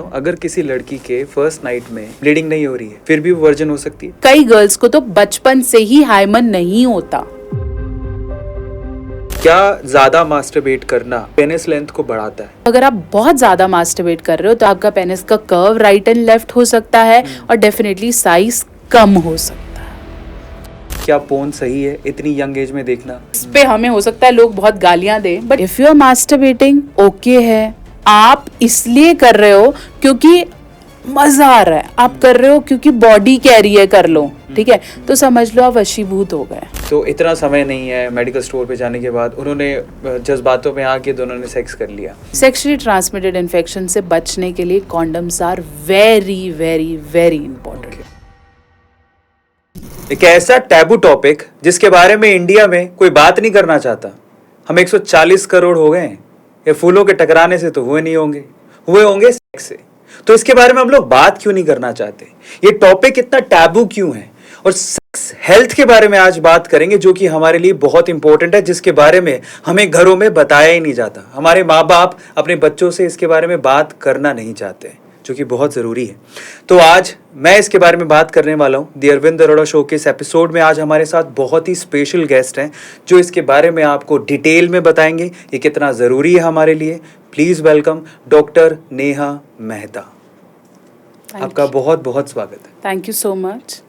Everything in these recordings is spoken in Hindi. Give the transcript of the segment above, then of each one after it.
बताओ, अगर किसी लड़की के फर्स्ट नाइट में ब्लीडिंग नहीं हो रही है फिर भी वो वर्जिन हो सकती है? कई गर्ल्स को तो बचपन से ही हाइमन नहीं होता। क्या ज्यादा मास्टरबेट करना पेनिस लेंथ को बढ़ाता है? अगर आप बहुत ज्यादा मास्टरबेट कर रहे हो तो आपका पेनिस का कर्व राइट एंड लेफ्ट हो सकता है और डेफिनेटली साइज कम हो सकता है। क्या पोर्न सही है इतनी यंग एज में देखना? इस पे हमें हो सकता है लोग बहुत गालियां दें, but if you are masturbating okay है। आप इसलिए कर रहे हो क्योंकि मजा आ रहा है, आप कर रहे हो क्योंकि बॉडी कैरी है, कर लो, ठीक है, तो समझ लो आप वशीभूत हो गए। तो इतना समय नहीं है, मेडिकल स्टोर पे जाने के बाद उन्होंने जज्बातों में आके दोनों ने सेक्स कर लिया। सेक्सुअली ट्रांसमिटेड इन्फेक्शन से बचने के लिए condoms are very very very important. एक ऐसा टैबू टॉपिक जिसके बारे में इंडिया में कोई बात नहीं करना चाहता। हम 140 करोड़ हो गए हैं, ये फूलों के टकराने से तो हुए नहीं होंगे, हुए होंगे सेक्स से। तो इसके बारे में हम लोग बात क्यों नहीं करना चाहते? ये टॉपिक इतना टैबू क्यों है? और सेक्स हेल्थ के बारे में आज बात करेंगे, जो कि हमारे लिए बहुत इंपॉर्टेंट है, जिसके बारे में हमें घरों में बताया ही नहीं जाता। हमारे माँ बाप अपने बच्चों से इसके बारे में बात करना नहीं चाहते, जो कि बहुत ज़रूरी है। तो आज मैं इसके बारे में बात करने वाला हूँ द अरविंद अरोड़ा शो के इस एपिसोड में। आज हमारे साथ बहुत ही स्पेशल गेस्ट हैं जो इसके बारे में आपको डिटेल में बताएंगे ये कितना ज़रूरी है हमारे लिए। Please welcome doctor Neha Mehta. आपका बहुत बहुत स्वागत है। Thank you so much.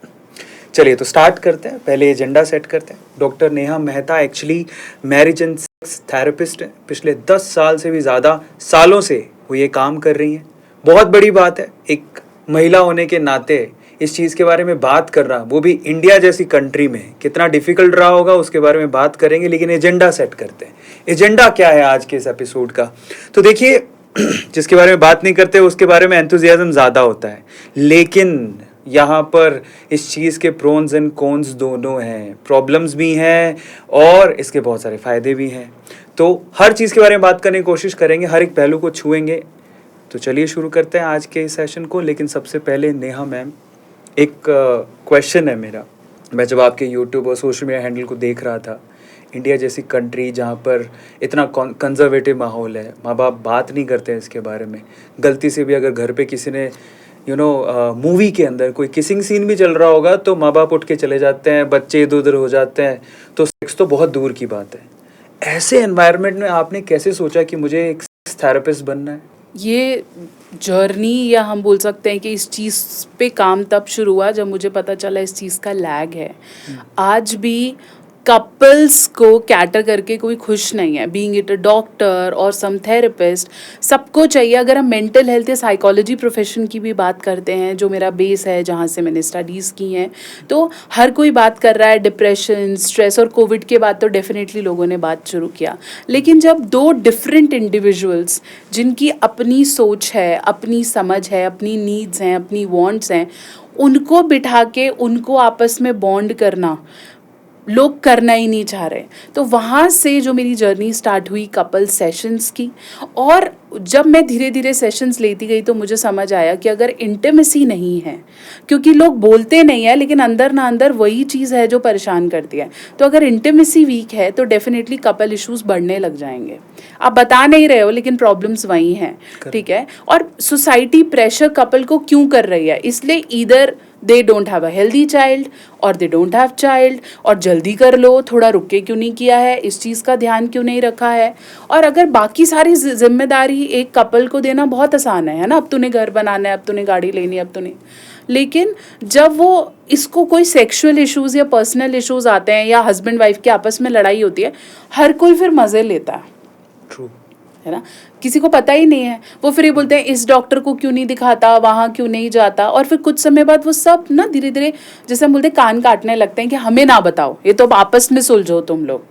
चलिए तो स्टार्ट करते हैं, पहले एजेंडा सेट करते हैं। Doctor Neha Mehta actually marriage and sex therapist है। पिछले 10 साल से भी ज़्यादा सालों से वो ये काम कर रही हैं। बहुत बड़ी बात है, एक महिला होने के नाते इस चीज़ के बारे में बात करना, वो भी इंडिया जैसी कंट्री में, कितना डिफिकल्ट रहा होगा उसके बारे में बात करेंगे। लेकिन एजेंडा सेट करते हैं। एजेंडा क्या है आज के इस एपिसोड का? तो देखिए, जिसके बारे में बात नहीं करते उसके बारे में एंथुजियाज्म ज़्यादा होता है, लेकिन यहाँ पर इस चीज़ के प्रोन्स एंड कॉन्स दोनों हैं, प्रॉब्लम्स भी हैं और इसके बहुत सारे फ़ायदे भी हैं। तो हर चीज़ के बारे में बात करने की कोशिश करेंगे, हर एक पहलू को छुएंगे। तो चलिए शुरू करते हैं आज के इस सेशन को। लेकिन सबसे पहले नेहा मैम, एक क्वेश्चन है मेरा। मैं जब आपके यूट्यूब और सोशल मीडिया हैंडल को देख रहा था, इंडिया जैसी कंट्री जहाँ पर इतना कंजर्वेटिव माहौल है, माँ बाप बात नहीं करते हैं इसके बारे में। गलती से भी अगर घर पे किसी ने मूवी के अंदर कोई किसिंग सीन भी चल रहा होगा तो माँ बाप उठ के चले जाते हैं, बच्चे इधर उधर हो जाते हैं। तो सेक्स तो बहुत दूर की बात है। ऐसे एनवायरनमेंट में आपने कैसे सोचा कि मुझे एक सेक्स थेरेपिस्ट बनना है? ये जर्नी, या हम बोल सकते हैं कि इस चीज़ पे काम तब शुरू हुआ जब मुझे पता चला इस चीज़ का लैग है। आज भी कपल्स को कैटर करके कोई खुश नहीं है, बीइंग इट अ डॉक्टर और सम थेरेपिस्ट, सबको चाहिए। अगर हम मेंटल हेल्थ या साइकोलॉजी प्रोफेशन की भी बात करते हैं, जो मेरा बेस है, जहाँ से मैंने स्टडीज़ की हैं, तो हर कोई बात कर रहा है डिप्रेशन, स्ट्रेस, और कोविड के बाद तो डेफिनेटली लोगों ने बात शुरू किया। लेकिन जब दो डिफरेंट इंडिविजुअल्स जिनकी अपनी सोच है, अपनी समझ है, अपनी नीड्स हैं, अपनी वांट्स हैं, उनको बिठा के उनको आपस में बॉन्ड करना लोग करना ही नहीं चाह रहे, तो वहाँ से जो मेरी जर्नी स्टार्ट हुई कपल सेशंस की। और जब मैं धीरे धीरे सेशंस लेती गई तो मुझे समझ आया कि अगर इंटिमेसी नहीं है, क्योंकि लोग बोलते नहीं है लेकिन अंदर ना अंदर वही चीज़ है जो परेशान करती है, तो अगर इंटिमेसी वीक है तो डेफिनेटली कपल इश्यूज बढ़ने लग जाएंगे। आप बता नहीं रहे हो लेकिन प्रॉब्लम्स वही हैं, ठीक है। और सोसाइटी प्रेशर कपल को क्यों कर रही है? इसलिए either they don't have a healthy child और दे डोंट हैव चाइल्ड, और जल्दी कर लो, थोड़ा रुक के क्यों नहीं किया है, इस चीज़ का ध्यान क्यों नहीं रखा है। और अगर बाकी सारी जिम्मेदारी एक कपल को देना बहुत आसान है ना, अब तूने घर बनाना है, अब तूने गाड़ी लेनी है, अब तूने, लेकिन जब वो इसको कोई सेक्सुअल इश्यूज या पर्सनल इश्यूज आते हैं या हस्बैंड वाइफ के आपस में लड़ाई होती है, हर कोई फिर मज़े लेता है। ट्रू है ना, किसी को पता ही नहीं है। वो फिर ये बोलते हैं इस डॉक्टर को क्यों नहीं दिखाता, वहाँ क्यों नहीं जाता, और फिर कुछ समय बाद वो सब ना धीरे धीरे, जैसे हम बोलते हैं, कान काटने लगते हैं कि हमें ना बताओ, ये तो आपस में सुलझो तुम लोग,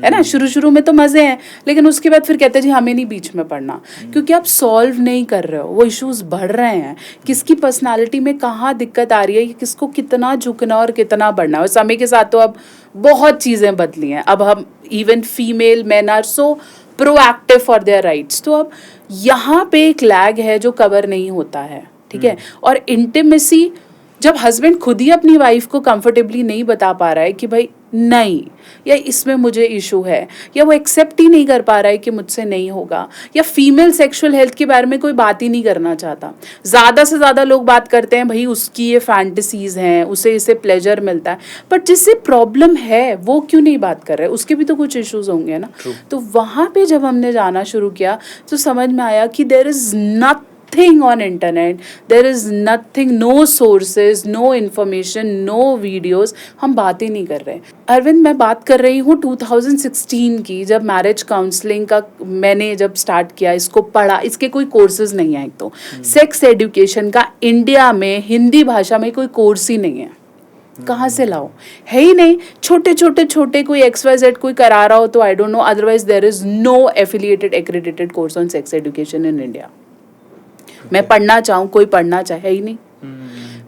है ना। शुरू शुरू में तो मजे हैं, लेकिन उसके बाद फिर कहते हैं जी हमें नहीं बीच में पड़ना, क्योंकि आप सॉल्व नहीं कर रहे हो, वो इश्यूज बढ़ रहे हैं। किसकी पर्सनैलिटी में कहाँ दिक्कत आ रही है, किसको कितना झुकना और कितना बढ़ना। और समय के साथ तो अब बहुत चीज़ें बदली हैं। अब हम even female man are so proactive for their rights. तो अब यहाँ पे एक लैग है जो कवर नहीं होता है, ठीक है। और इंटिमेसी, जब हस्बैंड खुद ही अपनी वाइफ को कंफर्टेबली नहीं बता पा रहा है कि भाई नहीं, या इसमें मुझे इशू है, या वो एक्सेप्ट ही नहीं कर पा रहा है कि मुझसे नहीं होगा, या फीमेल सेक्सुअल हेल्थ के बारे में कोई बात ही नहीं करना चाहता। ज़्यादा से ज़्यादा लोग बात करते हैं भाई उसकी ये फैंटेसीज हैं, उसे इससे प्लेजर मिलता है, बट जिससे प्रॉब्लम है वो क्यों नहीं बात कर रहे, उसके भी तो कुछ इश्यूज होंगे ना। तो वहाँ पे जब हमने जाना शुरू किया तो समझ में आया कि there is nothing on internet, there is nothing, no sources, no information, no videos, हम बात ही नहीं कर रहे। अरविंद, मैं बात कर रही हूँ 2016 की, जब मैरिज काउंसलिंग का मैंने जब स्टार्ट किया, इसको पढ़ा, इसके कोई कोर्सेज नहीं है। एक तो सेक्स एजुकेशन का इंडिया में हिंदी भाषा में कोई कोर्स ही नहीं है, कहाँ से लाओ, है ही नहीं। छोटे कोई XYZ कोई करा रहा हो तो I don't know, otherwise there is no affiliated accredited course on sex education in India. मैं पढ़ना चाहूँ, कोई पढ़ना चाहे ही नहीं।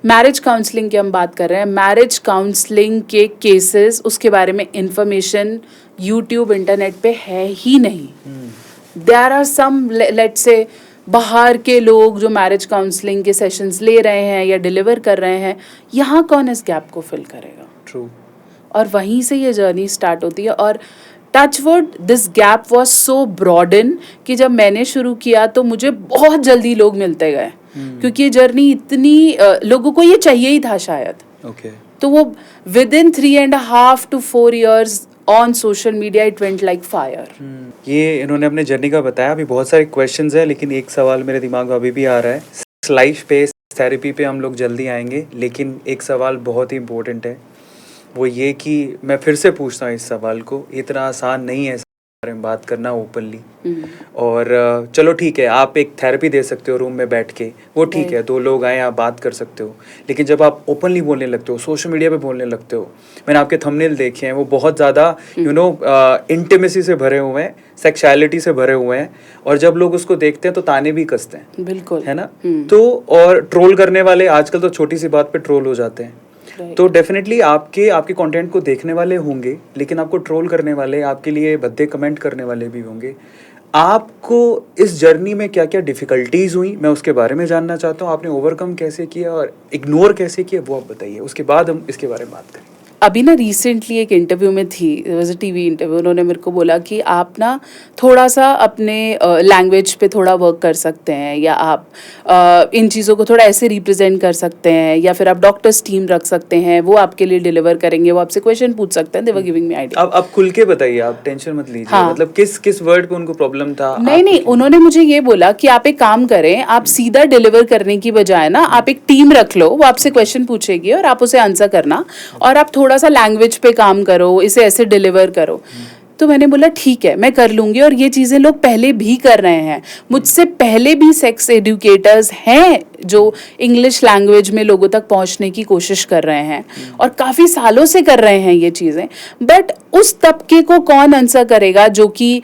मैरिज काउंसलिंग की हम बात कर रहे हैं, मैरिज काउंसलिंग के केसेस, उसके बारे में इंफॉर्मेशन यूट्यूब इंटरनेट पे है ही नहीं। There are some, let's say बाहर के लोग जो मैरिज काउंसलिंग के सेशंस ले रहे हैं या डिलीवर कर रहे हैं, यहाँ कौन इस गैप को फिल करेगा? ट्रू। और वहीं से ये जर्नी स्टार्ट होती है। और touch wood this gap was so broaden कि जब मैंने शुरू किया तो मुझे बहुत जल्दी लोग मिलते गए, क्योंकि ये जर्नी इतनी लोगों को ये चाहिए ही था शायद। ओके। तो वो within 3.5 to 4 years on social media it went like fire. ये इन्होंने अपने जर्नी का बताया। अभी बहुत सारे क्वेश्चंस हैं, लेकिन एक सवाल मेरे दिमाग में अभी भी आ रहा है। लाइफ पे, थेरेपी पे हम लोग जल्दी आएंगे, लेकिन एक सवाल बहुत ही इम्पोर्टेंट है, वो ये कि मैं फिर से पूछता हूँ इस सवाल को, इतना आसान नहीं है इस बारे में बात करना ओपनली। और चलो ठीक है, आप एक थेरेपी दे सकते हो रूम में बैठ के, वो ठीक है, दो लोग आए आप बात कर सकते हो, लेकिन जब आप ओपनली बोलने लगते हो, सोशल मीडिया पे बोलने लगते हो, मैंने आपके थंबनेल देखे हैं, वो बहुत ज़्यादा इंटीमेसी से भरे हुए हैं, सेक्सुअलिटी से भरे हुए हैं, और जब लोग उसको देखते हैं तो ताने भी कसते हैं। बिल्कुल, है ना। तो और ट्रोल करने वाले आजकल तो छोटी सी बात पे ट्रोल हो जाते हैं। तो डेफिनेटली आपके कंटेंट को देखने वाले होंगे, लेकिन आपको ट्रोल करने वाले, आपके लिए भद्दे कमेंट करने वाले भी होंगे। आपको इस जर्नी में क्या क्या डिफ़िकल्टीज़ हुई, मैं उसके बारे में जानना चाहता हूँ। आपने ओवरकम कैसे किया और इग्नोर कैसे किया, वो आप बताइए, उसके बाद हम इसके बारे में बात करें। अभी ना रिसेंटली एक इंटरव्यू में थी, वॉज अ टीवी इंटरव्यू, उन्होंने मेरे को बोला कि आप ना थोड़ा सा अपने लैंग्वेज पे थोड़ा वर्क कर सकते हैं, या आप इन चीज़ों को थोड़ा ऐसे रिप्रेजेंट कर सकते हैं, या फिर आप डॉक्टर्स टीम रख सकते हैं, वो आपके लिए डिलीवर करेंगे, वो आपसे क्वेश्चन पूछ सकते हैं। दे वर गिविंग मी आइडिया। अब आप खुल के बताइए, आप टेंशन मत लीजिए। हाँ। मतलब किस वर्ड पे उनको प्रॉब्लम था? नहीं, उन्होंने मुझे ये बोला कि आप एक काम करें, आप सीधा डिलीवर करने की बजाय ना आप एक टीम रख लो, वो आपसे क्वेश्चन पूछेगी और आप उसे आंसर करना, और आप थोड़ा सा लैंग्वेज पे काम करो, इसे ऐसे डिलीवर करो। तो मैंने बोला ठीक है, मैं कर लूंगी, और ये चीज़ें लोग पहले भी कर रहे हैं, मुझसे पहले भी सेक्स एजुकेटर्स हैं जो इंग्लिश लैंग्वेज में लोगों तक पहुंचने की कोशिश कर रहे हैं, और काफ़ी सालों से कर रहे हैं ये चीज़ें। बट उस तबके को कौन आंसर करेगा जो कि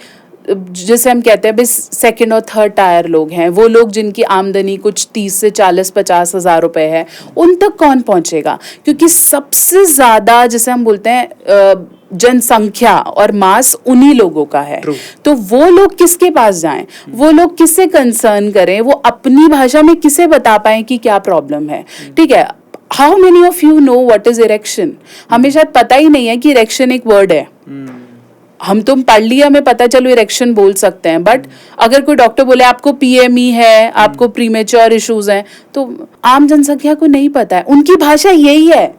जैसे हम कहते हैं भाई सेकंड और थर्ड टायर लोग हैं, वो लोग जिनकी आमदनी कुछ 30 से 40-50 हज़ार रुपए है, उन तक कौन पहुंचेगा? क्योंकि सबसे ज़्यादा जैसे हम बोलते हैं जनसंख्या और मास उन्हीं लोगों का है। तो वो लोग किसके पास जाएं, वो लोग किससे कंसर्न करें, वो अपनी भाषा में किसे बता पाएं कि क्या प्रॉब्लम है? ठीक है, how many of you know what is erection? हमें शायद पता ही नहीं है कि इरेक्शन एक वर्ड है। हम तुम पढ़ लिया, हमें पता चलो इरेक्शन बोल सकते हैं, बट अगर कोई डॉक्टर बोले आपको PME है, आपको प्रीमेच्योर इश्यूज हैं, तो आम जनसंख्या को नहीं पता है। उनकी भाषा यही है,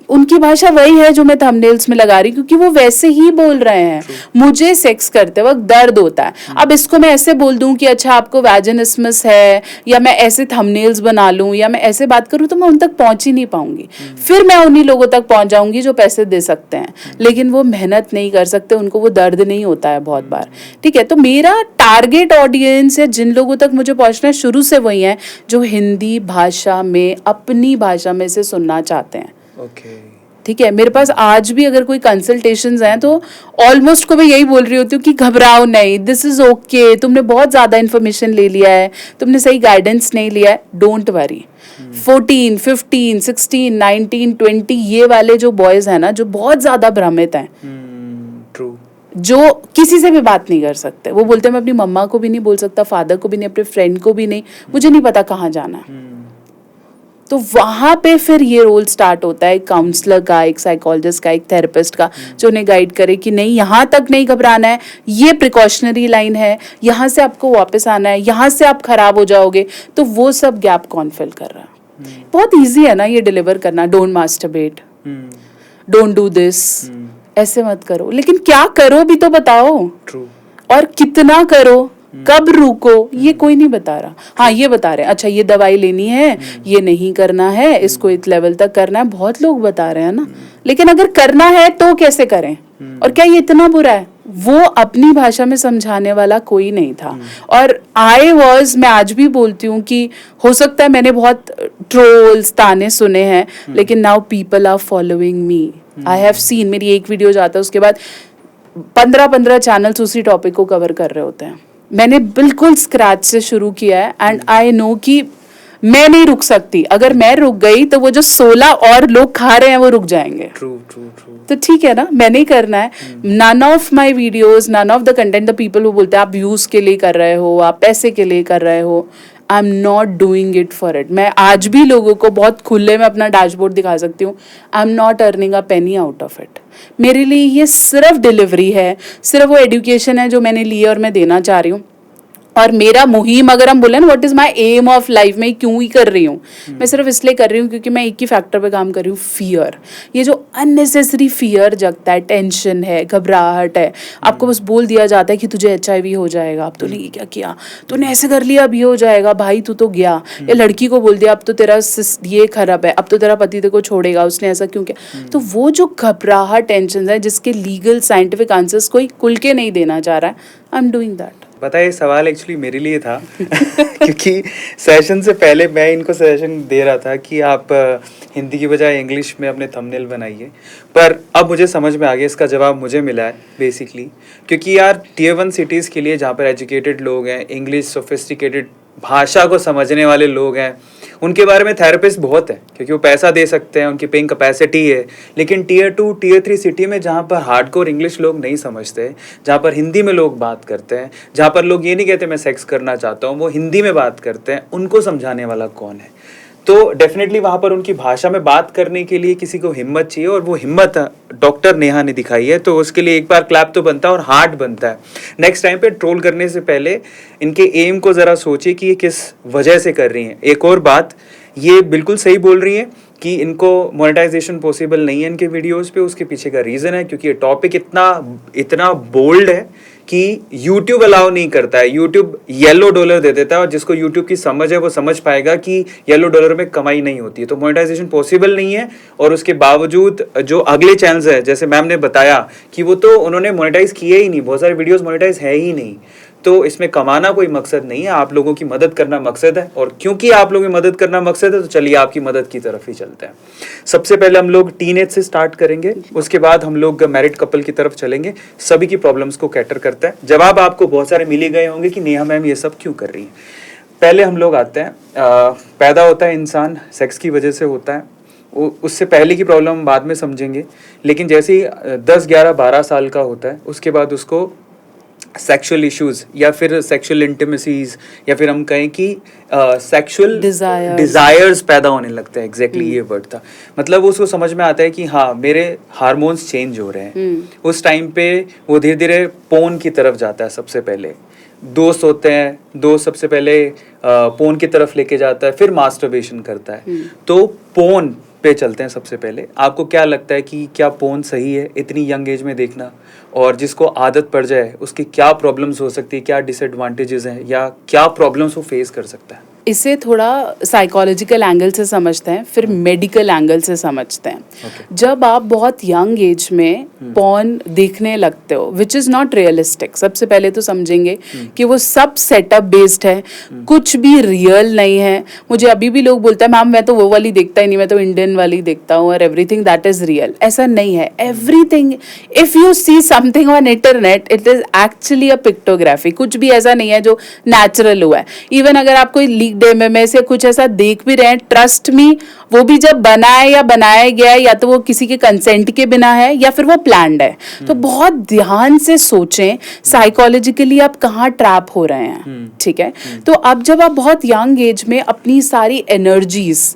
उनकी भाषा वही है जो मैं थंबनेल्स में लगा रही, क्योंकि वो वैसे ही बोल रहे हैं। मुझे सेक्स करते वक्त दर्द होता है, अब इसको मैं ऐसे बोल दूं कि अच्छा आपको वैजिनिस्मस है, या मैं ऐसे थंबनेल्स बना लूं, या मैं ऐसे बात करूं, तो मैं उन तक पहुंच ही नहीं पाऊंगी। फिर मैं उन्हीं लोगों तक पहुंच जाऊंगी जो पैसे दे सकते हैं, लेकिन वो मेहनत नहीं कर सकते, उनको वो दर्द नहीं होता है बहुत बार। ठीक है, तो मेरा टारगेट ऑडियंस या जिन लोगों तक मुझे पहुंचना शुरू से वही है जो हिंदी भाषा में, अपनी भाषा में से सुनना चाहते हैं। ठीक है, मेरे पास आज भी अगर कोई कंसल्टेशंस हैं तो ऑलमोस्ट को मैं यही बोल रही होती हूँ कि घबराओ नहीं, दिस इज ओके, तुमने बहुत ज़्यादा इन्फॉर्मेशन ले लिया है, तुमने सही गाइडेंस नहीं लिया है, डोंट वरी। 14, 15, 16, 19, 20 ये वाले जो बॉयज़ हैं ना, जो बहुत ज़्यादा भ्रमित हैं, जो किसी से भी बात नहीं कर सकते, वो बोलते हैं मैं अपनी मम्मा को भी नहीं बोल सकता, फादर को भी नहीं, अपने फ्रेंड को भी नहीं, मुझे नहीं पता कहाँ जाना है। तो वहाँ पे फिर ये रोल स्टार्ट होता है एक काउंसलर का, एक साइकोलॉजिस्ट का, एक थेरेपिस्ट का, जो उन्हें गाइड करे कि नहीं यहाँ तक नहीं घबराना है, ये प्रिकॉशनरी लाइन है, यहाँ से आपको वापस आना है, यहाँ से आप खराब हो जाओगे। तो वो सब गैप कौन फिल कर रहा है? बहुत ईजी है ना ये डिलीवर करना, don't masturbate, don't do this, ऐसे मत करो, लेकिन क्या करो भी तो बताओ। ट्रू। और कितना करो, कब रुको, ये कोई नहीं बता रहा। हाँ ये बता रहे हैं, अच्छा ये दवाई लेनी है, ये नहीं करना है, इसको इस लेवल तक करना है, बहुत लोग बता रहे हैं ना, लेकिन अगर करना है तो कैसे करें, और क्या ये इतना बुरा है? वो अपनी भाषा में समझाने वाला कोई नहीं था। और मैं आज भी बोलती हूँ कि हो सकता है मैंने बहुत ट्रोल्स ताने सुने हैं, लेकिन now people are following me. I have seen, मेरी एक वीडियो जाता है उसके बाद 15 चैनल्स उसी टॉपिक को कवर कर रहे होते हैं। मैंने बिल्कुल स्क्रैच से शुरू किया है एंड आई नो कि मैं नहीं रुक सकती। अगर मैं रुक गई तो वो जो 16 और लोग खा रहे हैं वो रुक जाएंगे। True true true. तो ठीक है ना, मैंने ही करना है। None of my videos, none of the content the people वो बोलते हैं आप व्यूज के लिए कर रहे हो, आप पैसे के लिए कर रहे हो, आई am not doing it for it. मैं आज भी लोगों को बहुत खुले में अपना डैशबोर्ड दिखा सकती हूँ, आई am not earning a Penney out of it. मेरे लिए ये सिर्फ डिलीवरी है, सिर्फ वो एजुकेशन है जो मैंने ली है और मैं देना चाह रही हूँ। और मेरा मुहिम, अगर हम बोले ना what is my aim of life, में क्यों ही कर रही हूँ, मैं सिर्फ इसलिए कर रही हूँ क्योंकि मैं एक ही फैक्टर पे काम कर रही हूँ, फियर। ये जो अननेसेसरी फियर जगता है, टेंशन है, घबराहट है, आपको बस बोल दिया जाता है कि तुझे HIV हो जाएगा, अब तूने ये क्या किया, तूने ऐसे कर लिया अब ये हो जाएगा, भाई तू तो गया। या लड़की को बोल दिया अब तो तेरा ये खराब है, अब तो तेरा पति तेरे को छोड़ेगा, उसने ऐसा क्यों किया। तो वो जो घबराहट, टेंशन है जिसके लीगल साइंटिफिक आंसर्स कोई खुल के नहीं देना चाह रहा है, आई एम डूइंग दैट। पता है ये सवाल एक्चुअली मेरे लिए था क्योंकि सेशन से पहले मैं इनको सजेशन दे रहा था कि आप हिंदी की बजाय इंग्लिश में अपने थंबनेल बनाइए, पर अब मुझे समझ में आ गया, इसका जवाब मुझे मिला है बेसिकली। क्योंकि यार Tier 1 सिटीज़ के लिए जहाँ पर एजुकेटेड लोग हैं, इंग्लिश सोफिस्टिकेटेड भाषा को समझने वाले लोग हैं, उनके बारे में थेरेपिस्ट बहुत है क्योंकि वो पैसा दे सकते हैं, उनकी पेइंग कैपेसिटी है। लेकिन Tier 2 Tier 3 सिटी में जहाँ पर हार्डकोर इंग्लिश लोग नहीं समझते, जहाँ पर हिंदी में लोग बात करते हैं, जहाँ पर लोग ये नहीं कहते मैं सेक्स करना चाहता हूँ, वो हिंदी में बात करते हैं, उनको समझाने वाला कौन है? तो डेफिनेटली वहाँ पर उनकी भाषा में बात करने के लिए किसी को हिम्मत चाहिए, और वो हिम्मत डॉक्टर नेहा ने दिखाई है। तो उसके लिए एक बार क्लैप तो बनता है और हार्ट बनता है। नेक्स्ट टाइम पे ट्रोल करने से पहले इनके एम को ज़रा सोचिए कि ये किस वजह से कर रही हैं। एक और बात, ये बिल्कुल सही बोल रही हैं कि इनको मोनेटाइजेशन पॉसिबल नहीं है इनके वीडियोस पे। उसके पीछे का रीज़न है क्योंकि ये टॉपिक इतना बोल्ड है कि YouTube अलाउ नहीं करता है। YouTube येलो डॉलर दे देता है, और जिसको YouTube की समझ है वो समझ पाएगा कि येलो डॉलर में कमाई नहीं होती है। तो मोनेटाइजेशन पॉसिबल नहीं है, और उसके बावजूद जो अगले चैनल्स है, जैसे मैम ने बताया कि वो तो उन्होंने मोनेटाइज किए ही नहीं, बहुत सारे वीडियोस मोनेटाइज है ही नहीं। तो इसमें कमाना कोई मकसद नहीं है, आप लोगों की मदद करना मकसद है। और क्योंकि आप लोगों की मदद करना मकसद है, तो चलिए आपकी मदद की तरफ ही चलते हैं। सबसे पहले हम लोग टीनेज से स्टार्ट करेंगे, उसके बाद हम लोग मैरिड कपल की तरफ चलेंगे। सभी की प्रॉब्लम्स को कैटर करते हैं। जवाब आपको बहुत सारे मिल ही गए होंगे कि नेहा मैम ये सब क्यों कर रही है। पहले हम लोग आते हैं, पैदा होता है इंसान सेक्स की वजह से होता है, उससे पहले की प्रॉब्लम हम बाद में समझेंगे। लेकिन जैसे ही 10, 11, 12 साल का होता है, उसके बाद उसको सेक्सुअल इश्यूज या फिर सेक्सुअल इंटिमेसीज या फिर हम कहें कि सेक्सुअल डिजायर्स पैदा होने लगते हैं। एग्जैक्टली ये वर्ड था। मतलब उसको समझ में आता है कि हाँ मेरे हार्मोन्स चेंज हो रहे हैं। उस टाइम पे वो धीरे धीरे पोर्न की तरफ जाता है। सबसे पहले दोस्त होते हैं, दोस्त सबसे पहले पोर्न की तरफ लेके जाता है, फिर मास्टरबेशन करता है। तो पोर्न पे चलते हैं सबसे पहले। आपको क्या लगता है कि क्या पोर्न सही है इतनी यंग एज में देखना? और जिसको आदत पड़ जाए उसकी क्या प्रॉब्लम्स हो सकती है, क्या डिसएडवांटेजेस हैं, या क्या प्रॉब्लम्स वो फेस कर सकता है? इसे थोड़ा साइकोलॉजिकल एंगल से समझते हैं, फिर मेडिकल एंगल से समझते हैं। जब आप बहुत यंग एज में पॉर्न देखने लगते हो, विच इज़ नॉट रियलिस्टिक, सबसे पहले तो समझेंगे कि वो सब सेटअप बेस्ड है, कुछ भी रियल नहीं है। मुझे अभी भी लोग बोलते हैं मैम मैं तो वो वाली देखता ही नहीं, मैं तो इंडियन वाली देखता हूँ और एवरीथिंग दैट इज रियल। ऐसा नहीं है। Everything, if you see something on internet, it is actually a pictography. कुछ भी ऐसा नहीं है जो नेचुरल हुआ है। इवन अगर आप कोई लीक डे में से कुछ ऐसा देख भी रहे हैं, ट्रस्ट मी, वो भी जब बना है या बनाया गया है, या तो वो किसी के कंसेंट के बिना है या फिर वो प्लान्ड है। तो बहुत ध्यान से सोचें साइकोलॉजिकली आप कहाँ ट्रैप हो रहे हैं। ठीक है। तो अब जब आप बहुत यंग एज में अपनी सारी एनर्जीज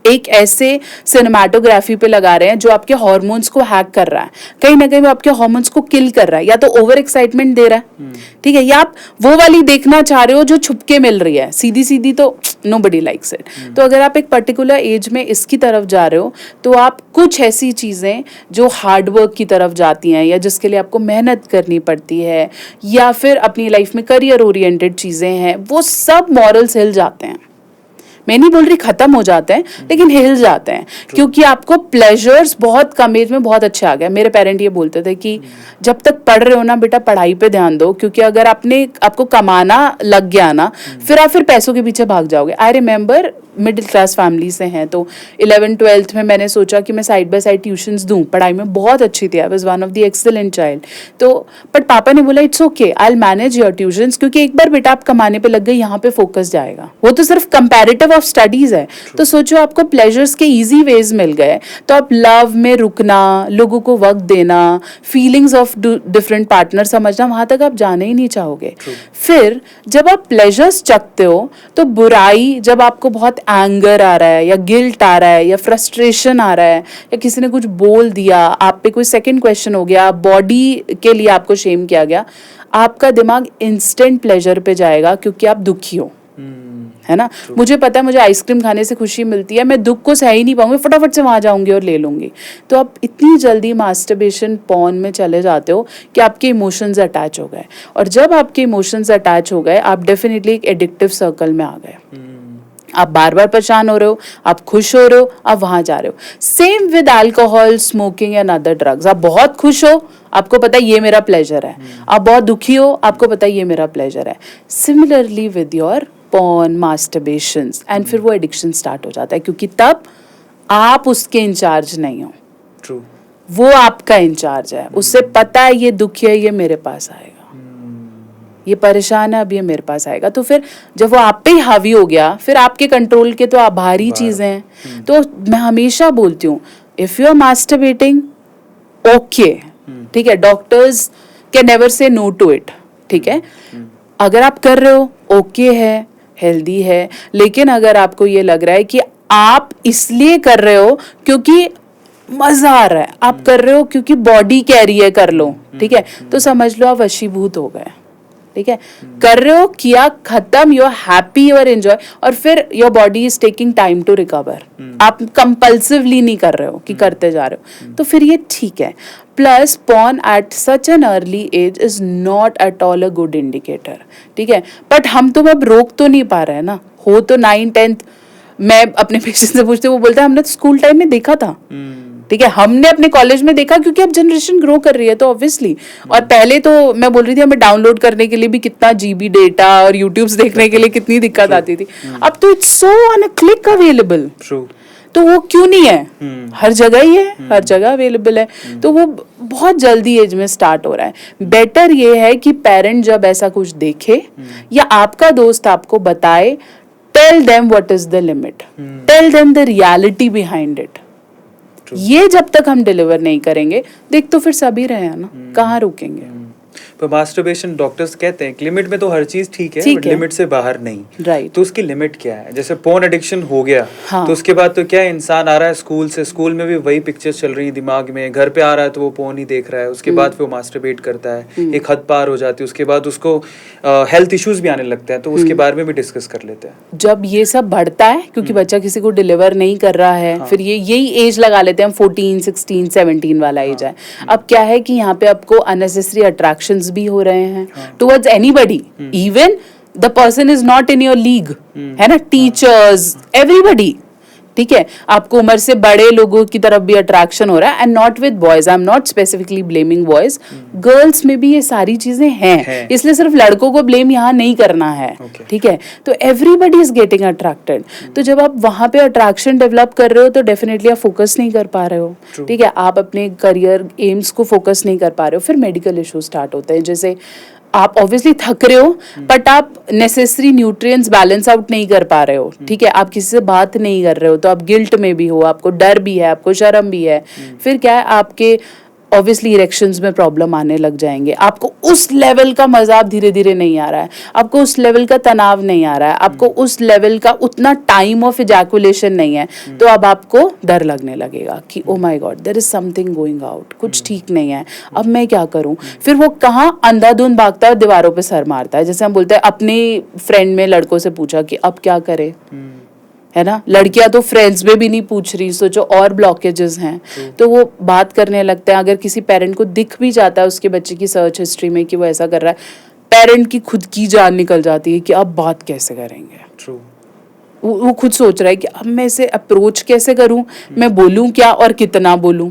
एक ऐसे सिनेमाटोग्राफी पे लगा रहे हैं जो आपके हार्मोन्स को हैक कर रहा है, कहीं ना कहीं वो आपके हार्मोन्स को किल कर रहा है, या तो ओवर एक्साइटमेंट दे रहा है, ठीक है, या आप वो वाली देखना चाह रहे हो जो छुपके मिल रही है, सीधी सीधी तो नोबडी लाइक्स इट। तो अगर आप एक पर्टिकुलर एज में इसकी तरफ जा रहे हो तो आप कुछ ऐसी चीज़ें जो हार्ड वर्क की तरफ जाती हैं या जिसके लिए आपको मेहनत करनी पड़ती है या फिर अपनी लाइफ में करियर ओरिएंटेड चीज़ें हैं, वो सब मॉरल्स हिल जाते हैं। मैं नहीं बोल रही खत्म हो जाते हैं, लेकिन हिल जाते हैं, क्योंकि आपको प्लेजर्स बहुत कम एज में बहुत अच्छे आ गए। मेरे पेरेंट ये बोलते थे कि जब तक पढ़ रहे हो ना बेटा, पढ़ाई पे ध्यान दो, क्योंकि अगर आपको कमाना लग गया ना, फिर आप पैसों के पीछे भाग जाओगे। I remember middle class family से हैं, तो 11th-12th में मैंने सोचा कि मैं साइड बाय साइड ट्यूशंस दूं, पढ़ाई में बहुत अच्छी थी, I was one of the excellent child. तो बट पापा ने बोला it's okay, I will manage your tuitions, क्योंकि एक बार बेटा आप कमाने पे लग गए, यहाँ पे फोकस जाएगा। वो तो सिर्फ कंपैरेटिव ऑफ स्टडीज है। तो सोचो आपको प्लेजर्स के ईजी वेज मिल गए, तो आप लव में रुकना, लोगों को वक्त देना, फीलिंग्स ऑफ डिफरेंट पार्टनर समझना, वहां तक आप जाने ही नहीं चाहोगे। फिर जब आप प्लेजर्स चखते हो तो बुराई, जब आपको बहुत एंगर आ रहा है या गिल्ट आ रहा है या फ्रस्ट्रेशन आ रहा है या किसी ने कुछ बोल दिया, आप पे कोई सेकंड क्वेश्चन हो गया, बॉडी के लिए आपको शेम किया गया, आपका दिमाग इंस्टेंट प्लेजर पे जाएगा, क्योंकि आप दुखी हो, है ना। मुझे पता है मुझे आइसक्रीम खाने से खुशी मिलती है, मैं दुख को सह ही नहीं पाऊंगी, फटाफट से वहां जाऊंगी और ले लूंगी। तो आप इतनी जल्दी मास्टरबेशन पॉर्न में चले जाते हो कि आपके इमोशंस अटैच हो गए, और जब आपके इमोशंस अटैच हो गए, आप डेफिनेटली एक एडिक्टिव सर्कल में आ गए। आप बार बार परेशान हो रहे हो, आप खुश हो रहे हो, आप वहां जा रहे हो। Same with alcohol, smoking and other drugs. आप बहुत खुश हो, आपको पता है ये मेरा प्लेजर है, आप बहुत दुखी हो, आपको पता है ये मेरा प्लेजर है। Similarly with your porn, masturbations, and फिर वो एडिक्शन स्टार्ट हो जाता है, क्योंकि तब आप उसके इंचार्ज नहीं हो। ट्रू। वो आपका इंचार्ज है, उससे पता है ये दुखी है, ये मेरे पास आएगा, ये परेशान है, अब ये मेरे पास आएगा। तो फिर जब वो आप पे ही हावी हो गया, फिर आपके कंट्रोल के तो आभारी चीजें हैं। तो मैं हमेशा बोलती हूँ, if you are masturbating, okay, ठीक है, doctors can never say no to it, ठीक है। अगर आप कर रहे हो, ओके है, हेल्दी है, लेकिन अगर आपको ये लग रहा है कि आप इसलिए कर रहे हो क्योंकि मजा आ रहा है, आप कर रहे हो क्योंकि बॉडी कह रही है कर लो, ठीक है, तो समझ लो आप वशीभूत हो गए, ठीक है। कर रहे हो, किया, खत्म, you are happy, you are enjoy, और फिर your body is taking time to recover. आप कंपल्सिवली नहीं कर रहे हो कि करते जा रहे हो, तो फिर ये ठीक है। Plus porn at such an early age is not at all a good indicator, ठीक है। बट हम तो अब रोक तो नहीं पा रहे हैं ना, हो तो 9th-10th। मैं अपने पेशेंट से पूछती हूँ, वो बोलता है हमने तो स्कूल टाइम में देखा था, ठीक है, हमने अपने कॉलेज में देखा, क्योंकि अब जनरेशन ग्रो कर रही है तो ऑब्वियसली। और पहले तो मैं बोल रही थी हमें डाउनलोड करने के लिए भी कितना जीबी डेटा और यूट्यूब्स देखने के लिए कितनी दिक्कत आती थी, अब तो it's so on a click available. तो वो क्यों नहीं है, हर जगह ही है, हर जगह अवेलेबल है, तो वो बहुत जल्दी एज में स्टार्ट हो रहा है। बेटर ये है कि पेरेंट जब ऐसा कुछ देखे या आपका दोस्त आपको बताए, tell them what is the limit, tell them the reality behind it. ये जब तक हम डिलीवर नहीं करेंगे, देख तो फिर सभी रहे हैं ना, कहाँ रुकेंगे। पर मास्टरबेशन डॉक्टर्स कहते हैं कि लिमिट में तो हर चीज ठीक है, बट लिमिट से बाहर नहीं, राइट। तो उसकी लिमिट क्या है? जैसे पोर्न एडिक्शन हो गया, हाँ। तो उसके बाद तो क्या है, इंसान आ रहा है स्कूल से, स्कूल में भी वही पिक्चर्स चल रही है दिमाग में, घर पे आ रहा है तो वो पोर्न ही देख रहा है, उसके बाद फिर वो मास्टरबेट करता है, एक हद पार हो जाती है, उसके बाद उसको हेल्थ इश्यूज भी आने लगते हैं, तो उसके बारे में भी डिस्कस कर लेते हैं। जब ये सब बढ़ता है, क्योंकि बच्चा किसी को डिलीवर नहीं कर रहा है, फिर यही एज लगा लेते हैं, 14, 16, 17 वाला एज है। अब क्या है कि यहाँ पे आपको अननेसेसरी अट्रैक्शंस भी हो रहे हैं towards anybody, even the person is not in your league, है ना, टीचर्स, एवरीबडी, ठीक है। आपको उम्र से बड़े लोगों की तरफ भी अट्रैक्शन हो रहा है, and not with boys, I am not specifically blaming boys, girls में भी ये सारी चीजें हैं, इसलिए सिर्फ लड़कों को ब्लेम यहाँ नहीं करना है, ठीक है। तो एवरीबडी इज गेटिंग अट्रैक्टेड। तो जब आप वहां पे अट्रैक्शन डेवलप कर रहे हो, तो डेफिनेटली आप फोकस नहीं कर पा रहे हो, ठीक है, आप अपने करियर एम्स को फोकस नहीं कर पा रहे हो, फिर मेडिकल इश्यूज स्टार्ट होते हैं। जैसे आप ऑब्वियसली थक रहे हो, बट आप नेसेसरी न्यूट्रिएंट्स बैलेंस आउट नहीं कर पा रहे हो, ठीक है, आप किसी से बात नहीं कर रहे हो, तो आप गिल्ट में भी हो, आपको डर भी है, आपको शर्म भी है, फिर क्या है, आपके ऑब्वियसली इरेक्शंस में प्रॉब्लम आने लग जाएंगे, आपको उस लेवल का मजाक धीरे धीरे नहीं आ रहा है, आपको उस लेवल का तनाव नहीं आ रहा है, आपको उस लेवल का उतना टाइम ऑफ इजैकुलेशन नहीं है, तो अब आपको डर लगने लगेगा कि oh my god there is something going out, कुछ ठीक नहीं है, अब मैं क्या करूं। फिर वो कहाँ अंधाधुंध भागता है, दीवारों पे सर मारता है। जैसे हम बोलते हैं, अपने फ्रेंड में लड़कों से पूछा कि अब क्या करें, है ना। लड़कियां तो फ्रेंड्स में भी नहीं पूछ रही, सोचो और ब्लॉकेजेस हैं, तो वो बात करने लगते हैं। अगर किसी पेरेंट को दिख भी जाता है उसके बच्चे की सर्च हिस्ट्री में कि वो ऐसा कर रहा है, पेरेंट की खुद की जान निकल जाती है कि अब बात कैसे करेंगे। ट्रू। वो खुद सोच रहा है कि अब मैं इसे अप्रोच कैसे करूं, मैं बोलूं क्या और कितना बोलूं,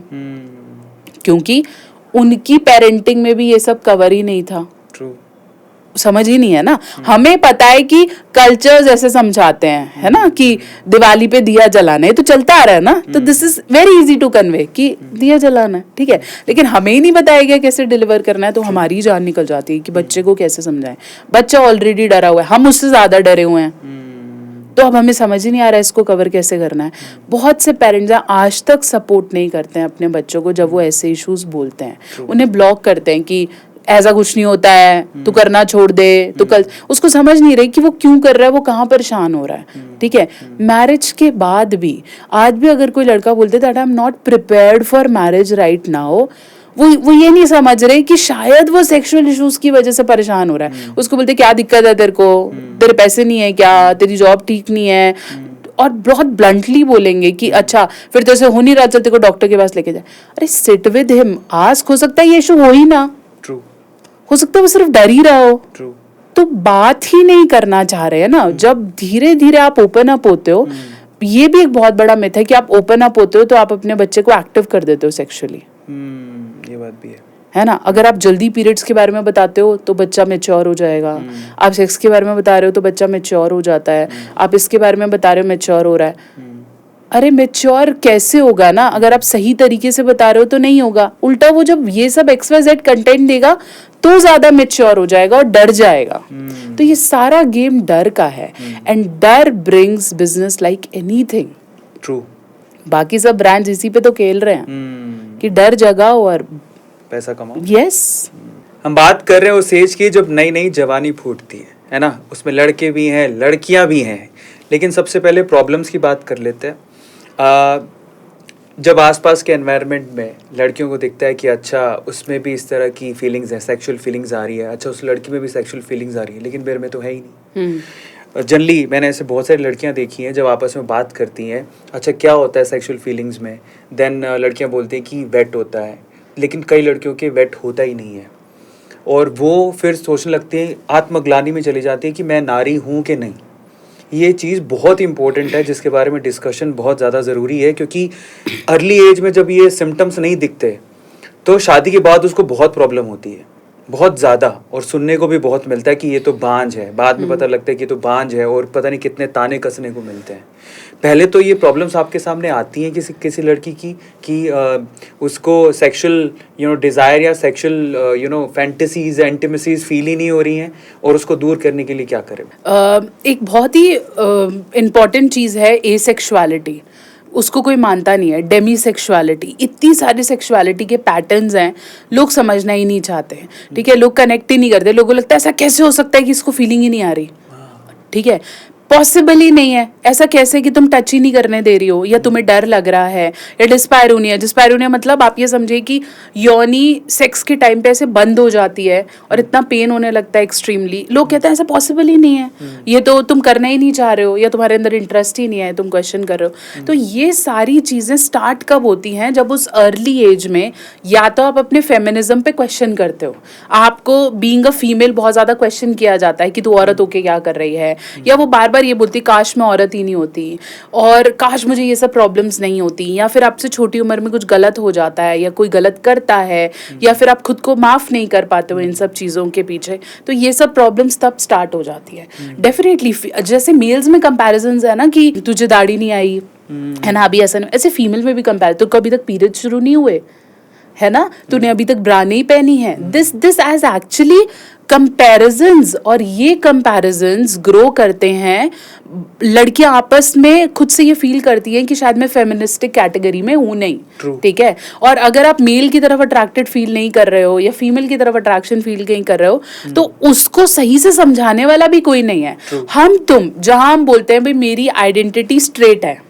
क्योंकि उनकी पेरेंटिंग में भी ये सब कवर ही नहीं था। ट्रू। समझ ही नहीं है ना। हमें पता है कि कल्चर्स ऐसे समझाते हैं, है ना, कि दिवाली पे दिया जलाना है, तो चलता आ रहा है ना, तो this is very easy to convey कि दिया जलाना है, ठीक है, लेकिन हमें ही नहीं बताया गया कैसे डिलीवर करना है, तो हमारी जान निकल जाती है कि बच्चे को कैसे समझाएं। बच्चा ऑलरेडी डरा हुआ है, हम उससे ज्यादा डरे हुए हैं, तो अब हमें समझ ही नहीं आ रहा है इसको कवर कैसे करना है। बहुत से पेरेंट्स आज तक सपोर्ट नहीं करते हैं अपने बच्चों को जब वो ऐसे इश्यूज बोलते हैं, उन्हें ब्लॉक करते हैं कि ऐसा कुछ नहीं होता है, तू करना छोड़ दे, तू कल। उसको समझ नहीं रही कि वो क्यों कर रहा है, वो कहाँ परेशान हो रहा है, ठीक है। मैरिज के बाद भी आज भी अगर कोई लड़का बोलते that I am not prepared for marriage right now, वो ये नहीं समझ रहे कि शायद वो सेक्सुअल इश्यूज की वजह से परेशान हो रहा है। उसको बोलते क्या दिक्कत है तेरे को, तेरे पैसे नहीं है क्या, तेरी जॉब ठीक नहीं है, और बहुत ब्लंटली बोलेंगे कि अच्छा फिर तेरे से हो नहीं रहा, चल तेरे को डॉक्टर के पास लेके जाए। अरे सिट विद हिम, आस्क, हो सकता है ये इशू हो ही ना, ट्रू, हो सकता है वो सिर्फ डर ही रहा हो, ट्रू। तो बात ही नहीं करना चाह रहे हैं ना। जब धीरे धीरे आप ओपन अप होते हो, ये भी एक बहुत बड़ा मिथ है कि आप ओपन अप होते हो तो आप अपने बच्चे को एक्टिव कर देते हो सेक्सुअली, ये बात भी है ना। अगर आप जल्दी पीरियड्स के बारे में बताते हो तो बच्चा मैच्योर हो जाएगा, आप सेक्स के बारे में बता रहे हो तो बच्चा मैच्योर हो जाता है, आप इसके बारे में बता रहे हो मैच्योर हो रहा है। अरे मैच्योर कैसे होगा ना, अगर आप सही तरीके से बता रहे हो तो नहीं होगा। उल्टा वो जब ये सब XYZ कंटेंट देगा तो ज्यादा मैच्योर हो जाएगा और डर जाएगा। तो ये सारा गेम डर का है, एंड डर brings business like anything. True. बाकी सब ब्रांड्स इसी पे तो खेल रहे हैं कि डर जगाओ और पैसा कमाओ। यस। हम बात कर रहे हैं उस एज की जब नई नई जवानी फूटती है ना। उसमें लड़के भी हैं, लड़कियां भी हैं, लेकिन सबसे पहले प्रॉब्लम्स की बात कर लेते हैं। जब आसपास के एनवायरनमेंट में लड़कियों को दिखता है कि अच्छा उसमें भी इस तरह की फीलिंग्स हैं, सेक्सुअल फीलिंग्स आ रही है, अच्छा उस लड़की में भी सेक्सुअल फीलिंग्स आ रही है, लेकिन मेरे में तो है ही नहीं। जनरली मैंने ऐसे बहुत सारी लड़कियां देखी हैं जब आपस में बात करती हैं, अच्छा क्या होता है सेक्सुअल फीलिंग्स में, देन लड़कियां बोलती हैं कि वेट होता है, लेकिन कई लड़कियों के वेट होता ही नहीं है, और वो फिर सोचने लगती हैं, आत्मग्लानि में चली जाती है कि मैं नारी हूँ कि नहीं। ये चीज़ बहुत इंपॉर्टेंट है जिसके बारे में डिस्कशन बहुत ज़्यादा ज़रूरी है, क्योंकि अर्ली एज में जब ये सिम्टम्स नहीं दिखते तो शादी के बाद उसको बहुत प्रॉब्लम होती है, बहुत ज़्यादा, और सुनने को भी बहुत मिलता है कि ये तो बांझ है। बाद में पता लगता है कि ये तो बांझ है, और पता नहीं कितने ताने कसने को मिलते हैं। पहले तो ये प्रॉब्लम्स आपके सामने आती हैं किसी लड़की की कि उसको सेक्सुअल डिज़ायर या सेक्सुअल फैंटेसीज इंटिमेसीज फील ही नहीं हो रही हैं, और उसको दूर करने के लिए क्या करें? एक बहुत ही इम्पॉर्टेंट चीज़ है एसेक्सुअलिटी, उसको कोई मानता नहीं है। डेमी सेक्सुअलिटी, इतनी सारी सेक्सुअलिटी के पैटर्न्स हैं, लोग समझना ही नहीं चाहते हैं, ठीक है। लोग कनेक्ट ही नहीं करते, लोगों को लगता है ऐसा कैसे हो सकता है कि इसको फीलिंग ही नहीं आ रही, ठीक है। पॉसिबल ही नहीं है। ऐसा कैसे कि तुम टच ही नहीं करने दे रही हो, या तुम्हें डर लग रहा है, या डिस्पायरोनिया। डिस्पायरोनिया मतलब आप ये समझे कि योनी सेक्स के टाइम पे ऐसे बंद हो जाती है और इतना पेन होने लगता है एक्सट्रीमली। लोग कहते हैं ऐसा पॉसिबल ही नहीं है, ये तो तुम करना ही नहीं चाह रहे हो, या तुम्हारे अंदर इंटरेस्ट ही नहीं है, तुम क्वेश्चन कर रहे हो। तो ये सारी चीज़ें स्टार्ट कब होती हैं? जब उस अर्ली एज में या तो आप अपने फेमिनिज्म पे क्वेश्चन करते हो, आपको बीइंग अ फीमेल बहुत ज़्यादा क्वेश्चन किया जाता है कि तू औरत होके क्या कर रही है, या वो बार ये बोलती काश मैं औरत ही नहीं होती, और काश मुझे ये सब प्रॉब्लम्स नहीं होती, या फिर आपसे छोटी उम्र में कुछ गलत हो जाता है या कोई गलत करता है, या फिर आप खुद को माफ नहीं कर पाते हो इन सब चीज़ों के पीछे, तो ये सब प्रॉब्लम्स तब स्टार्ट हो जाती है। डेफिनेटली जैसे मेल्स में कंपैरिजंस है ना कि तुझे दाढ़ी नहीं आई है ना, अभी ऐसा नहीं, ऐसे फीमेल में भी कंपेयर, तो कभी तक पीरियड शुरू नहीं हुए, है ना, तूने अभी तक ब्रा नहीं पहनी है, दिस एज एक्चुअली कंपैरिजंस, और ये कंपैरिजंस ग्रो करते हैं। लड़कियां आपस में खुद से ये फील करती हैं कि शायद मैं फेमिनिस्टिक कैटेगरी में हूं नहीं, ठीक है। और अगर आप मेल की तरफ अट्रैक्टेड फील नहीं कर रहे हो या फीमेल की तरफ अट्रैक्शन फील नहीं कर रहे हो, तो उसको सही से समझाने वाला भी कोई नहीं है। हम तुम जहां हम बोलते हैं भाई मेरी आइडेंटिटी स्ट्रेट है,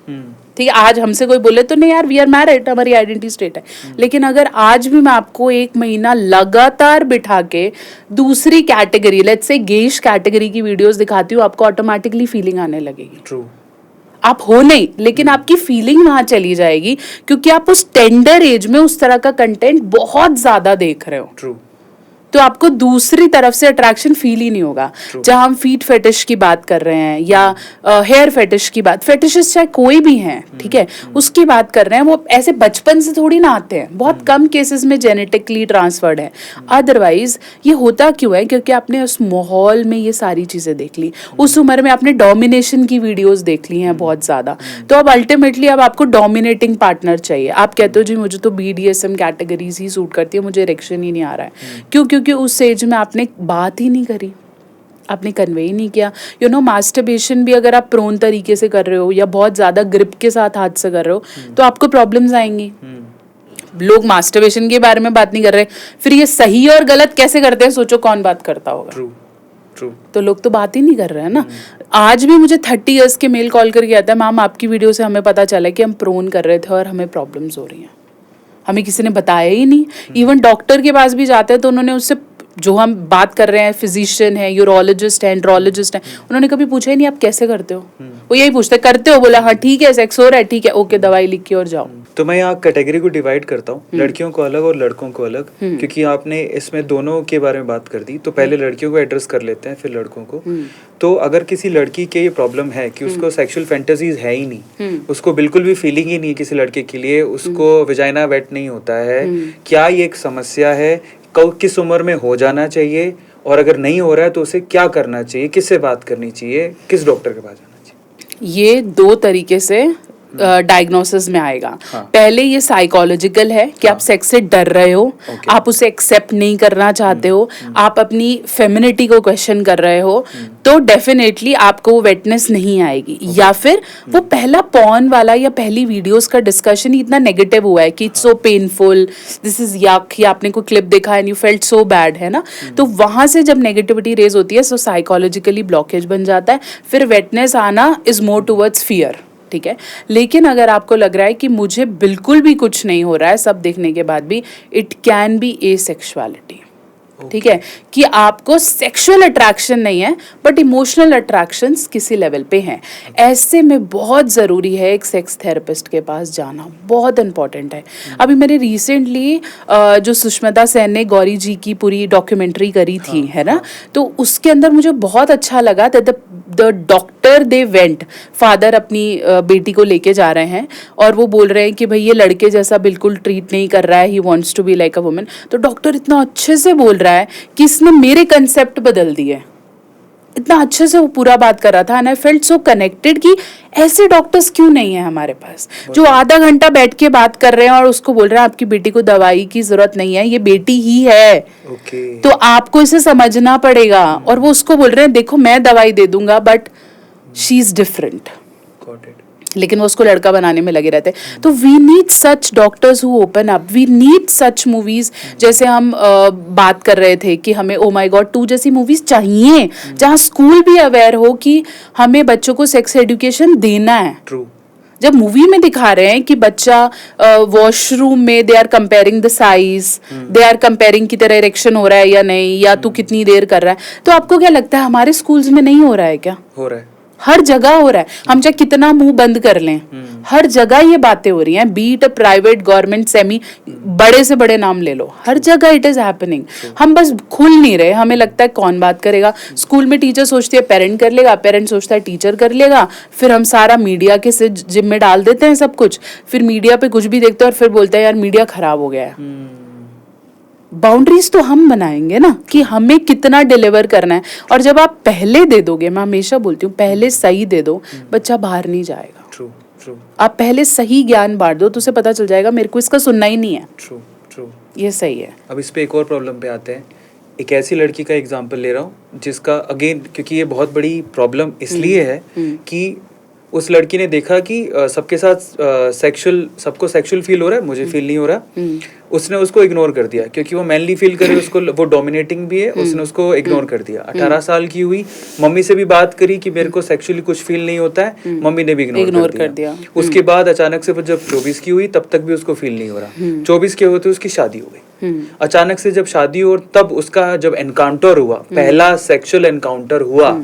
ठीक है, आज हमसे कोई बोले तो नहीं यार वी आर मैरिड, हमारी आइडेंटिटी स्ट्रेट है, लेकिन अगर आज भी मैं आपको 1 महीना लगातार बिठा के दूसरी कैटेगरी, लेट्स से गेइश कैटेगरी की वीडियोस दिखाती हूँ, आपको ऑटोमेटिकली फीलिंग आने लगेगी। ट्रू। आप हो नहीं, लेकिन आपकी फीलिंग वहां चली जाएगी, क्योंकि आप उस टेंडर एज में उस तरह का कंटेंट बहुत ज्यादा देख रहे हो। ट्रू। तो आपको दूसरी तरफ से अट्रैक्शन फील ही नहीं होगा। जहां हम फीट फेटिश की बात कर रहे हैं या हेयर फेटिश की बात, फेटिशिस्ट चाहे कोई भी हैं, ठीक है, उसकी बात कर रहे हैं, वो ऐसे बचपन से थोड़ी ना आते हैं, बहुत कम केसेस में जेनेटिकली ट्रांसफर्ड है। अदरवाइज ये होता क्यों है? क्योंकि आपने उस माहौल में ये सारी चीजें देख ली, उस उम्र में आपने डोमिनेशन की वीडियोज देख ली हैं बहुत ज्यादा, तो अब अल्टीमेटली अब आपको डोमिनेटिंग पार्टनर चाहिए। आप कहते हो जी मुझे तो BDSM कैटेगरीज ही सूट करती है, मुझे इरेक्शन ही नहीं आ रहा है। क्यों? क्योंकि उस एज में आपने बात ही नहीं करी, आपने कन्वे ही नहीं किया। यू नो, मास्टरबेशन भी अगर आप प्रोन तरीके से कर रहे हो या बहुत ज्यादा ग्रिप के साथ हाथ से कर रहे हो, तो आपको प्रॉब्लम्स आएंगी। लोग मास्टरबेशन के बारे में बात नहीं कर रहे, फिर ये सही और गलत कैसे करते हैं, सोचो कौन बात करता होगा। ट्रू। ट्रू। तो लोग तो बात ही नहीं कर रहे हैं ना। आज भी मुझे 30 इयर्स के मेल कॉल करके आता है, मैम आपकी वीडियो से हमें पता चला कि हम प्रोन कर रहे थे और हमें प्रॉब्लम्स हो रही हैं, हमें किसी ने बताया ही नहीं। इवन डॉक्टर के पास भी जाते हैं तो उन्होंने उससे, जो हम बात कर रहे हैं, फिजिशियन है, यूरोलॉजिस्ट है, एंड्रोलॉजिस्ट है, उन्होंने कभी पूछा ही नहीं आप कैसे करते हो। वो यही पूछते करते हो, बोला हाँ ठीक है, सेक्स हो रहा है, ठीक है, ओके, दवाई लिख के और जाओ। तो मैं यहाँ कैटेगरी को डिवाइड करता हूँ, लड़कियों को अलग और लड़कों को अलग, क्योंकि आपने इसमें दोनों के बारे में बात कर दी, तो पहले लड़कियों को एड्रेस कर लेते हैं, फिर लड़कों को। तो अगर किसी लड़की के ये प्रॉब्लम है कि उसको सेक्सुअल फैंटेसीज है ही नहीं, उसको बिल्कुल भी फीलिंग ही नहीं है किसी लड़के के लिए, उसको विजाइना वेट नहीं होता है, क्या ये एक समस्या है? किस उम्र में हो जाना चाहिए, और अगर नहीं हो रहा है तो उसे क्या करना चाहिए, किससे बात करनी चाहिए, किस डॉक्टर के पास जाना चाहिए? ये 2 तरीके से डायग्नोसिस में आएगा। पहले ये साइकोलॉजिकल है कि आप सेक्स से डर रहे हो, आप उसे एक्सेप्ट नहीं करना चाहते हो, आप अपनी फेमिनिटी को क्वेश्चन कर रहे हो, तो डेफिनेटली आपको वो वेटनेस नहीं आएगी। या फिर वो पहला पॉर्न वाला या पहली वीडियोस का डिस्कशन ही इतना नेगेटिव हुआ है कि it's so painful, this is यक, या आपने कोई क्लिप देखा and you felt so bad, है ना, तो वहां से जब नेगेटिविटी रेज होती है तो साइकोलॉजिकली ब्लॉकेज बन जाता है, फिर वेटनेस आना इज मोर टुवर्ड्स फियर, ठीक है। लेकिन अगर आपको लग रहा है कि मुझे बिल्कुल भी कुछ नहीं हो रहा है सब देखने के बाद भी, इट कैन बी एसेक्सुअलिटी, ठीक है, कि आपको सेक्सुअल अट्रैक्शन नहीं है बट इमोशनल अट्रैक्शंस किसी लेवल पे हैं। ऐसे में बहुत ज़रूरी है एक सेक्स थेरेपिस्ट के पास जाना, बहुत इंपॉर्टेंट है। अभी मैंने रिसेंटली जो सुष्मिता सेन ने गौरी जी की पूरी डॉक्यूमेंट्री करी थी, है ना, तो उसके अंदर मुझे बहुत अच्छा लगा that the doctor they went, father अपनी बेटी को लेके जा रहे हैं और वो बोल रहे हैं कि भाई ये लड़के जैसा बिल्कुल ट्रीट नहीं कर रहा है, he wants to be like a woman. तो डॉक्टर इतना अच्छे से बोल रहा है कि इसने मेरे कंसेप्ट बदल दिए, इतना अच्छे से वो पूरा बात कर रहा था, and I felt so connected कि ऐसे डॉक्टर्स क्यों नहीं है हमारे पास, जो आधा घंटा बैठ के बात कर रहे हैं और उसको बोल रहे हैं आपकी बेटी को दवाई की जरूरत नहीं है, ये बेटी ही है, तो आपको इसे समझना पड़ेगा। और वो उसको बोल रहे हैं देखो मैं दवाई दे दूंगा बट शी इज डिफरेंट, लेकिन वो उसको लड़का बनाने में लगे रहते हैं। तो we need such doctors who open up, we need such movies, जैसे हम बात कर रहे थे कि हमें ओ माय गॉड 2 जैसी मूवीज चाहिए, जहाँ स्कूल भी अवेयर हो कि हमें बच्चों को सेक्स एजुकेशन देना है। जब मूवी में दिखा रहे हैं कि बच्चा वॉशरूम में they are comparing the size, they are comparing की तरह इरेक्शन हो रहा है या नहीं, या तू कितनी देर कर रहा है, तो आपको क्या लगता है हमारे स्कूल्स में नहीं हो रहा है क्या? हो रहा है, हर जगह हो रहा है। हम चाहे कितना मुंह बंद कर लें, हर जगह ये बातें हो रही हैं, बीट प्राइवेट, गवर्नमेंट, सेमी, बड़े से बड़े नाम ले लो, हर जगह इट इज हैपनिंग। हम बस खुल नहीं रहे, हमें लगता है कौन बात करेगा। स्कूल में टीचर सोचती है पेरेंट कर लेगा, पेरेंट सोचता है टीचर कर लेगा, फिर हम सारा मीडिया के से जिम में डाल देते हैं सब कुछ, फिर मीडिया पे कुछ भी देखते हैं और फिर बोलते हैं यार मीडिया खराब हो गया है। बाउंड्रीज तो हम बनाएंगे ना कि हमें कितना डिलीवर करना है, और जब आप पहले दे दोगे, मैं हमेशा बोलती हूँ पहले सही दे दो, बच्चा बाहर नहीं जाएगा। ट्रू। आप पहले सही ज्ञान बांट दो तो उसे पता चल जाएगा मेरे को इसका सुनना ही नहीं है। ट्रू। ट्रू। ये सही है। अब इस पे एक और प्रॉब्लम पे आते हैं। एक ऐसी लड़की का एग्जांपल ले रहा हूँ जिसका अगेन, क्योंकि ये बहुत बड़ी प्रॉब्लम इसलिए है कि उस लड़की ने देखा कि सबके साथ सबको सेक्सुअल फील हो रहा है, मुझे फील नहीं हो रहा। उसने उसको इग्नोर कर दिया क्योंकि वो मैनली फील करे, उसको वो डोमिनेटिंग भी है, उसने उसको इग्नोर कर दिया। 18 साल की हुई, मम्मी से भी बात करी कि मेरे को सेक्सुअली कुछ फील नहीं होता है, मम्मी ने भी इग्नोर कर दिया। उसके बाद अचानक से जब 24 की हुई तब तक भी उसको फील नहीं हो रहा। 24 के होते उसकी शादी हो गई। अचानक से जब शादी हुई और तब उसका जब एनकाउंटर हुआ, पहला सेक्सुअल एनकाउंटर हुआ,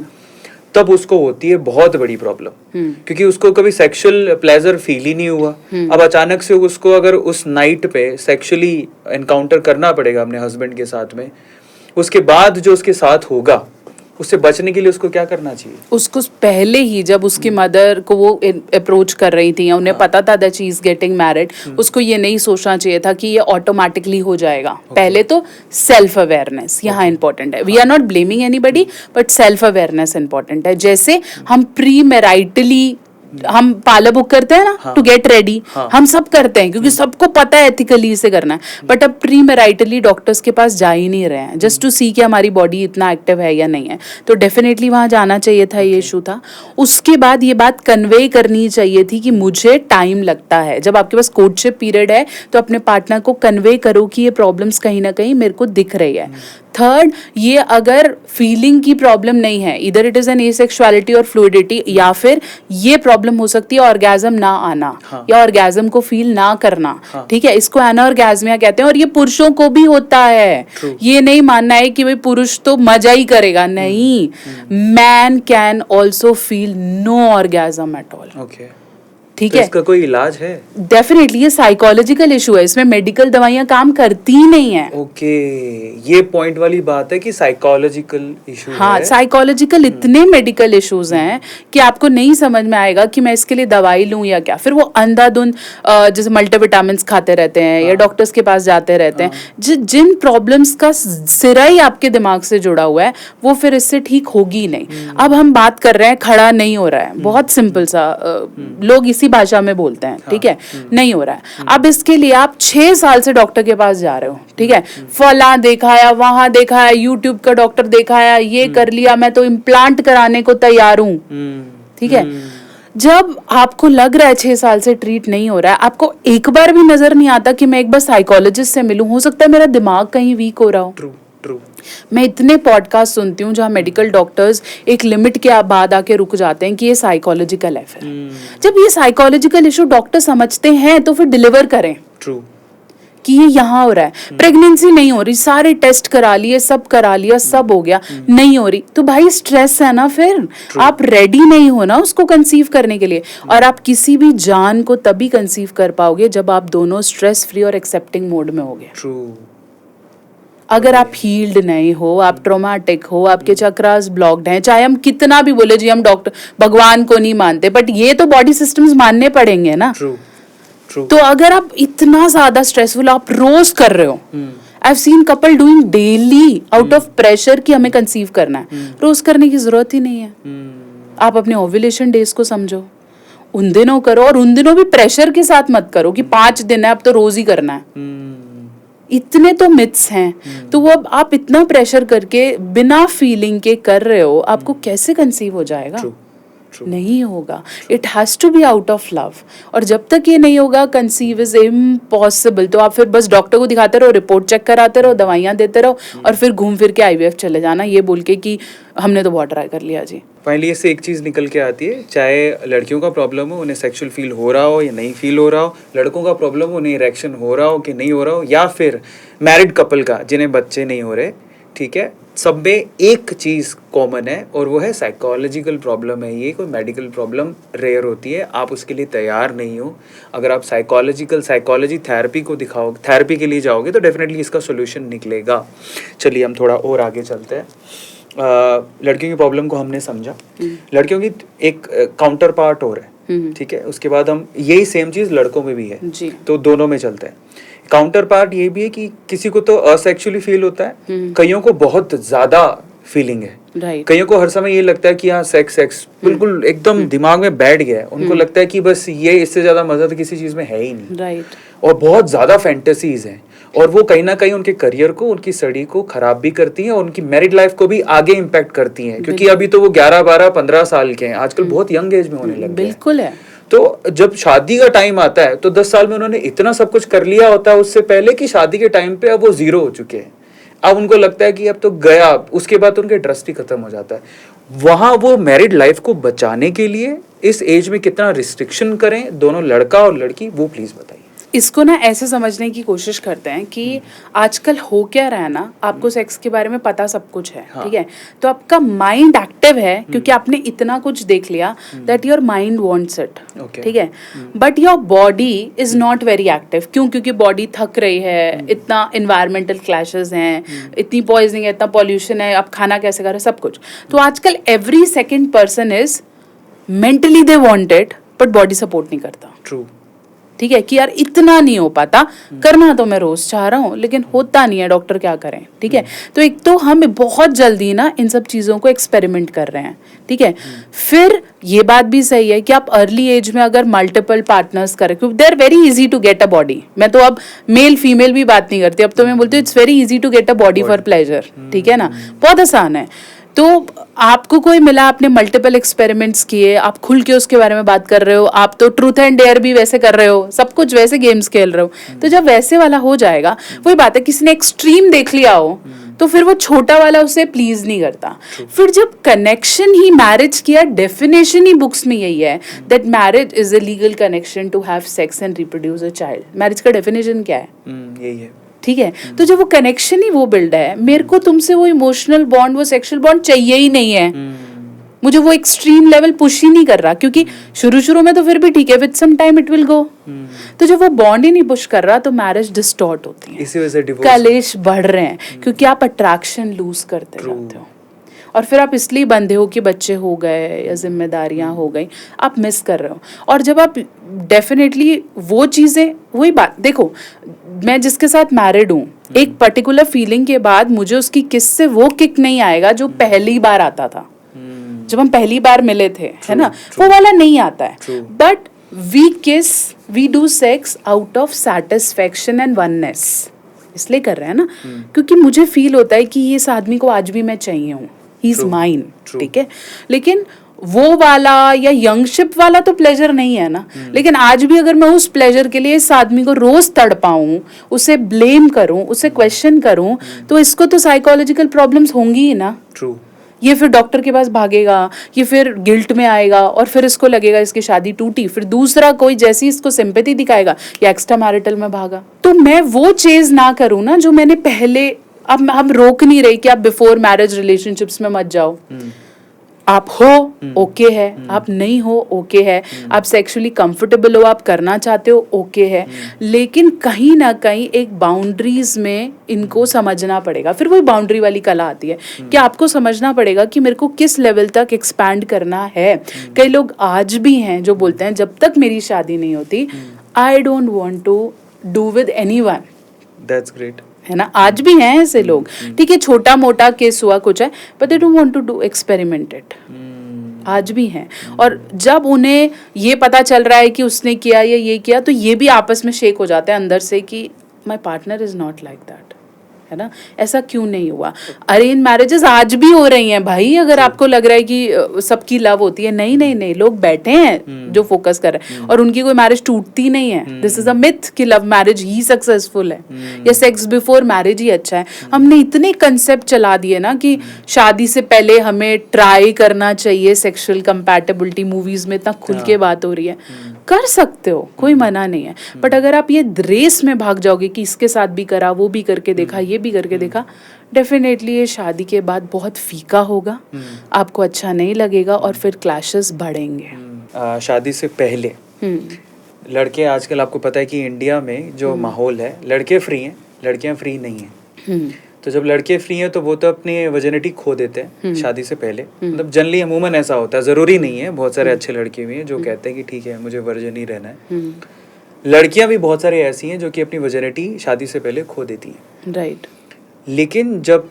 तब उसको होती है बहुत बड़ी प्रॉब्लम, क्योंकि उसको कभी सेक्सुअल प्लेजर फील ही नहीं हुआ। अब अचानक से उसको अगर उस नाइट पे सेक्सुअली एनकाउंटर करना पड़ेगा अपने हस्बैंड के साथ में, उसके बाद जो उसके साथ होगा, उससे बचने के लिए उसको क्या करना चाहिए? उसको पहले ही जब उसकी मदर को वो अप्रोच कर रही थी या उन्हें पता था that she is getting married, उसको ये नहीं सोचना चाहिए था कि ये ऑटोमेटिकली हो जाएगा। पहले तो सेल्फ अवेयरनेस यहाँ इंपॉर्टेंट है। We are not blaming anybody, but self awareness important है। जैसे हम प्री मैरिटली हम पार्लर बुक करते हैं ना टू गेट रेडी, हम सब करते हैं क्योंकि सबको पता है एथिकली इसे करना है। बट अब प्री मैरिटली डॉक्टर्स के पास जा ही नहीं रहे हैं जस्ट टू सी कि हमारी बॉडी इतना एक्टिव है या नहीं है। तो डेफिनेटली वहां जाना चाहिए था, ये इशू था। उसके बाद ये बात कन्वे करनी चाहिए थी कि मुझे टाइम लगता है। जब आपके पास कोर्टशिप पीरियड है तो अपने पार्टनर को कन्वे करो कि ये प्रॉब्लम्स कहीं ना कहीं मेरे को दिख रही है। थर्ड, ये अगर फीलिंग की प्रॉब्लम नहीं है, इधर इट इज एन एसेक्सुअलिटी और फ्लूइडिटी, या फिर ये प्रॉब्लम हो सकती है ऑर्गेज्म ना आना या ऑर्गेज्म को फील ना करना, ठीक है, इसको एनऑर्गेज्मिया कहते हैं। और ये पुरुषों को भी होता है। ये नहीं मानना है कि भाई पुरुष तो मजा ही करेगा, नहीं, man can also feel no orgasm at all. ठीक तो है, इसका कोई इलाज है? डेफिनेटली ये साइकोलॉजिकल इशू है, इसमें मेडिकल दवाइयां काम करती ही नहीं है। ओके, ये पॉइंट वाली बात है कि साइकोलॉजिकल इशू हाँ, है। साइकोलॉजिकल इतने मेडिकल इश्यूज हैं कि आपको नहीं समझ में आएगा कि मैं इसके लिए दवाई लूं या क्या। फिर वो अंधाधुंध जैसे मल्टीविटामिन खाते रहते हैं या डॉक्टर्स के पास जाते रहते हैं। जिन प्रॉब्लम्स का सिरा ही आपके दिमाग से जुड़ा हुआ है वो फिर इससे ठीक होगी ही नहीं। अब हम बात कर रहे हैं खड़ा नहीं हो रहा है, बहुत सिंपल सा, लोग इसी भाषा में बोलते हैं, ठीक है, नहीं हो रहा है। अब इसके लिए आप 6 साल से डॉक्टर के पास जा रहे हो, ठीक है, फला दिखाया, वहां दिखाया, यूट्यूब का डॉक्टर दिखाया, ये कर लिया, मैं तो इम्प्लांट कराने को तैयार हूं, ठीक है। जब आपको लग रहा है 6 साल से ट्रीट नहीं हो रहा है, आपको एक बार भी नजर नहीं आता कि मैं एक बार साइकोलॉजिस्ट से मिलूं, हो सकता है मेरा दिमाग कहीं वीक हो रहा हो। ट्रू। मैं इतने पॉडकास्ट सुनती हूँ जहाँ मेडिकल डॉक्टर्स एक लिमिट के बाद आके रुक जाते हैं कि ये साइकोलॉजिकल है। फिर जब ये साइकोलॉजिकल इशू डॉक्टर समझते हैं तो फिर डिलीवर करें। ट्रू। कि ये यहाँ हो रहा है, प्रेगनेंसी नहीं हो रही, सारे टेस्ट करा लिए, सब करा लिया, सब हो गया, नहीं हो रही, तो भाई स्ट्रेस है ना। फिर आप रेडी नहीं हो ना उसको कंसीव करने के लिए। और आप किसी भी जान को तभी कंसीव कर पाओगे जब आप दोनों स्ट्रेस फ्री और एक्सेप्टिंग मोड में होगे। ट्रू। अगर आप हील्ड नहीं हो, आप ट्रोमेटिक हो, आपके चक्रास ब्लॉक्ड हैं, चाहे हम कितना भी बोले जी हम डॉक्टर भगवान को नहीं मानते, बट ये तो बॉडी सिस्टम्स मानने पड़ेंगे ना। ट्रू। तो अगर आप इतना ज्यादा स्ट्रेसफुल आप रोज कर रहे हो, आई have scene couple doing daily out of pressure कि हमें कंसीव करना है, रोज करने की जरूरत ही नहीं है। आप अपने ओव्यूलेशन डेज को समझो, उन दिनों करो, और उन दिनों भी प्रेशर के साथ मत करो कि 5 दिन है अब तो रोज ही करना है। इतने तो मिथ्स हैं। तो वो अब आप इतना प्रेशर करके बिना फीलिंग के कर रहे हो, आपको कैसे कंसीव हो जाएगा? नहीं होगा। It has to be out of love. और जब तक ये नहीं होगा, कंसीव इज इम्पॉसिबल। तो आप फिर बस डॉक्टर को दिखाते रहो, रिपोर्ट चेक कराते रहो, दवाइयाँ देते रहो, और फिर घूम फिर के IVF चले जाना, ये बोल के कि हमने तो बहुत ट्राई कर लिया जी। फाइनली इससे एक चीज़ निकल के आती है, चाहे लड़कियों का प्रॉब्लम हो, उन्हें सेक्सुअल फील हो रहा हो या नहीं फील हो रहा हो, लड़कों का प्रॉब्लम हो, उन्हें इरेक्शन हो रहा हो कि नहीं हो रहा हो, या फिर मैरिड कपल का जिन्हें बच्चे नहीं हो रहे, ठीक है, सब में एक चीज़ कॉमन है और वो है साइकोलॉजिकल प्रॉब्लम है। ये कोई मेडिकल प्रॉब्लम रेयर होती है, आप उसके लिए तैयार नहीं हो। अगर आप साइकोलॉजी थेरेपी को दिखाओ, थेरेपी के लिए जाओगे तो डेफिनेटली इसका सोल्यूशन निकलेगा। चलिए हम थोड़ा और आगे चलते हैं। लड़कियों की प्रॉब्लम को हमने समझा, लड़कियों की एक काउंटर पार्ट और है, ठीक है, उसके बाद हम यही सेम चीज़ लड़कों में भी है जी। तो दोनों में चलते हैं। काउंटर पार्ट ये भी है कि किसी को तो असेक्सुअली फील होता है, कईयों को बहुत ज्यादा फीलिंग है, कईयों को हर समय ये लगता है कि हाँ सेक्स बिल्कुल एकदम दिमाग में बैठ गया है, उनको लगता है कि बस ये, इससे ज्यादा मजा तो किसी चीज में है ही नहीं, और बहुत ज्यादा फैंटेसीज हैं। और वो कहीं ना कहीं उनके करियर को, उनकी स्टडी को खराब भी करती हैं और उनकी मैरिड लाइफ को भी आगे इम्पैक्ट करती हैं, क्योंकि अभी तो वो 11, 12, 15 साल के हैं, आजकल बहुत यंग एज में होने लग गए हैं। बिल्कुल है। तो जब शादी का टाइम आता है तो 10 साल में उन्होंने इतना सब कुछ कर लिया होता है उससे पहले कि शादी के टाइम पे अब वो जीरो हो चुके हैं। अब उनको लगता है कि अब तो गया, उसके बाद उनके ट्रस्ट ही खत्म हो जाता है। वहाँ वो मैरिड लाइफ को बचाने के लिए इस एज में कितना रिस्ट्रिक्शन करें दोनों लड़का और लड़की, वो प्लीज बताइए। इसको ना ऐसे समझने की कोशिश करते हैं कि आजकल हो क्या रहा है ना, आपको सेक्स के बारे में पता सब कुछ है, ठीक है, तो आपका माइंड एक्टिव है क्योंकि आपने इतना कुछ देख लिया that your mind wants it, ठीक है, but your body is not very active. क्यों? क्योंकि बॉडी थक रही है, इतना इन्वायरमेंटल क्लैशेस हैं, इतनी पॉइजनिंग है, इतना पॉल्यूशन है, आप खाना कैसे कर रहे हो, सब कुछ। तो आजकल every second person is mentally they want it but body support नहीं करता। ट्रू, ठीक है, कि यार इतना नहीं हो पाता, करना तो मैं रोज चाह रहा हूँ लेकिन होता नहीं है, डॉक्टर क्या करें, ठीक है। तो एक तो हम बहुत जल्दी ना इन सब चीज़ों को एक्सपेरिमेंट कर रहे हैं, ठीक है। फिर ये बात भी सही है कि आप अर्ली एज में अगर मल्टीपल पार्टनर्स करें, क्योंकि they are very easy to get a body. मैं तो अब मेल फीमेल भी बात नहीं करती, अब तो मैं बोलती हूँ it's very easy to get a body for pleasure, ठीक है ना, बहुत आसान है। तो आपको कोई मिला, आपने मल्टीपल एक्सपेरिमेंट्स किए, आप खुल के उसके बारे में बात कर रहे हो, आप तो ट्रूथ एंड डेयर भी वैसे कर रहे हो, सब कुछ वैसे गेम्स खेल रहे हो। तो जब वैसे वाला हो जाएगा, वही बात है, किसी ने एक्सट्रीम देख लिया हो तो फिर वो छोटा वाला उसे प्लीज नहीं करता। फिर जब कनेक्शन ही मैरिज किया, डेफिनेशन ही बुक्स में यही है that marriage is a legal connection to have sex and reproduce a child. Marriage का डेफिनेशन क्या है? यही है, ठीक है। तो जब वो कनेक्शन ही वो बिल्ड है, मेरे को तुमसे वो इमोशनल बॉन्ड, वो सेक्सुअल बॉन्ड चाहिए ही नहीं है, मुझे वो एक्सट्रीम लेवल पुश ही नहीं कर रहा, क्योंकि शुरू में तो फिर भी ठीक है, with some time it will go. तो जब वो बॉन्ड ही नहीं पुश कर रहा तो मैरिज डिस्टॉर्ट होती है, इसी वजह से डिवोर्स, कलेश बढ़ रहे हैं, क्योंकि आप अट्रैक्शन लूज करते जाते हो और फिर आप इसलिए बंधे हो कि बच्चे हो गए या जिम्मेदारियां हो गई, आप मिस कर रहे हो। और जब आप डेफिनेटली वो चीज़ें, वही बात देखो, मैं जिसके साथ मैरिड हूँ, एक पर्टिकुलर फीलिंग के बाद मुझे उसकी किस से वो किक नहीं आएगा जो पहली बार आता था, जब हम पहली बार मिले थे, है ना, वो वाला नहीं आता है। But we kiss, we do sex out of satisfaction and oneness, इसलिए कर रहे हैं ना, क्योंकि मुझे फील होता है कि इस आदमी को आज भी मैं चाहिए हूँ, ही इज माइन, ठीक है। लेकिन वो वाला या यंगशिप वाला तो प्लेजर नहीं है ना। लेकिन आज भी अगर मैं उस प्लेजर के लिए इस आदमी को रोज तड़पाऊं, उसे ब्लेम करूं, उसे क्वेश्चन करूं, तो इसको तो साइकोलॉजिकल प्रॉब्लम्स होंगी ही ना। ट्रू, ये फिर डॉक्टर के पास भागेगा, ये फिर गिल्ट में आएगा और फिर इसको लगेगा इसकी शादी टूटी, फिर दूसरा कोई जैसी इसको सिंपैथी दिखाएगा या एक्स्ट्रा मैरिटल में भागा। तो मैं वो चीज ना करूं ना जो मैंने पहले। अब हम रोक नहीं रहे कि आप बिफोर मैरिज रिलेशनशिप्स में मत जाओ, आप हो ओके है, आप नहीं हो ओके है, आप सेक्सुअली कंफर्टेबल हो, आप करना चाहते हो ओके है, लेकिन कहीं ना कहीं एक बाउंड्रीज में इनको समझना पड़ेगा। फिर वही बाउंड्री वाली कला आती है कि आपको समझना पड़ेगा कि मेरे को किस लेवल तक एक्सपैंड करना है। कई लोग आज भी हैं जो बोलते हैं जब तक मेरी शादी नहीं होती I don't want to do with anyone. That's great, है ना, आज भी हैं ऐसे लोग, ठीक है, छोटा मोटा केस हुआ कुछ है, but they don't want to do experiment it, आज भी हैं। और जब उन्हें ये पता चल रहा है कि उसने किया या ये किया, तो ये भी आपस में शेक हो जाते हैं अंदर से कि my partner is not like that, है ना, ऐसा क्यों नहीं हुआ। अरेंज मैरिजेस आज भी हो रही हैं भाई, अगर आपको लग रहा है कि सबकी लव होती है, नहीं नहीं नहीं, लोग बैठे हैं जो फोकस कर रहे हैं और उनकी कोई मैरिज टूटती नहीं है। दिस इज अ मिथ कि लव मैरिज ही सक्सेसफुल है या सेक्स बिफोर मैरिज ही अच्छा है। हमने इतने कंसेप्ट चला दिए ना कि शादी से पहले हमें ट्राई करना चाहिए सेक्सुअल कंपैटिबिलिटी, मूवीज में इतना खुल के बात हो रही है, कर सकते हो, कोई मना नहीं है। बट अगर आप ये रेस में भाग जाओगे कि इसके साथ भी करा, वो भी करके देखा, ये भी करके देखा, डेफिनेटली ये शादी के बाद बहुत फीका होगा, आपको अच्छा नहीं लगेगा और फिर क्लैशेस बढ़ेंगे। शादी से पहले लड़के, आजकल आपको पता है कि इंडिया में जो माहौल है, लड़के फ्री हैं, लड़कियां फ्री नहीं हैं। तो जब लड़के फ्री हैं तो वो तो अपनी वर्जिनिटी खो देते हैं शादी से पहले, मतलब जनरली अमूमन ऐसा होता है, ज़रूरी नहीं है, बहुत सारे अच्छे लड़के भी हैं जो कहते हैं कि ठीक है मुझे वर्जिन ही रहना है। लड़कियां भी बहुत सारी ऐसी हैं जो कि अपनी वर्जिनिटी शादी से पहले खो देती हैं, राइट। लेकिन जब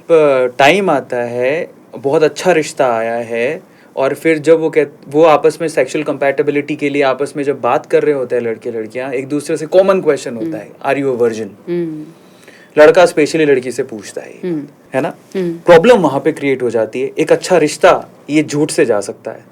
टाइम आता है, बहुत अच्छा रिश्ता आया है, और फिर जब वो आपस में सेक्सुअल कंपैटिबिलिटी के लिए आपस में जब बात कर रहे होते हैं लड़के लड़कियां, एक दूसरे से कॉमन क्वेश्चन होता है, आर यू अ वर्जिन। लड़का स्पेशली लड़की से पूछता है ना, प्रॉब्लम वहां पे क्रिएट हो जाती है। एक अच्छा रिश्ता ये झूठ से जा सकता है।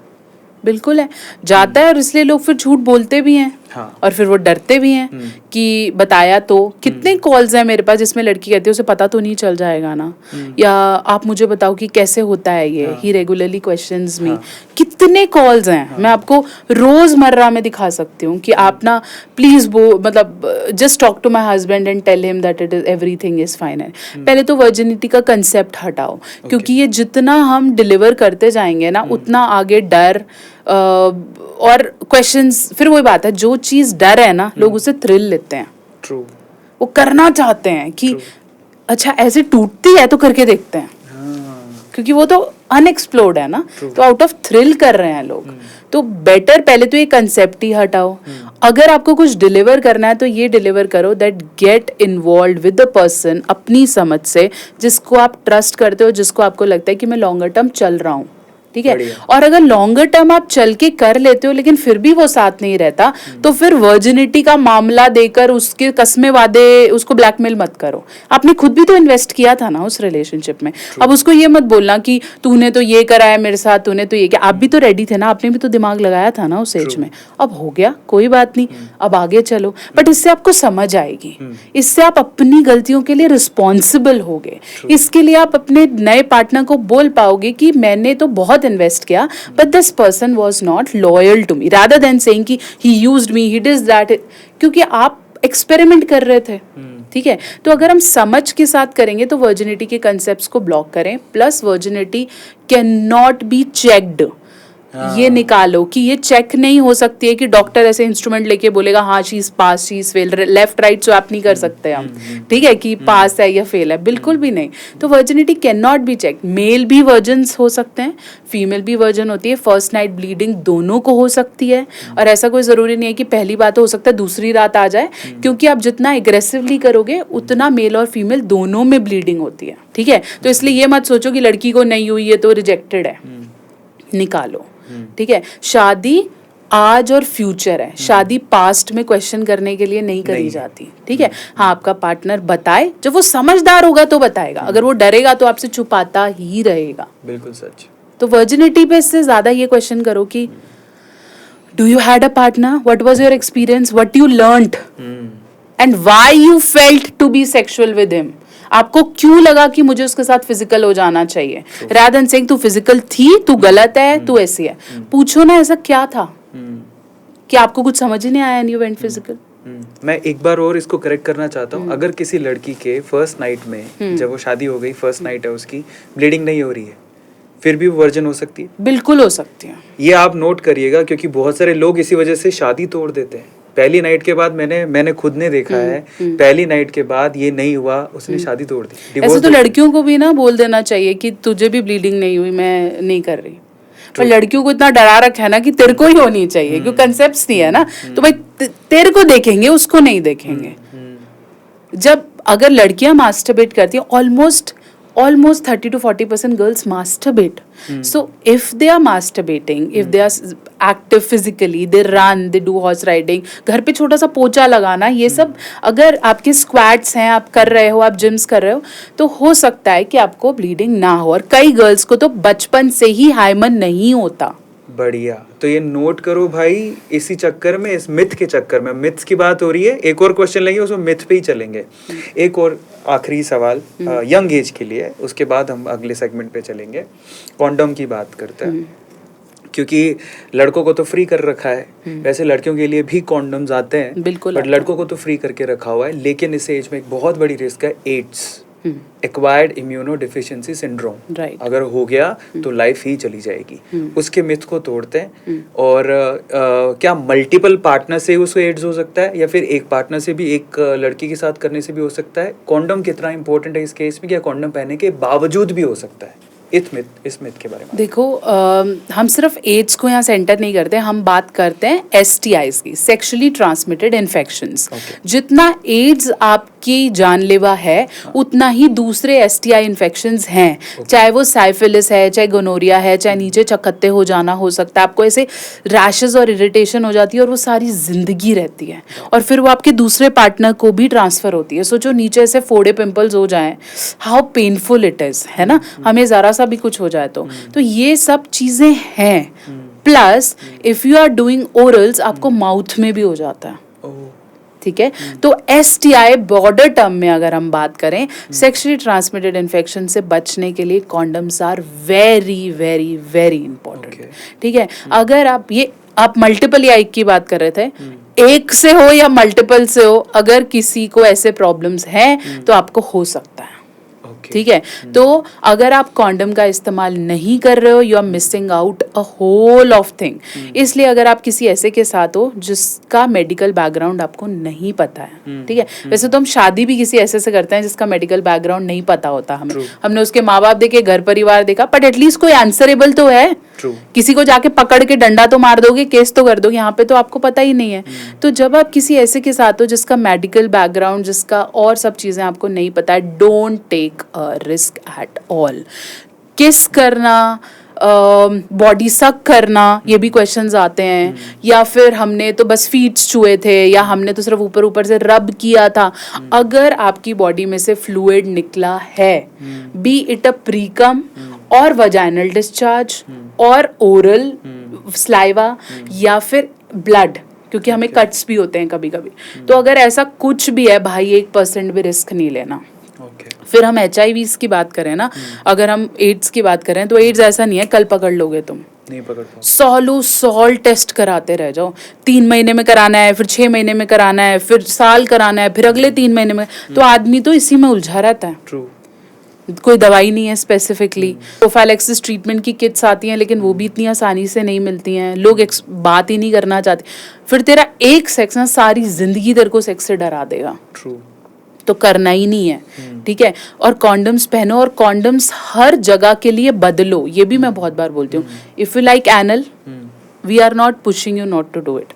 बिल्कुल है, जाता है, और इसलिए लोग फिर झूठ बोलते भी हैं। हाँ। और फिर वो डरते भी हैं कि बताया तो। कितने कॉल्स हैं मेरे पास जिसमें लड़की कहती है उसे पता तो नहीं चल जाएगा ना, या आप मुझे बताओ कि कैसे होता है ये। ही रेगुलरली क्वेश्चंस मी। कितने कॉल्स हैं, मैं आपको रोजमर्रा में दिखा सकती हूँ कि आप ना प्लीज वो मतलब just talk to my husband and tell him that it is everything is fine. पहले तो वर्जिनिटी का कंसेप्ट हटाओ, क्योंकि ये जितना हम डिलीवर करते जाएंगे ना उतना आगे डर और क्वेश्चंस। फिर वही बात है, जो चीज डर है ना लोग उसे थ्रिल लेते हैं। ट्रू। वो करना चाहते हैं कि अच्छा ऐसे टूटती है तो करके देखते हैं, क्योंकि वो तो अनएक्सप्लोर्ड है ना, तो आउट ऑफ थ्रिल कर रहे हैं लोग। तो बेटर पहले तो ये कंसेप्ट ही हटाओ। अगर आपको कुछ डिलीवर करना है तो ये डिलीवर करो that get involve with the person अपनी समझ से, जिसको आप ट्रस्ट करते हो, जिसको आपको लगता है कि मैं लॉन्गर टर्म चल रहा हूँ। ठीक है, और अगर लॉन्गर टर्म आप चल के कर लेते हो लेकिन फिर भी वो साथ नहीं रहता, तो फिर वर्जिनिटी का मामला देकर उसके कस्मे वादे उसको ब्लैकमेल मत करो। आपने खुद भी तो इन्वेस्ट किया था ना उस रिलेशनशिप में। अब उसको ये मत बोलना कि तूने तो ये कराया मेरे साथ, तूने तो ये किया। आप भी तो रेडी थे ना, आपने भी तो दिमाग लगाया था ना उस एज में। अब हो गया, कोई बात नहीं, अब आगे चलो। बट इससे आपको समझ आएगी, इससे आप अपनी गलतियों के लिए रिस्पॉन्सिबल होगे। इसके लिए आप अपने नए पार्टनर को बोल पाओगे कि मैंने तो बहुत इन्वेस्ट किया but this person was not loyal to me, rather than saying कि he used me, he did that, क्योंकि आप एक्सपेरिमेंट कर रहे थे। ठीक है, तो अगर हम समझ के साथ करेंगे तो वर्जिनिटी के कंसेप्ट्स को ब्लॉक करें। Plus virginity can not be checked, ये निकालो कि ये चेक नहीं हो सकती है कि डॉक्टर ऐसे इंस्ट्रूमेंट लेके बोलेगा हाँ she is pass, she is fail, left right swap नहीं कर सकते हम। ठीक है, कि पास है या फेल है, बिल्कुल भी नहीं। तो virginity can not be check. Male भी वर्जन्स हो सकते हैं, फीमेल भी वर्जन होती है। फर्स्ट नाइट ब्लीडिंग दोनों को हो सकती है, और ऐसा कोई जरूरी नहीं है कि पहली बात हो सकता है दूसरी रात आ जाए, क्योंकि आप जितना एग्रेसिवली करोगे उतना मेल और फीमेल दोनों में ब्लीडिंग होती है। ठीक है, तो इसलिए ये मत सोचो कि लड़की को नहीं हुई है तो रिजेक्टेड है, निकालो। ठीक है, शादी आज और फ्यूचर है, शादी पास्ट में क्वेश्चन करने के लिए नहीं करी जाती। ठीक है, हाँ आपका पार्टनर बताए, जब वो समझदार होगा तो बताएगा, अगर वो डरेगा तो आपसे छुपाता ही रहेगा। बिल्कुल सच। तो वर्जिनिटी पे इससे ज्यादा ये क्वेश्चन करो कि do you had a partner, what was your experience, what you learned and why you felt to be sexual with him. आपको क्यों लगा कि मुझे उसके साथ फिजिकल हो जाना चाहिए, रादर देन सेइंग तू फिजिकल थी, तू गलत है, तू ऐसी है। पूछो ना ऐसा क्या था कि आपको कुछ समझ ही नहीं आया एंड यू वेंट फिजिकल। मैं एक बार और इसको करेक्ट करना चाहता हूँ। अगर किसी लड़की के फर्स्ट नाइट में, जब वो शादी हो गई, फर्स्ट नाइट है उसकी, ब्लीडिंग नहीं हो रही है, फिर भी वो वर्जन हो सकती है। बिल्कुल हो सकती है, ये आप नोट करिएगा, क्योंकि बहुत सारे लोग इसी वजह से शादी तोड़ देते हैं। पहली नाइट के बाद मैंने खुद ने देखा है, पहली नाइट के बाद ये नहीं हुआ, उसने शादी तोड़ दी। ऐसे तो लड़कियों को भी ना बोल देना चाहिए कि तुझे भी ब्लीडिंग नहीं हुई, मैं नहीं कर रही। पर लड़कियों को इतना डरा रखा है ना कि तेरे को ही होनी चाहिए, क्योंकि कंसेप्ट्स नहीं है ना, तो भाई तेरे को देखेंगे, उसको नहीं देखेंगे। जब अगर लड़कियां मास्टरबेट करती हैं, almost 30 to 40% girls masturbate. So if they are masturbating, if they are active physically, they run, they do horse riding, घर पे छोटा सा पोचा लगाना, ये सब अगर आपके स्क्वाट्स हैं, आप कर रहे हो, आप जिम्स कर रहे हो, तो हो सकता है कि आपको ब्लीडिंग ना हो। और कई गर्ल्स को तो बचपन से ही हाइमन नहीं होता। बढ़िया, तो ये नोट करो भाई। इसी चक्कर में, इस मिथ के चक्कर में, मिथ्स की बात हो रही है, एक और क्वेश्चन लेंगे, उसमें मिथ पे ही चलेंगे। एक और आखिरी सवाल यंग एज के लिए, उसके बाद हम अगले सेगमेंट पे चलेंगे। कॉन्डम की बात करते हैं, क्योंकि लड़कों को तो फ्री कर रखा है, वैसे लड़कियों के लिए भी कॉन्डम्स आते हैं, बिल्कुल, बट लड़कों को तो फ्री करके रखा हुआ है। लेकिन इस एज में एक बहुत बड़ी रिस्क है, AIDS, acquired immunodeficiency syndrome. अगर हो गया तो लाइफ ही चली जाएगी। उसके मिथ को तोड़ते हैं। और क्या मल्टीपल पार्टनर से उसको एड्स हो सकता है, या फिर एक पार्टनर से भी, एक लड़की के साथ करने से भी हो सकता है? कॉन्डम कितना इंपॉर्टेंट है इस केस में, क्या कॉन्डम पहनने के बावजूद भी हो सकता है? इस मिथ के बारे में देखो, हम सिर्फ एड्स को यहाँ सेंटर नहीं करते, हम बात करते हैं STIs की, सेक्सुअली ट्रांसमिटेड इन्फेक्शंस। जितना एड्स आप की जानलेवा है उतना ही दूसरे STI इन्फेक्शंस हैं, चाहे वो साइफिलिस है, चाहे गोनोरिया है, चाहे नीचे चकत्ते हो जाना हो सकता है, आपको ऐसे रैशेस और इरिटेशन हो जाती है और वो सारी जिंदगी रहती है और फिर वो आपके दूसरे पार्टनर को भी ट्रांसफर होती है। सोचो नीचे ऐसे फोड़े पिंपल्स हो जाएं, हाउ पेनफुल इट इज, है ना, हमें जरा सा भी कुछ हो जाए तो ये सब चीजें हैं। Plus if you are doing orals आपको माउथ में भी हो जाता है, ठीक है। तो STI बॉर्डर टर्म में अगर हम बात करें, सेक्सुअली ट्रांसमिटेड इन्फेक्शन से बचने के लिए condoms are very very very important, ठीक है। अगर आप मल्टीपल या एक की बात कर रहे थे, एक से हो या मल्टीपल से हो, अगर किसी को ऐसे प्रॉब्लम्स हैं तो आपको हो सकता है, ठीक है। तो अगर आप कॉन्डम का इस्तेमाल नहीं कर रहे हो, you are missing out a whole of thing. इसलिए अगर आप किसी ऐसे के साथ हो जिसका मेडिकल बैकग्राउंड आपको नहीं पता है, ठीक है, वैसे तो हम शादी भी किसी ऐसे से करते हैं जिसका मेडिकल बैकग्राउंड नहीं पता होता हमें, हमने उसके माँ बाप देखे, घर परिवार देखा, बट एटलीस्ट कोई आंसरेबल तो है। किसी को जाके पकड़ के डंडा तो मार दोगे, केस तो कर दोगे, यहाँ पे तो आपको पता ही नहीं है। तो जब आप किसी ऐसे के साथ हो जिसका मेडिकल बैकग्राउंड, जिसका और सब चीजें आपको नहीं पता है, don't take a risk at all. Kiss करना, बॉडी सक करना, ये भी क्वेश्चंस आते हैं, या फिर हमने तो बस फीट्स छुए थे, या हमने तो सिर्फ ऊपर ऊपर से रब किया था। अगर आपकी बॉडी में से फ्लूइड निकला है, बी इट अ प्रीकम और वजाइनल डिस्चार्ज और ओरल स्लाइवा या फिर ब्लड, क्योंकि हमें कट्स भी होते हैं कभी कभी, तो अगर ऐसा कुछ भी है भाई 1% भी रिस्क नहीं लेना। फिर हम HIV की बात करें ना, अगर हम एड्स की बात करें तो एड्स ऐसा नहीं है कल पकड़ लोगे तुम, नहीं पकड़ पाओ। सॉल टेस्ट कराते रह जाओ, 3 महीने में कराना है, फिर 6 महीने में कराना है, फिर साल कराना है, फिर अगले 3 महीने में, तो आदमी तो इसी में उलझा रहता है। ट्रू। कोई दवाई नहीं है स्पेसिफिकली। प्रोफाइलैक्सिस ट्रीटमेंट की किट्स आती हैं, लेकिन वो भी इतनी आसानी से नहीं मिलती हैं, लोग बात ही नहीं करना चाहते। फिर तेरा एक सेक्स ना सारी जिंदगी तेरे को सेक्स से डरा देगा। ट्रू। तो करना ही नहीं है, ठीक है। और कॉन्डम्स पहनो, और कॉन्डम्स हर जगह के लिए बदलो, ये भी मैं बहुत बार बोलती हूँ। If you like anal, we are not pushing you not to do it.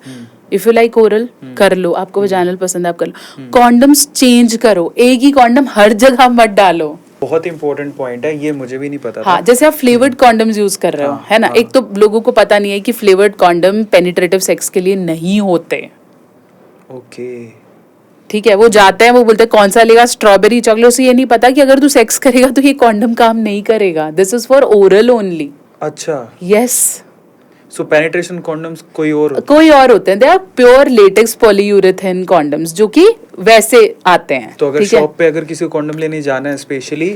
If you like oral, कर लो, आपको वजाइनल पसंद है आप कर लो। कॉन्डम्स चेंज करो, एक ही कॉन्डम हर जगह मत डालो। बहुत इंपॉर्टेंट पॉइंट है, ये मुझे भी नहीं पता था। हाँ, जैसे आप फ्लेवर्ड कॉन्डम्स यूज कर रहे हो, है ना, एक तो लोगों को पता नहीं है कि फ्लेवर्ड कॉन्डम पेनिट्रेटिव सेक्स के लिए नहीं होते। ओके, ठीक है, वो जाते हैं, वो बोलते हैं कौन सा लेगा, स्ट्रॉबेरी चॉकलेट, उसे ये नहीं पता कि अगर तू सेक्स करेगा तो ये कॉन्डम काम नहीं करेगा, this is for oral only. अच्छा, यस। सो पेनिट्रेशन कॉन्डम्स कोई और होते हैं, they are pure latex polyurethane condoms जो कि वैसे आते हैं। तो अगर शॉप पे अगर किसी को कॉन्डम लेने जाना है स्पेशली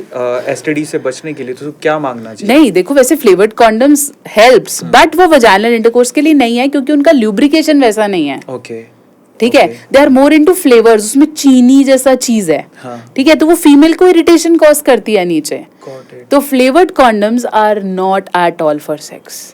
STD से बचने के लिए, तो क्या मांगना चाहिए? नहीं, देखो वैसे फ्लेवर्ड कॉन्डम्स हेल्प्स, बट वो वजाइनल इंटरकोर्स के लिए नहीं है, क्योंकि उनका ल्यूब्रिकेशन वैसा नहीं है। ओके, ठीक है, they are more into flavours, उसमें चीनी जैसा चीज है, ठीक है, तो वो फीमेल को इरिटेशन कॉज करती है नीचे। तो flavoured condoms are not at all for sex,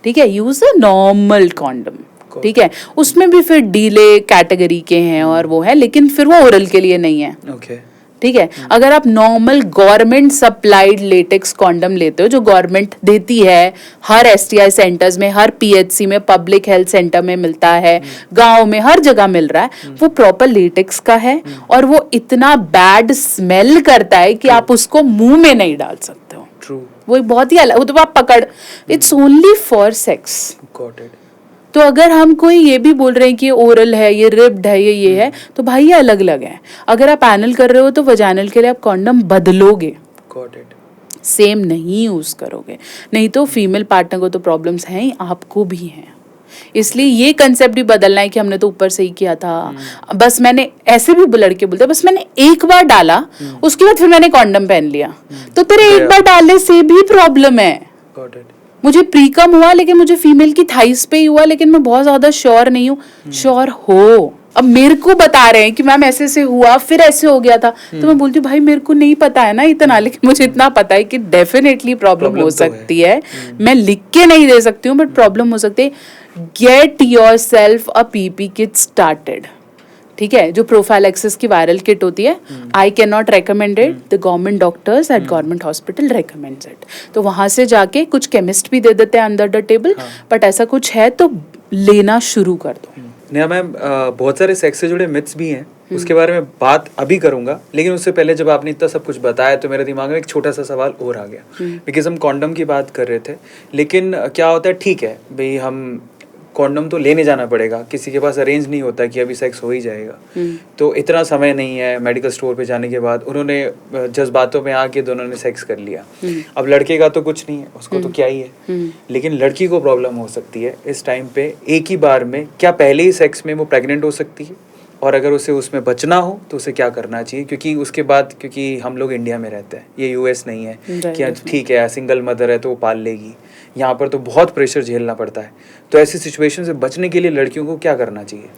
ठीक है, यूज अ नॉर्मल कॉन्डम, ठीक है। उसमें भी फिर डीले कैटेगरी के हैं और वो है, लेकिन फिर वो ओरल के लिए नहीं है। ओके, ठीक है। अगर आप normal government supplied latex condom लेते हो, जो गवर्नमेंट देती है, हर STI सेंटर्स में, हर PHC में, पब्लिक हेल्थ सेंटर में मिलता है, गांव में हर जगह मिल रहा है, वो प्रॉपर लेटेक्स का है और वो इतना बैड स्मेल करता है कि आप उसको मुंह में नहीं डाल सकते हो। ट्रू। वो बहुत ही अलग, वो तो आप पकड़, it's only for sex. Got it. तो अगर हम कोई ये भी बोल रहे हैं कि ये ओरल है, ये रिब्ड है, ये है, तो भाई ये अलग अलग है। अगर आप एनल कर रहे हो तो वजाइनल के लिए आप कॉन्डम बदलोगे, गॉट इट, सेम नहीं यूज करोगे, नहीं तो फीमेल पार्टनर को तो प्रॉब्लम्स हैं ही, आपको भी हैं। इसलिए ये कंसेप्ट भी बदलना है कि हमने तो ऊपर से ही किया था, बस मैंने, ऐसे भी लड़के बोलते हैं बस मैंने एक बार डाला, उसके बाद फिर मैंने कॉन्डम पहन लिया, तो तेरे एक बार डालने से भी प्रॉब्लम है। Got it. मुझे प्रीकम हुआ, लेकिन मुझे फीमेल की थाइस पे ही हुआ, लेकिन मैं बहुत ज्यादा श्योर नहीं हूँ। श्योर हो, अब मेरे को बता रहे हैं कि मैम ऐसे से हुआ, फिर ऐसे हो गया था, तो मैं बोलती हूँ भाई मेरे को नहीं पता है ना इतना, लेकिन मुझे इतना पता है कि डेफिनेटली प्रॉब्लम हो सकती है। मैं लिख के नहीं दे सकती हूँ, बट प्रॉब्लम हो सकती है। Get your self a PP kit started, ठीक है, जो प्रोफाइलैक्सिस की वायरल किट होती है, I can not recommend it, the government doctors eight government hospital recommends it. तो वहां से जाके कुछ केमिस्ट भी दे देते हैं अंडर द टेबल, बट ऐसा कुछ है तो लेना शुरू कर दो। नेहा मैम, बहुत सारे सेक्स से जुड़े मिथ्स भी हैं उसके बारे में बात अभी करूंगा, लेकिन उससे पहले जब आपने इतना सब कुछ बताया तो मेरे दिमाग में एक छोटा सा सवाल और आ गया, बिकॉज हम कॉन्डम की बात कर रहे थे, लेकिन क्या होता है, ठीक है भाई हम कॉन्डम तो लेने जाना पड़ेगा, किसी के पास अरेंज नहीं होता कि अभी सेक्स हो ही जाएगा, तो इतना समय नहीं है, मेडिकल स्टोर पे जाने के बाद उन्होंने जज्बातों में आके दोनों ने सेक्स कर लिया। अब लड़के का तो कुछ नहीं है, उसको तो क्या ही है, लेकिन लड़की को प्रॉब्लम हो सकती है इस टाइम पे एक ही बार में, क्या पहले ही सेक्स में वो प्रेग्नेंट हो सकती है, और अगर उसे उसमें बचना हो तो उसे क्या करना चाहिए, क्योंकि उसके बाद, क्योंकि हम लोग इंडिया में रहते हैं, ये यूएस नहीं है कि ठीक है सिंगल मदर है तो वो पाल लेगी, यहाँ पर तो बहुत प्रेशर झेलना पड़ता है, तो ऐसी सिचुएशन से बचने के लिए लड़कियों को क्या करना चाहिए?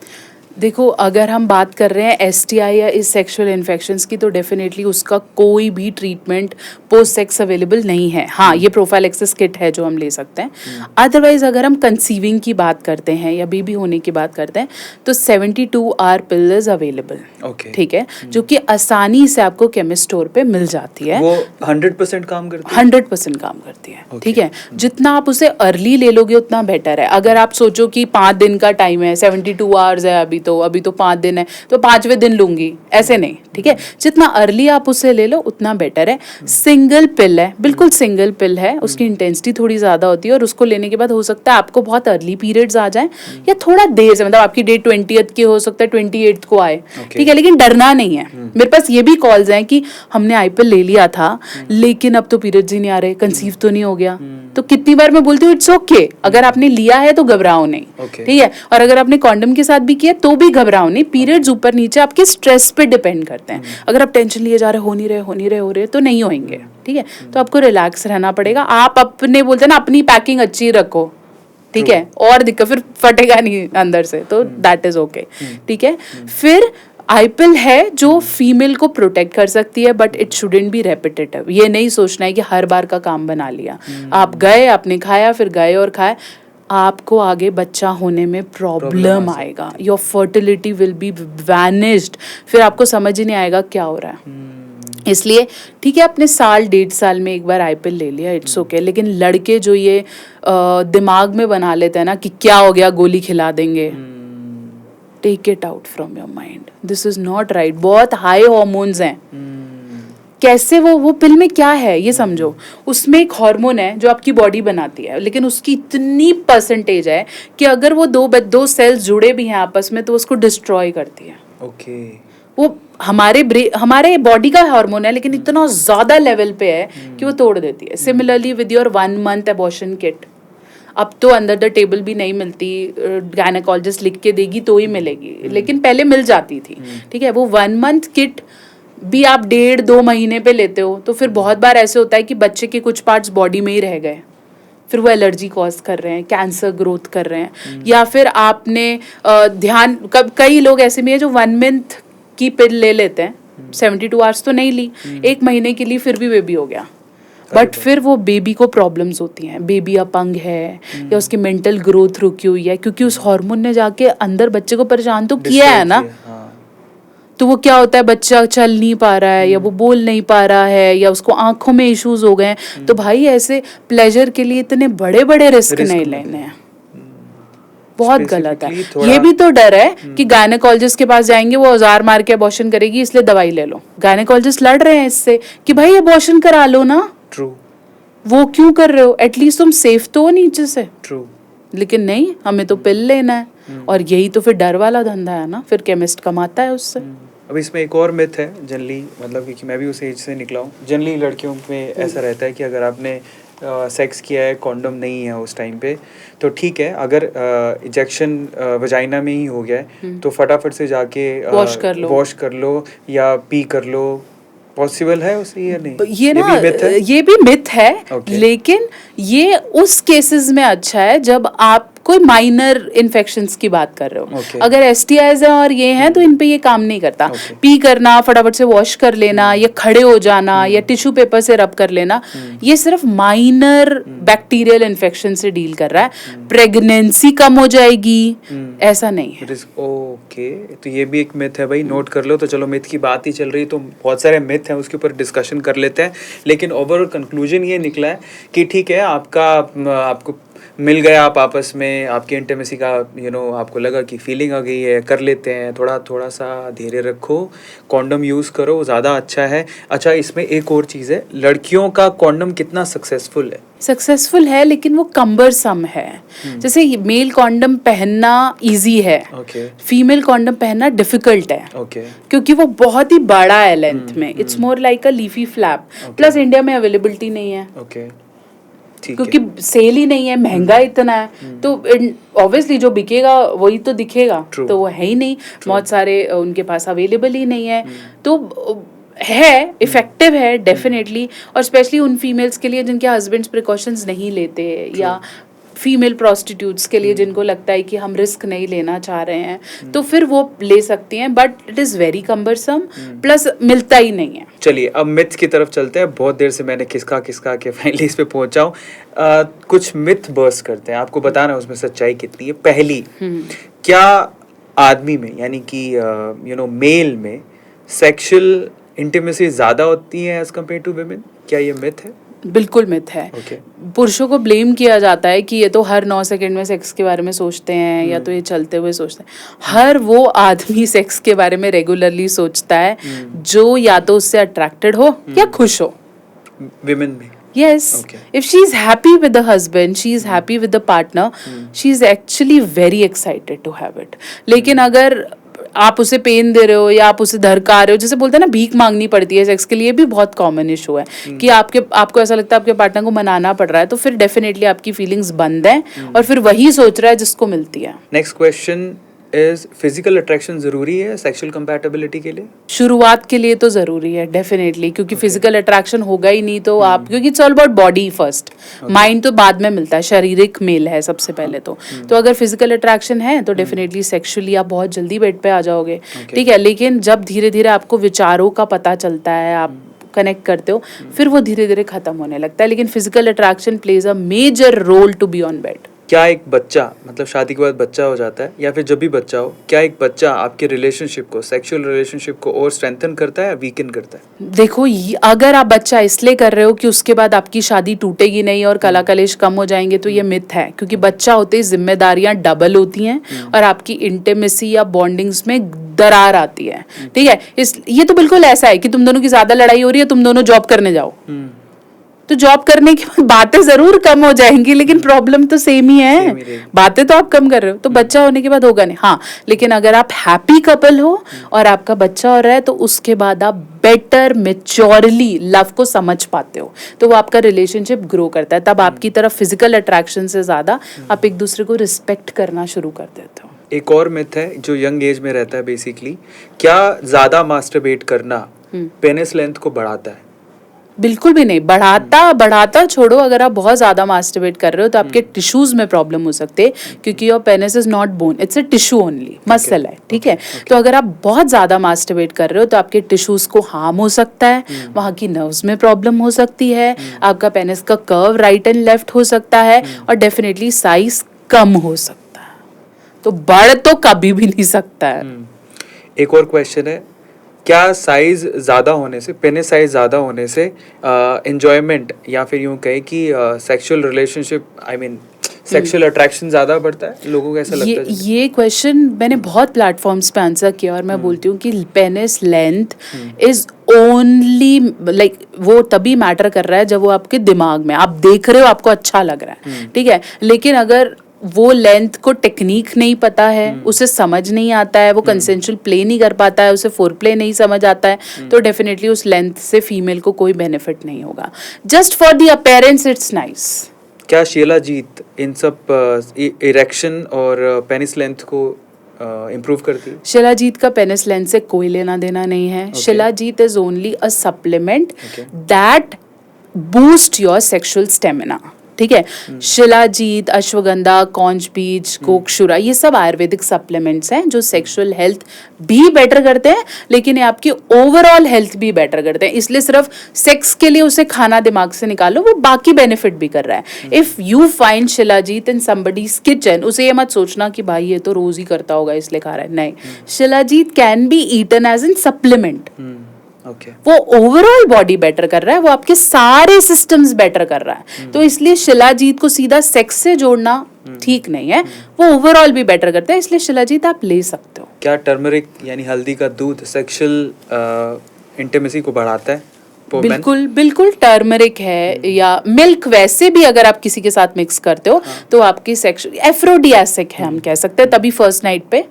देखो, अगर हम बात कर रहे हैं एसटीआई या इस सेक्सुअल इन्फेक्शंस की, तो डेफिनेटली उसका कोई भी ट्रीटमेंट पोस्ट सेक्स अवेलेबल नहीं है। हाँ, ये प्रोफाइलैक्सिस किट है जो हम ले सकते हैं। अदरवाइज अगर हम कंसीविंग की बात करते हैं या बेबी होने की बात करते हैं तो 72 आवर पिल इज अवेलेबल, ठीक है, जो कि आसानी से आपको केमिस्ट स्टोर पे मिल जाती है। वो 100% काम करती है? 100% काम करती है, ठीक है। जितना आप उसे अर्ली ले लोगे उतना बेटर है। अगर आप सोचो कि 5 दिन का टाइम है, 72 आवर्स है, अभी तो 5 दिन है तो 5वें दिन लूंगी, ऐसे नहीं, ठीक है। जितना अर्ली आप उसे ले लो उतना बेटर है। सिंगल पिल है, बिल्कुल सिंगल पिल है, उसकी इंटेंसिटी थोड़ी ज्यादा होती है, और उसको लेने के बाद हो सकता है आपको बहुत अर्ली पीरियड्स आ जाए या थोड़ा देर से, मतलब आपकी डेट 20th की हो सकता है 28th को आए, ठीक है, लेकिन डरना नहीं है। मेरे पास ये भी कॉल्स हैं कि हमने आईपिल ले लिया था लेकिन अब तो पीरियड्स ही नहीं आ रहे, कंसीव तो नहीं हो गया। तो कितनी बार मैं बोलती हूँ इट्स ओके, अगर आपने लिया है तो घबराओ नहीं, ठीक है, और अगर आपने कॉन्डम के साथ भी किया तो भी घबराओ नहीं। पीरियड्स ऊपर नीचे आपके स्ट्रेस पे डिपेंड करते हैं। अगर आप टेंशन लिए जा रहे हो नहीं रहे तो नहीं होंगे, ठीक है। तो आपको रिलैक्स रहना पड़ेगा। आप अपने बोलते हैं ना, अपनी पैकिंग अच्छी रखो, ठीक है, और दिक्कत फिर फटेगा नहीं अंदर से, तो दैट इज ओके, ठीक है। फिर आईपिल है जो फीमेल को प्रोटेक्ट कर सकती है, but it shouldn't be repetitive. ये नहीं सोचना है कि हर बार का काम बना लिया, आप गए, आपने खाया, फिर गए और खाया, आपको आगे बच्चा होने में प्रॉब्लम आएगा। Your fertility will be vanished, फिर आपको समझ ही नहीं आएगा क्या हो रहा है। इसलिए ठीक है, अपने साल 1.5 साल में एक बार आईपिल ले लिया, इट्स ओके। लेकिन लड़के जो ये दिमाग में बना लेते हैं ना कि क्या हो गया, गोली खिला देंगे, take it out from your mind, this is not right. बहुत हाई हॉर्मोन्स हैं, कैसे वो पिल में क्या है ये समझो। उसमें एक हार्मोन है जो आपकी बॉडी बनाती है, लेकिन उसकी इतनी परसेंटेज है कि अगर वो दो सेल्स जुड़े भी हैं आपस में तो उसको डिस्ट्रॉय करती है। ओके। वो हमारे बॉडी का हार्मोन है, लेकिन इतना ज्यादा लेवल पे है कि वो तोड़ देती है। Similarly with your 1 month abortion kit, अब तो अंडर द टेबल भी नहीं मिलती, गायनेकोलॉजिस्ट लिख के देगी तो ही मिलेगी, लेकिन पहले मिल जाती थी, ठीक है। वो 1 month किट भी आप 1.5-2 महीने पे लेते हो, तो फिर बहुत बार ऐसे होता है कि बच्चे के कुछ पार्ट्स बॉडी में ही रह गए, फिर वो एलर्जी कॉज कर रहे हैं, कैंसर ग्रोथ कर रहे हैं, या फिर आपने कई लोग ऐसे भी हैं जो 1 month की पिल ले लेते हैं, 72 आवर्स तो नहीं ली, 1 महीने के लिए, फिर भी बेबी हो गया, बट फिर वो बेबी को प्रॉब्लम्स होती हैं, बेबी अपंग है या उसकी मेंटल ग्रोथ रुकी हुई है, क्योंकि उस हार्मोन ने जाके अंदर बच्चे को परेशान तो किया है ना। तो वो क्या होता है, बच्चा चल नहीं पा रहा है या वो बोल नहीं पा रहा है या उसको आंखों में इश्यूज हो गए हैं, तो भाई ऐसे प्लेजर के लिए इतने बड़े बड़े रिस्क नहीं लेने हैं, बहुत गलत है। ये भी तो डर है कि गायनेकोलॉजिस्ट के पास जाएंगे, वो औजार मार के अबॉर्शन करेगी इसलिए दवाई ले लो। गायनेकोलॉजिस्ट लड़ रहे हैं इससे कि भाई अबॉर्शन करा लो ना, ट्रू, वो क्यों कर रहे हो, एटलीस्ट तुम सेफ तो हो नीचे से, ट्रू। लेकिन नहीं, हमें तो पिल लेना है, और यही तो फिर डर वाला धंधा है ना, फिर केमिस्ट कमाता है उससे। अब इसमें एक और मिथ है जनरली, मतलब क्योंकि मैं भी उस एज से निकला हूँ, जनरली लड़कियों में ऐसा रहता है कि अगर आपने सेक्स किया है, कॉन्डम नहीं है उस टाइम पे, तो ठीक है, अगर इंजेक्शन वजाइना में ही हो गया है तो फटाफट से जाके वॉश कर लो या पी कर लो, पॉसिबल है उसे या नहीं? ये भी मिथ है, लेकिन ये उस केसेस में अच्छा है जब आप कोई माइनर इन्फेक्शंस की बात कर रहे हो। अगर एसटीआईज हैं और ये हैं तो इन पे ये काम नहीं करता। पी करना, फटाफट से वॉश कर लेना, या खड़े हो जाना, या टिश्यू पेपर से रब कर लेना, ये सिर्फ माइनर बैक्टीरियल इन्फेक्शन से डील कर रहा है। प्रेगनेंसी कम हो जाएगी ऐसा नहीं है। ओके, तो ये भी एक मिथ है भाई, नोट कर लो। तो चलो, मिथ की बात ही चल रही तो बहुत सारे मिथ हैं, उसके ऊपर डिस्कशन कर लेते हैं। लेकिन ओवरऑल कंक्लूजन ये निकला है कि ठीक है, आपको मिल गए आप आपस में, आपकी इंटीमेसी का आपको लगा कि फीलिंग आ गई है, कर लेते हैं, थोड़ा थोड़ा सा धैर्य रखो, कॉन्डम यूज़ करो, ज़्यादा अच्छा है। अच्छा, इसमें एक और चीज़ है, लड़कियों का कॉन्डम कितना सक्सेसफुल है? सक्सेसफुल है लेकिन वो कम्बरसम है। जैसे मेल कॉन्डम पहनना इजी है, ओके फीमेल कॉन्डम पहनना डिफिकल्ट है, ओके क्योंकि वो बहुत ही बड़ा है लेंथ में, it's more like a leafy flap, plus India में अवेलेबिलिटी नहीं है, ओके ठीक क्योंकि सेल ही नहीं है, महंगा इतना है, तो ऑब्वियसली जो बिकेगा वही तो दिखेगा, True. तो वो है ही नहीं, बहुत सारे उनके पास अवेलेबल ही नहीं है, तो है इफेक्टिव है डेफिनेटली, और स्पेशली उन फीमेल्स के लिए जिनके हस्बैंड्स प्रिकॉशंस नहीं लेते, या फीमेल प्रोस्टिट्यूट्स के लिए जिनको लगता है कि हम रिस्क नहीं लेना चाह रहे हैं, तो फिर वो ले सकती हैं, but it is very cumbersome, plus मिलता ही नहीं है। चलिए अब मिथ की तरफ चलते हैं। बहुत देर से मैंने किसका के फाइनली इस पे पहुंचा हूँ। कुछ मिथ बर्स्ट करते हैं, आपको बताना है उसमें सच्चाई कितनी है। पहली, क्या आदमी में यानी कि मेल में सेक्सुअल इंटीमेसी ज़्यादा होती है एज कम्पेयर टू विमेन? क्या ये मिथ है? बिल्कुल मिथ है। Okay. पुरुषों को ब्लेम किया जाता है कि ये तो हर 9 सेकंड में सेक्स के बारे में सोचते हैं, या तो ये चलते हुए सोचते हैं। हर वो आदमी सेक्स के बारे में रेगुलरली सोचता है जो या तो उससे अट्रैक्टेड हो या खुश हो। विमेन में Yes. Okay. If she is happy with the husband, she is happy with the partner, she is actually very excited to have it. लेकिन अगर आप उसे पेन दे रहे हो या आप उसे धरका रहे हो, जैसे बोलते हैं ना भीख मांगनी पड़ती है सेक्स के लिए, भी बहुत कॉमन इशू है कि आपको ऐसा लगता है आपके पार्टनर को मनाना पड़ रहा है, तो फिर डेफिनेटली आपकी फीलिंग्स बंद है और फिर वही सोच रहा है जिसको मिलती है। Next question is, physical attraction जरूरी है सेक्सुअल कंपैटिबिलिटी के लिए? शुरुआत के लिए तो जरूरी है डेफिनेटली, क्योंकि फिजिकल अट्रैक्शन होगा ही नहीं तो आप, क्योंकि it's all about body first, mind तो बाद में मिलता है, शारीरिक मेल है सबसे पहले तो अगर फिजिकल अट्रैक्शन है तो डेफिनेटली सेक्सुअली आप बहुत जल्दी बेड पे आ जाओगे, ठीक है। लेकिन जब धीरे धीरे आपको विचारों का पता चलता है, आप कनेक्ट करते हो, फिर वो धीरे धीरे खत्म होने लगता है। लेकिन physical attraction plays a major role to be on bed. क्या एक बच्चा, मतलब शादी के बाद बच्चा हो जाता है या फिर जब भी बच्चा हो, क्या एक बच्चा आपके रिलेशनशिप को, सेक्सुअल रिलेशनशिप को और स्ट्रेंथन करता है या वीकन करता है? देखो, अगर आप बच्चा इसलिए कर रहे हो कि उसके बाद आपकी शादी टूटेगी नहीं और कला कलेश कम हो जाएंगे, तो ये मिथ है, क्योंकि बच्चा होते ही जिम्मेदारियां डबल होती हैं और आपकी इंटीमेसी या बॉन्डिंग्स में दरार आती है, ठीक है। ये तो बिल्कुल ऐसा है कि तुम दोनों की ज्यादा लड़ाई हो रही है, तुम दोनों जॉब करने जाओ, तो जॉब करने के बाद बातें जरूर कम हो जाएंगी, लेकिन प्रॉब्लम तो सेम ही है, बातें तो आप कम कर रहे हो, तो बच्चा होने के बाद होगा नहीं। हाँ, लेकिन अगर आप हैप्पी कपल हो और आपका बच्चा हो रहा है, तो उसके बाद आप बेटर मेच्योरली लव को समझ पाते हो, तो वो आपका रिलेशनशिप ग्रो करता है। तब आपकी तरफ फिजिकल अट्रैक्शन से ज्यादा आप एक दूसरे को रिस्पेक्ट करना शुरू कर देते हो। एक और मिथ है जो यंग एज में रहता है बेसिकली, क्या ज्यादा मास्टरबेट करना पेनिस लेंथ को बढ़ाता है? बिल्कुल भी नहीं बढ़ाता छोड़ो, अगर आप बहुत ज्यादा मास्टरबेट कर रहे हो तो आपके टिश्यूज में प्रॉब्लम हो सकते हैं, क्योंकि your penis is not bone, it's a tissue only, muscle है, ठीक है। तो अगर आप बहुत ज्यादा मास्टरबेट कर रहे हो तो आपके टिश्यूज को हार्म हो सकता है, वहाँ की नर्व्स में प्रॉब्लम हो सकती है, आपका पेनिस का कर्व राइट एंड लेफ्ट हो सकता है, और डेफिनेटली साइज कम हो सकता है, तो बढ़ तो कभी भी नहीं सकता है। एक और क्वेश्चन है, क्या साइज ज़्यादा होने से, पेनिस साइज ज़्यादा होने से एंजॉयमेंट या फिर यूँ कहें कि sexual relationship, I mean sexual attraction ज़्यादा बढ़ता है? लोगों को ऐसा लगता है? ये क्वेश्चन मैंने बहुत प्लेटफॉर्म्स पे आंसर किया, और मैं बोलती हूँ कि penis length is only like, वो तभी मैटर कर रहा है जब वो आपके दिमाग में, आप देख रहे हो, आपको अच्छा लग रहा है, ठीक है। लेकिन अगर वो लेंथ को टेक्निक नहीं पता है, उसे समझ नहीं आता है, वो कंसेंशुअल प्ले नहीं कर पाता है, उसे फोर प्ले नहीं समझ आता है, तो डेफिनेटली उस लेंथ से फीमेल को कोई बेनिफिट नहीं होगा। Just for the appearance it's nice. क्या शीला जीत इन सब इरेक्शन और पेनिस लेंथ को इम्प्रूव करती है? शिलाजीत का पेनिस लेंथ से कोई लेना देना नहीं है। Shilajit is only a supplement that boost your sexual stamina, ठीक है। शिलाजीत, अश्वगंधा, कॉन्च बीज, कोकशुरा, ये सब आयुर्वेदिक सप्लीमेंट्स हैं जो सेक्सुअल हेल्थ भी बेटर करते हैं, लेकिन ये आपकी ओवरऑल हेल्थ भी बेटर करते हैं। इसलिए सिर्फ सेक्स के लिए उसे खाना दिमाग से निकालो, वो बाकी बेनिफिट भी कर रहा है। If you find shilajit in somebody's kitchen, उसे ये मत सोचना कि भाई ये तो रोज ही करता होगा इसलिए खा रहा है, नहीं। Shilajit can be eaten as in supplement, okay वो ओवरऑल बॉडी बेटर कर रहा है, वो आपके सारे सिस्टम्स बेटर कर रहा है। तो इसलिए शिलाजीत को सीधा सेक्स से जोड़ना ठीक नहीं है, वो ओवरऑल भी बेटर करता है, इसलिए शिलाजीत आप ले सकते हो। क्या टर्मरिक यानी हल्दी का दूध सेक्सुअल इंटीमेसी को बढ़ाता है? for men? बिल्कुल बिल्कुल, टर्मरिक है या मिल्क, वैसे भी अगर आप किसी के साथ मिक्स करते हो तो आपकी सेक्सुअल एफ्रोडियासिक है, हम कह सकते हैं, तभी फर्स्ट नाइट पे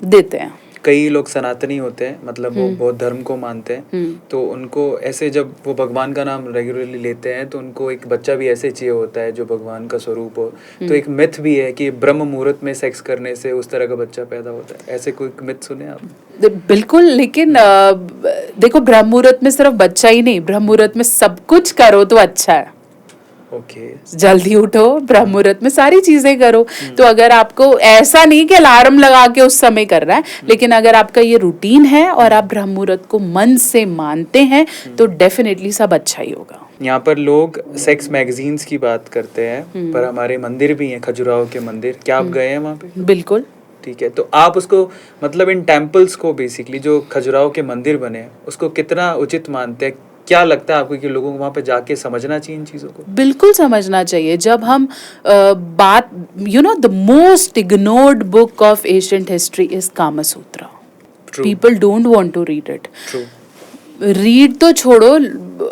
देते हैं। कई लोग सनातनी होते हैं, मतलब वो बौद्ध धर्म को मानते हैं, तो उनको ऐसे जब वो भगवान का नाम रेगुलरली लेते हैं तो उनको एक बच्चा भी ऐसे चाहिए होता है जो भगवान का स्वरूप हो। तो एक मिथ भी है कि ब्रह्म मुहूर्त में सेक्स करने से उस तरह का बच्चा पैदा होता है, ऐसे कोई मिथ सुने आप? बिल्कुल, लेकिन देखो, ब्रह्म मुहूर्त में सिर्फ बच्चा ही नहीं, ब्रह्म मुहूर्त में सब कुछ करो तो अच्छा है। ओके जल्दी उठो, ब्रह्म मुहूर्त में सारी चीजें करो। तो अगर आपको ऐसा नहीं कि अलार्म लगा के उस समय कर रहा है, लेकिन अगर आपका ये रूटीन है और आप ब्रह्म मुहूर्त को मन से मानते हैं तो डेफिनेटली सब अच्छा ही होगा। यहाँ पर लोग सेक्स मैगजीन्स की बात करते हैं, पर हमारे मंदिर भी हैं, खजुराहो के मंदिर, क्या आप गए हैं वहाँ पे? बिल्कुल। ठीक है, तो आप उसको मतलब इन टेम्पल्स को बेसिकली जो खजुराहो के मंदिर बने हैं उसको कितना उचित मानते हैं? क्या लगता है आपको कि लोगों को वहाँ पे जाके समझना चाहिए इन चीज़ों को? बिल्कुल समझना चाहिए। जब हम बात, the most ignored book of ancient history is Kama Sutra. People don't want to read it. True. Read तो छोड़ो,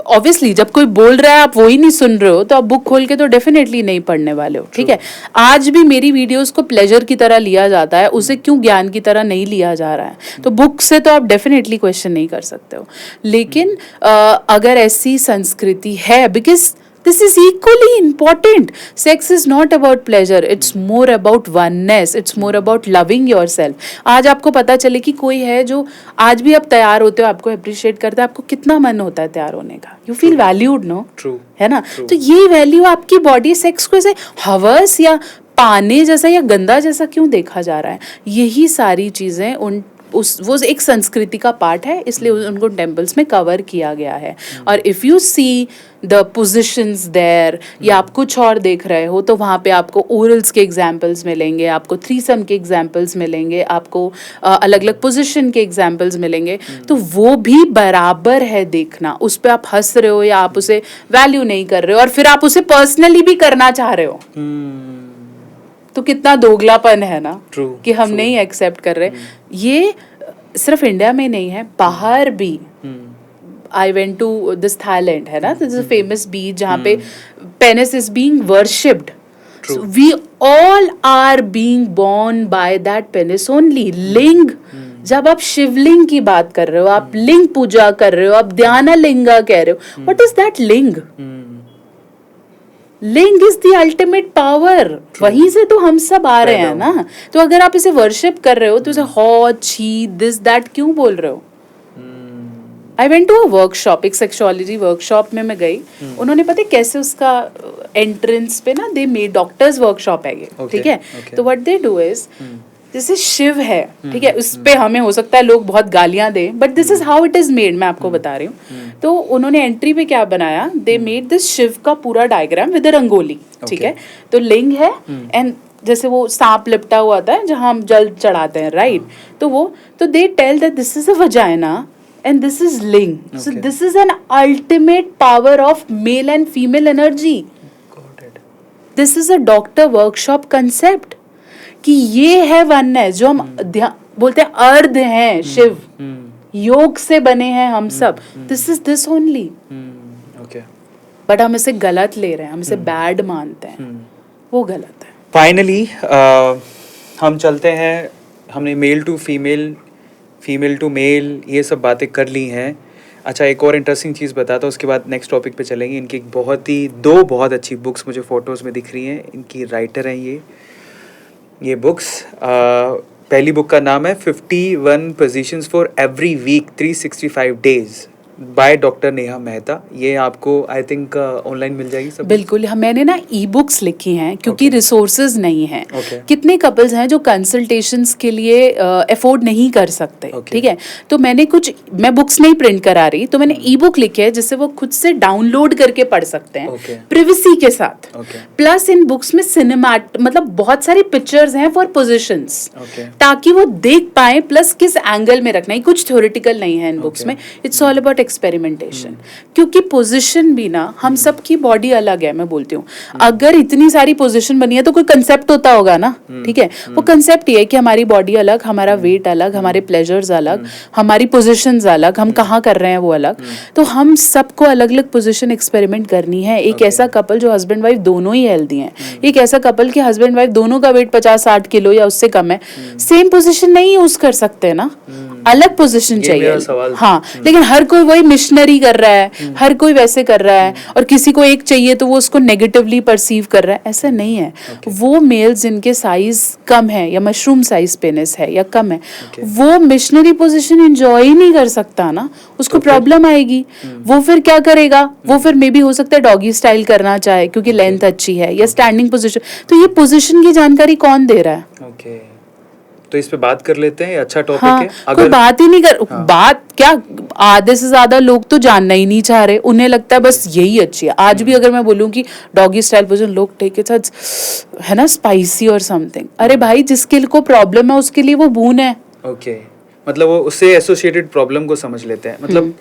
ऑब्वियसली जब कोई बोल रहा है आप वो ही नहीं सुन रहे हो तो आप बुक खोल के तो डेफिनेटली नहीं पढ़ने वाले हो, ठीक है। आज भी मेरी वीडियोस को प्लेजर की तरह लिया जाता है, उसे क्यों ज्ञान की तरह नहीं लिया जा रहा है? तो बुक से तो आप डेफिनेटली क्वेश्चन नहीं कर सकते हो। लेकिन अगर ऐसी संस्कृति है, because this is equally important. Sex is not about pleasure, it's more about oneness, it's more about loving yourself. आज आपको पता चले कि कोई है जो आज भी आप तैयार होते हो, आपको अप्रिशिएट करता है, आपको कितना मन होता है तैयार होने का, you feel valued, no? True, है ना? तो ये वैल्यू आपकी बॉडी सेक्स को ऐसे हवस या पाने जैसा या गंदा जैसा क्यों देखा जा रहा है? यही सारी चीजें वो एक संस्कृति का पार्ट है, इसलिए उनको टेम्पल्स में कवर किया गया है। और if you see the positions there, या आप कुछ और देख रहे हो, तो वहाँ पे आपको ओरल्स के एग्जाम्पल्स मिलेंगे, आपको थ्रीसम के एग्जाम्पल्स मिलेंगे, आपको अलग अलग पोजिशन के एग्जाम्पल्स मिलेंगे। तो वो भी बराबर है देखना। उस पर आप हंस रहे हो या आप उसे वैल्यू नहीं कर रहे हो और फिर आप उसे पर्सनली भी करना चाह रहे हो, तो कितना दोगलापन है ना। कि हम नहीं एक्सेप्ट कर रहे। ये सिर्फ इंडिया में नहीं है, बाहर भी। I went to this Thailand, है ना, दिस इज फेमस बीच जहाँ पे penis is being worshipped. We all are being born by that penis only. लिंग, जब आप शिवलिंग की बात कर रहे हो, आप लिंग पूजा कर रहे हो, आप ध्यान लिंगा कह रहे हो, व्हाट इज दैट लिंग? लिंग इज द अल्टीमेट पावर। वहीं से तो हम सब आ रहे हैं ना। तो अगर आप इसे वर्शिप कर रहे हो तो इसे हॉ, छी, दिस, दैट क्यों बोल रहे हो? I went to a workshop, एक सेक्सुअलिटी वर्कशॉप में मैं गई। उन्होंने पता है कैसे उसका एंट्रेंस पे ना, दे मेड डॉक्टर्स वर्कशॉप है ये, ठीक है। तो व्हाट दे डू इज, जैसे शिव है, ठीक है, उस पे हमें हो सकता है लोग बहुत गालियां दें, but this is how it is made, मैं आपको बता रही हूँ। तो उन्होंने एंट्री पे क्या बनाया, दे मेड दिस शिव का पूरा डायग्राम विद रंगोली, ठीक है। तो लिंग है, एंड जैसे वो सांप लिपटा हुआ था जहां हम जल चढ़ाते हैं, राइट। तो they tell that this is a vagina and this is ling. So this is an ultimate power of male and female energy. Got it. This is a doctor workshop concept. कि ये है oneness, जो हम बोलते हैं अर्ध हैं शिव, योग से बने हैं हम सब। This is this only. Okay. But हम इसे गलत ले रहे हैं, हम इसे बैड मानते हैं, वो गलत है। Finally, हम चलते हैं, हमने male to female, female to male, ये सब बातें कर ली हैं। अच्छा, एक और इंटरेस्टिंग चीज़ बताता हूँ, उसके बाद नेक्स्ट टॉपिक पे चलेंगे। इनकी दो बहुत अच्छी बुक्स मुझे फ़ोटोज़ में दिख रही हैं। इनकी राइटर हैं ये बुक्स। पहली बुक का नाम है 51 positions for every week 365 days. By doctor Neha Mehta, ये आपको आई थिंक ऑनलाइन मिल जाएगी सब? बिल्कुल, मैंने ना ई बुक्स लिखी हैं क्योंकि Okay. रिसोर्सेज नहीं हैं। Okay. कितने कपल्स हैं जो कंसल्टेशंस के लिए अफोर्ड नहीं कर सकते, Okay. ठीक है, तो मैं बुक्स नहीं प्रिंट करा रही, तो मैंने ई बुक लिखे है जिससे वो खुद से डाउनलोड करके पढ़ सकते हैं Okay. प्रिवेसी के साथ। Okay. प्लस इन बुक्स में सिनेमैट मतलब बहुत सारी पिक्चर्स हैं फॉर पोजिशंस, Okay. ताकि वो देख पाए, प्लस किस एंगल में रखना है, कुछ थ्योरेटिकल नहीं है इन बुक्स Okay. में, इट्स ऑल अबाउट एक्सपेरिमेंटेशन। क्योंकि पोजीशन भी ना, हम सबकी बॉडी अलग है, मैं बोलती हूँ अगर इतनी सारी पोजीशन बनी है तो कोई कंसेप्ट होता होगा ना, ठीक है, वो कंसेप्ट ये है कि हमारी बॉडी अलग, हमारा वेट अलग, हमारे प्लेजर्स अलग, हमारी पोजीशंस अलग, हम कहाँ कर रहे हैं वो अलग, तो हम सबको अलग अलग पोजीशन एक्सपेरिमेंट करनी है। एक ऐसा कपल जो हस्बैंड वाइफ दोनों ही हेल्दी हैं, एक ऐसा कपल कि हस्बैंड वाइफ दोनों का वेट 50-60 किलो या उससे कम है, सेम पोजीशन नहीं यूज कर सकते ना, अलग पोजीशन चाहिए। हाँ, लेकिन हर कोई वही मिशनरी कर रहा है, हर कोई वैसे कर रहा है, और किसी को एक चाहिए तो वो उसको नेगेटिवली परसीव कर रहा है, ऐसा नहीं है। वो मेल्स जिनके साइज कम है या मशरूम साइज पेनिस है या कम है, वो मिशनरी पोजीशन एंजॉय ही नहीं कर सकता ना, उसको प्रॉब्लम आएगी। वो फिर क्या करेगा, वो फिर मे बी हो सकता है डॉगी स्टाइल करना चाहे क्योंकि लेंथ अच्छी है, या स्टैंडिंग पोजीशन। तो ये पोजीशन की जानकारी कौन दे रहा है? ओके, तो इस पे बात कर लेते हैं, ये अच्छा टॉपिक हाँ, है। कोई बात ही नहीं कर, बात क्या, आधे से ज्यादा लोग तो जानना ही नहीं चाह रहे, उन्हें लगता है बस यही अच्छी है। आज भी अगर मैं बोलूं कि डॉगी स्टाइल पोजीशन, लोग टेक इट एज, है ना, स्पाइसी और समथिंग। अरे भाई, जिसके को प्रॉब्लम है उसके लिए वो बून है। ओके, मतलब वो उससे एसोसिएटेड प्रॉब्लम को समझ लेते हैं। मतलब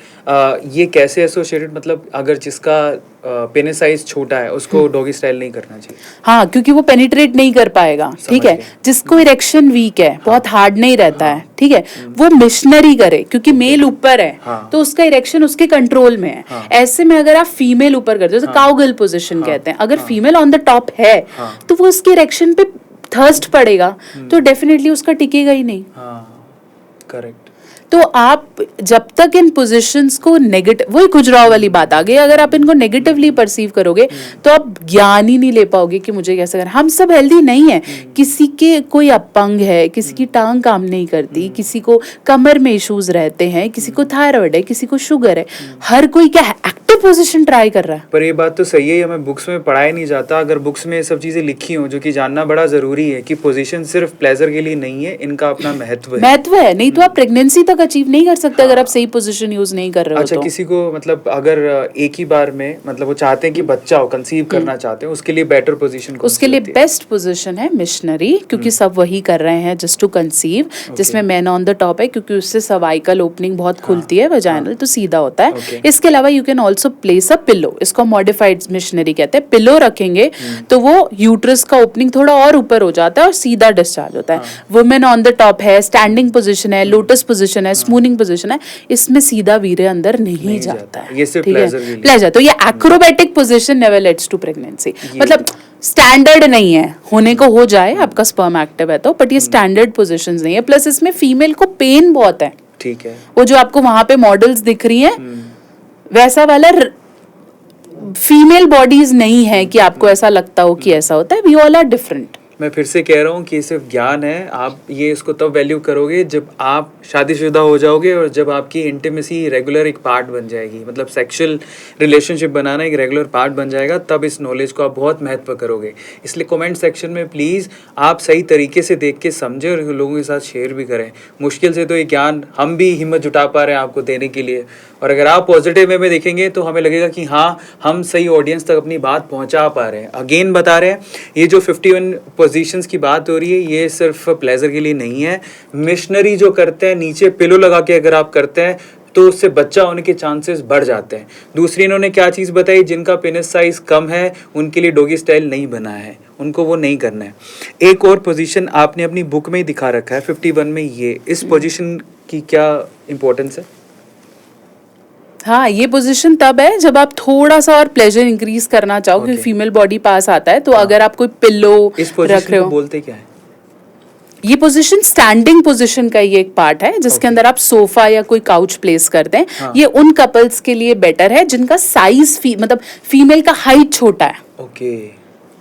ये कैसे एसोसिएटेड, मतलब अगर जिसका पेनिस साइज छोटा है उसको डॉगी स्टाइल नहीं करना चाहिए? हाँ, क्योंकि वो पेनिट्रेट नहीं कर पाएगा, ठीक है। जिसको इरेक्शन वीक है, बहुत हार्ड नहीं रहता है, ठीक है, वो मिशनरी करे, क्योंकि मेल ऊपर है तो उसका इरेक्शन उसके कंट्रोल में है। ऐसे में अगर आप फीमेल ऊपर करते हो, तो काउगर्ल पोजीशन कहते हैं, अगर फीमेल ऑन द टॉप है तो वो उसके इरेक्शन पे थर्स्ट पड़ेगा, तो डेफिनेटली उसका टिकेगा ही नहीं। करेक्ट। तो आप जब तक इन पोजीशंस को नेगेटिव, वही खुजराव वाली बात आ गई, अगर आप इनको नेगेटिवली परसीव करोगे तो आप ज्ञान ही नहीं ले पाओगे कि मुझे कैसे करना। हम सब हेल्दी नहीं है, किसी के कोई अपंग है, किसी की टांग काम नहीं करती, किसी को कमर में इश्यूज रहते हैं, किसी को थायराइड है, किसी को शुगर है, हर कोई क्या है, एक्टिव पोजीशन ट्राई कर रहा है। पर ये बात तो सही है, हमें बुक्स में पढ़ाया नहीं जाता। अगर बुक्स में ये सब चीजें लिखी हो, जो कि जानना बड़ा जरूरी है कि पोजीशन सिर्फ प्लेजर के लिए नहीं है, इनका अपना महत्व है। नहीं तो आप प्रेगनेंसी तक अचीव नहीं कर सकते अगर आप सही पोजीशन यूज नहीं कर रहे हो। अच्छा, किसी को मतलब अगर एक ही बार में, मतलब वो चाहते हैं कि बच्चा हो, कंसीव करना चाहते हैं, उसके लिए बेटर पोजीशन उसके लिए बेस्ट पोजीशन है मिशनरी, क्योंकि सब वही कर रहे हैं जस्ट टू कंसीव, जिसमें मैन ऑन द टॉप है, क्योंकि उससे सर्वाइकल ओपनिंग बहुत खुलती है, वजाइनल तो सीधा होता है। इसके अलावा you can also place a pillow, इसको मॉडिफाइड मिशनरी कहते हैं। पिलो रखेंगे तो वो यूट्रस का ओपनिंग थोड़ा और ऊपर हो जाता है और सीधा डिस्चार्ज होता है। वुमेन ऑन द टॉप है, स्टैंडिंग पोजीशन है, लोटस पोजीशन है, स्मूनिंग पोजीशन है, इसमें सीधा वीर्य अंदर नहीं जाता है, ये सिर्फ प्लेजर। तो ये acrobatic position never leads to pregnancy, मतलब स्टैंडर्ड नहीं है, होने को हो जाए आपका स्पर्म एक्टिव है तो, बट ये स्टैंडर्ड पोजीशंस नहीं है। प्लस इसमें फीमेल को पेन बहुत है, ठीक है, वो जो आपको वहां पे मॉडल्स दिख रही हैं वैसा वाला फीमेल बॉडीज नहीं है कि आपको ऐसा लगता हो कि ऐसा होता है। We all are different. मैं फिर से कह रहा हूँ कि सिर्फ ज्ञान है, आप ये इसको तब वैल्यू करोगे जब आप शादीशुदा हो जाओगे और जब आपकी इंटीमेसी रेगुलर एक पार्ट बन जाएगी, मतलब सेक्सुअल रिलेशनशिप बनाना एक रेगुलर पार्ट बन जाएगा, तब इस नॉलेज को आप बहुत महत्व करोगे। इसलिए कमेंट सेक्शन में प्लीज़ आप सही तरीके से देख के समझें और लोगों के साथ शेयर भी करें। मुश्किल से तो ये ज्ञान हम भी हिम्मत जुटा पा रहे हैं आपको देने के लिए, और अगर आप पॉजिटिव वे में देखेंगे तो हमें लगेगा कि हाँ, हम सही ऑडियंस तक अपनी बात पहुँचा पा रहे हैं। अगेन बता रहे हैं, ये जो 51 पोजीशंस की बात हो रही है, ये सिर्फ प्लेजर के लिए नहीं है। मिशनरी जो करते हैं, नीचे पिलो लगा के अगर आप करते हैं तो उससे बच्चा होने के चांसेस बढ़ जाते हैं। दूसरी इन्होंने क्या चीज़ बताई, जिनका पेनिस साइज कम है उनके लिए डॉगी स्टाइल नहीं बना है, उनको वो नहीं करना है। एक और पोजीशन आपने अपनी बुक में ही दिखा रखा है 51 में, ये इस पोजीशन की क्या इंपॉर्टेंस है? हाँ, ये पोजीशन तब है जब आप थोड़ा सा और प्लेजर इंक्रीज करना चाहो, क्योंकि फीमेल बॉडी पास आता है, तो अगर आप कोई पिल्लो रख रहे हो। बोलते क्या है ये पोजीशन? स्टैंडिंग पोजीशन का ही एक पार्ट है, जिसके अंदर आप सोफा या कोई काउच प्लेस करते हैं। ये उन कपल्स के लिए बेटर है जिनका साइज मतलब फीमेल का हाइट छोटा है। ओके,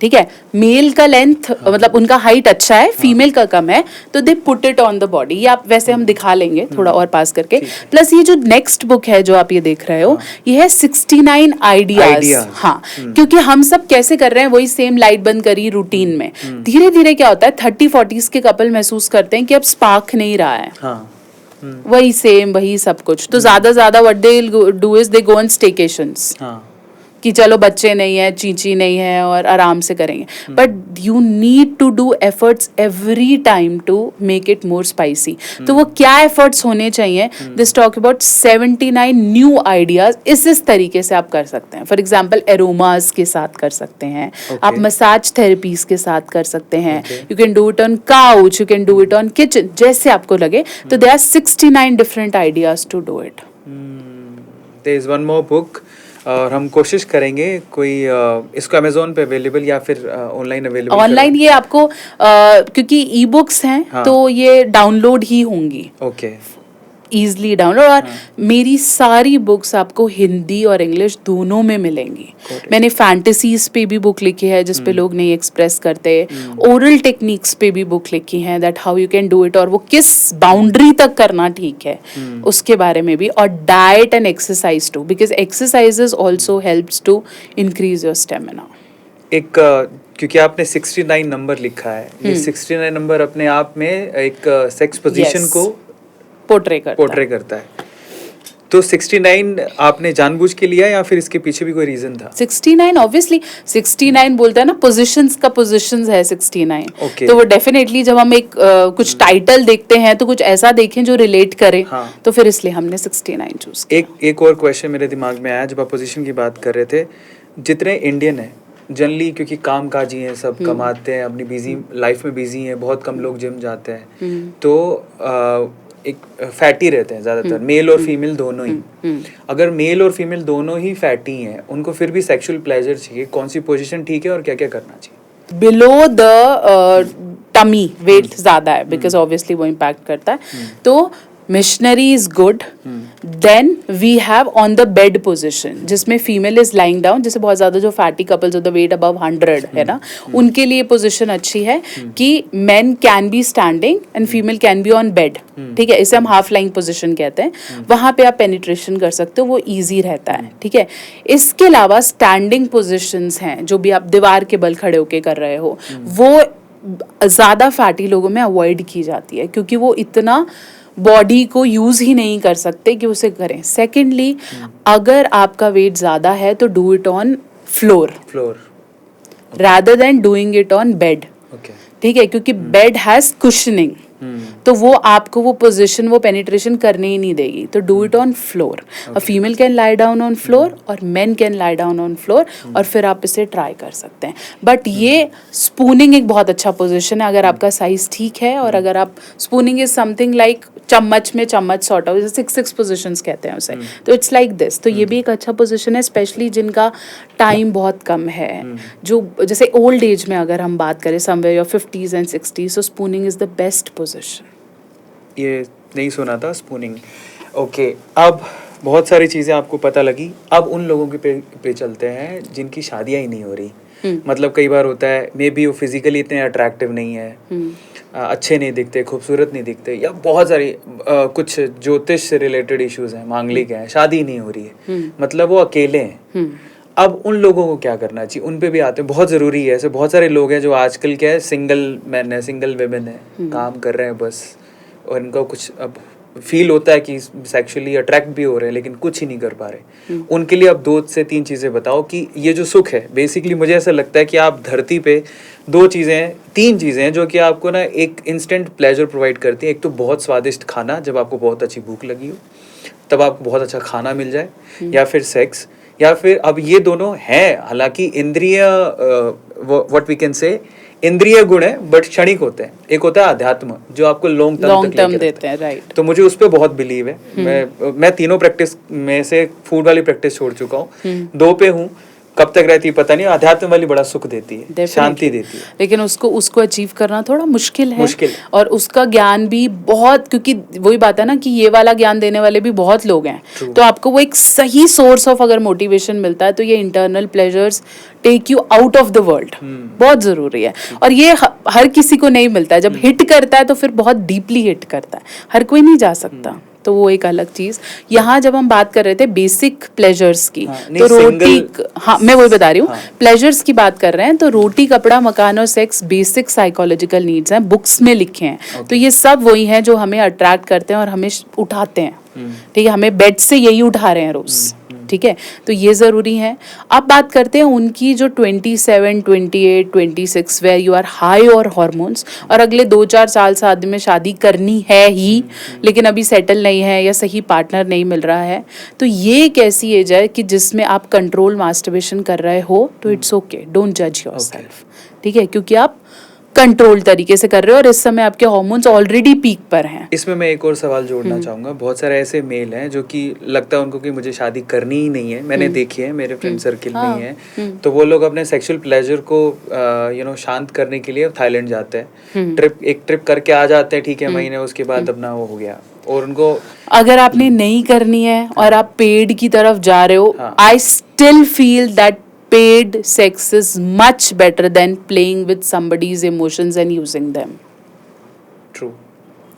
ठीक है, मेल का लेंथ मतलब उनका हाइट अच्छा है, फीमेल का कम है, तो they put it on the body. ये आप वैसे हम दिखा लेंगे थोड़ा और पास करके। प्लस ये जो नेक्स्ट बुक है जो आप ये देख रहे हो, ये है 69 आइडियाज। हाँ, क्योंकि हम सब कैसे कर रहे हैं, वही सेम लाइट बंद करी रूटीन में, धीरे धीरे क्या होता है 30-40s के कपल महसूस करते हैं कि अब स्पार्क नहीं रहा है। वही सेम वही सब कुछ, तो ज्यादा what they do is they go on staycations, कि चलो बच्चे नहीं है, चींची नहीं है और आराम से करेंगे। But you need to do efforts every time to make it more spicy. तो वो क्या एफर्ट्स होने चाहिए, this talk about 79 new ideas. इस तरीके से आप कर सकते हैं। फॉर एग्जाम्पल एरोमाज के साथ कर सकते हैं, आप मसाज थेरेपीज के साथ कर सकते हैं, you can do it on couch, you can do it on kitchen, जैसे आपको लगे। तो there are 69 different ideas to do it. There is one more book, और हम कोशिश करेंगे कोई इसको अमेज़ोन पे अवेलेबल या फिर ऑनलाइन अवेलेबल। ऑनलाइन ये आपको क्योंकि ई बुक्स हैं तो ये डाउनलोड ही होंगी। Okay, easily download. और मेरी सारी बुक्स आपको हिंदी और इंग्लिश दोनों में मिलेंगी। मैंने फैंटेसीज पे भी बुक लिखी है जिसपे लोग नहीं एक्सप्रेस करते, ओरल टेक्निक्स पे भी बुक लिखी है, that how you can do it, और वो किस बाउंड्री तक करना ठीक है उसके बारे में भी, और diet and exercise too, because exercises also helps to increase your stamina. एक क्योंकि आपने 69 नंबर लिखा है, ये 69 नंबर अपने आप में एक सेक्स पोजीशन को पोर्ट्रे करता है। तो 69 आपने जानबूझ के लिया या फिर इसके पीछे भी कोई रीजन था? 69 ऑब्वियसली 69 बोलता है ना, पोजीशंस का पोजीशंस है 69। Okay. तो वो डेफिनेटली जब हम एक कुछ टाइटल देखते हैं तो कुछ ऐसा देखें जो रिलेट करे। तो फिर इसलिए हमने 69 चूज किया। एक और क्वेश्चन मेरे दिमाग में आया जब आप पोजीशन की बात कर रहे थे। जितने इंडियन है जनरली, क्योंकि काम काजी हैं, सब कमाते हैं, अपनी बिजी लाइफ में बिजी हैं, बहुत कम लोग जिम जाते हैं, तो एक फैटी रहते हैं ज़्यादातर, मेल और फीमेल दोनों ही। अगर मेल और फीमेल दोनों ही फैटी हैं, उनको फिर भी सेक्सुअल प्लेजर चाहिए, कौन सी पोजीशन ठीक है और क्या क्या करना चाहिए? बिलो द टमी वेट ज्यादा है, बिकॉज ऑब्वियसली वो इम्पैक्ट करता है। तो missionary is good. Then we have on the bed position, जिसमें फीमेल इज लाइंग डाउन। जैसे बहुत ज्यादा जो fatty couples of the weight above 100 है ना, उनके लिए पोजिशन अच्छी है कि men can be standing and female can be on bed. ठीक है, इसे हम हाफ लाइंग पोजिशन कहते हैं। वहां पे आप पेनिट्रेशन कर सकते हो, वो ईजी रहता है। ठीक है, इसके अलावा स्टैंडिंग पोजिशंस हैं जो भी आप दीवार के बल खड़े होके कर रहे हो, वो ज्यादा फैटी लोगों में अवॉइड की जाती है, क्योंकि वो इतना बॉडी को यूज ही नहीं कर सकते कि उसे करें। सेकेंडली, अगर आपका वेट ज्यादा है तो do it on floor rather than doing it on bed. ठीक है, क्योंकि बेड हैज कुशनिंग, तो वो आपको वो पोजीशन, वो पेनिट्रेशन करने ही नहीं देगी। तो do it on floor. A female can lie down on floor और men can lie down on floor, और फिर आप इसे ट्राई कर सकते हैं। बट ये स्पूनिंग एक बहुत अच्छा पोजीशन है अगर आपका साइज ठीक है, और अगर आप स्पूनिंग इज समथिंग लाइक चम्मच में चम्मच सॉर्ट ऑफ, जैसे 6 पोजीशंस कहते हैं उसे, तो इट्स लाइक दिस। तो ये भी एक अच्छा पोजीशन है, स्पेशली जिनका टाइम बहुत कम है, जो जैसे ओल्ड एज में अगर हम बात करें somewhere your 50s and 60s, so spooning is the best position. ये नहीं सुना था स्पूनिंग। ओके, अब बहुत सारी चीज़ें आपको पता लगी। अब उन लोगों के पे चलते हैं जिनकी शादियां ही नहीं हो रही। मतलब कई बार होता है मे बी वो फिजिकली इतने अट्रैक्टिव नहीं है, अच्छे नहीं दिखते, खूबसूरत नहीं दिखते, या बहुत सारी कुछ ज्योतिष से रिलेटेड इश्यूज हैं, मांगलिक हैं, शादी नहीं हो रही है, मतलब वो अकेले हैं। अब उन लोगों को क्या करना चाहिए? उन पे भी आते हैं, बहुत ज़रूरी है। ऐसे बहुत सारे लोग हैं जो आजकल क्या है, सिंगल मैन है, सिंगल वेमेन है, काम कर रहे हैं बस, और इनका कुछ अब फील होता है कि सेक्सुअली अट्रैक्ट भी हो रहे हैं लेकिन कुछ ही नहीं कर पा रहे। उनके लिए अब 2 से 3 चीज़ें बताओ कि ये जो सुख है, बेसिकली मुझे ऐसा लगता है कि आप धरती पे 3 चीज़ें हैं जो कि आपको ना एक इंस्टेंट प्लेजर प्रोवाइड करती हैं। एक तो बहुत स्वादिष्ट खाना, जब आपको बहुत अच्छी भूख लगी हो तब आपको बहुत अच्छा खाना मिल जाए, या फिर सेक्स, या फिर अब ये दोनों हैं, हालांकि इंद्रिय व्हाट वी कैन से इंद्रिय गुण है बट क्षणिक होते हैं। एक होता है अध्यात्म जो आपको लॉन्ग टर्म देते हैं, राइट। तो मुझे उस पर बहुत बिलीव है। मैं तीनों प्रैक्टिस में से फूड वाली प्रैक्टिस छोड़ चुका हूँ, 2 पे हूँ, कब तक रहती है पता नहीं, अध्यात्म वाली बड़ा सुख देती है, Definitely. शांति देती है। लेकिन उसको अचीव करना थोड़ा मुश्किल है। मुश्किल। और उसका ज्ञान भी बहुत, क्योंकि वही बात है ना कि ये वाला ज्ञान देने वाले भी बहुत लोग हैं। True. तो आपको वो एक सही सोर्स ऑफ अगर मोटिवेशन मिलता है तो ये internal pleasures take you out of the world, बहुत जरूरी है। और ये हर किसी को नहीं मिलता है। जब हिट करता है तो फिर बहुत डीपली हिट करता है, हर कोई नहीं जा सकता। तो वो एक अलग चीज। यहाँ जब हम बात कर रहे थे बेसिक प्लेजर्स की, तो रोटी, हाँ मैं वही बता रही हूँ, प्लेजर्स की बात कर रहे हैं तो रोटी, कपड़ा, मकान और सेक्स बेसिक साइकोलॉजिकल नीड्स हैं, बुक्स में लिखे हैं। तो ये सब वही हैं जो हमें अट्रैक्ट करते हैं और हमें उठाते हैं। ठीक है, हमें बेड से यही उठा रहे हैं रोज। ठीक है, तो ये ज़रूरी है। अब बात करते हैं उनकी जो 27, 28, 26 वेयर यू आर हाई और हॉर्मोन्स, और अगले 2-4 साल से आदमी में शादी करनी है ही, लेकिन अभी सेटल नहीं है या सही पार्टनर नहीं मिल रहा है। तो ये एक ऐसी एज है कि जिसमें आप कंट्रोल मास्टरबेशन कर रहे हो तो इट्स ओके, डोंट जज योरसेल्फ। ठीक है, क्योंकि आप कंट्रोल तरीके से कर रहे हो और इस समय आपके हार्मोन्स ऑलरेडी पीक पर हैं। इसमें मैं एक और सवाल जोड़ना चाहूँगा। बहुत सारे ऐसे मेल हैं जो कि लगता है उनको कि मुझे शादी करनी ही नहीं है, मैंने देखी है, मेरे फ्रेंड सर्किल में ही है। तो वो लोग अपने सेक्सुअल प्लेजर को शांत करने के लिए थाईलैंड जाते हैं, एक ट्रिप करके आ जाते हैं, ठीक है, महीने, उसके बाद अपना वो हो गया। और उनको अगर आपने नहीं करनी है और आप पेड की तरफ जा रहे हो, I still feel that paid sex is much better than playing with somebody's emotions and using them. True.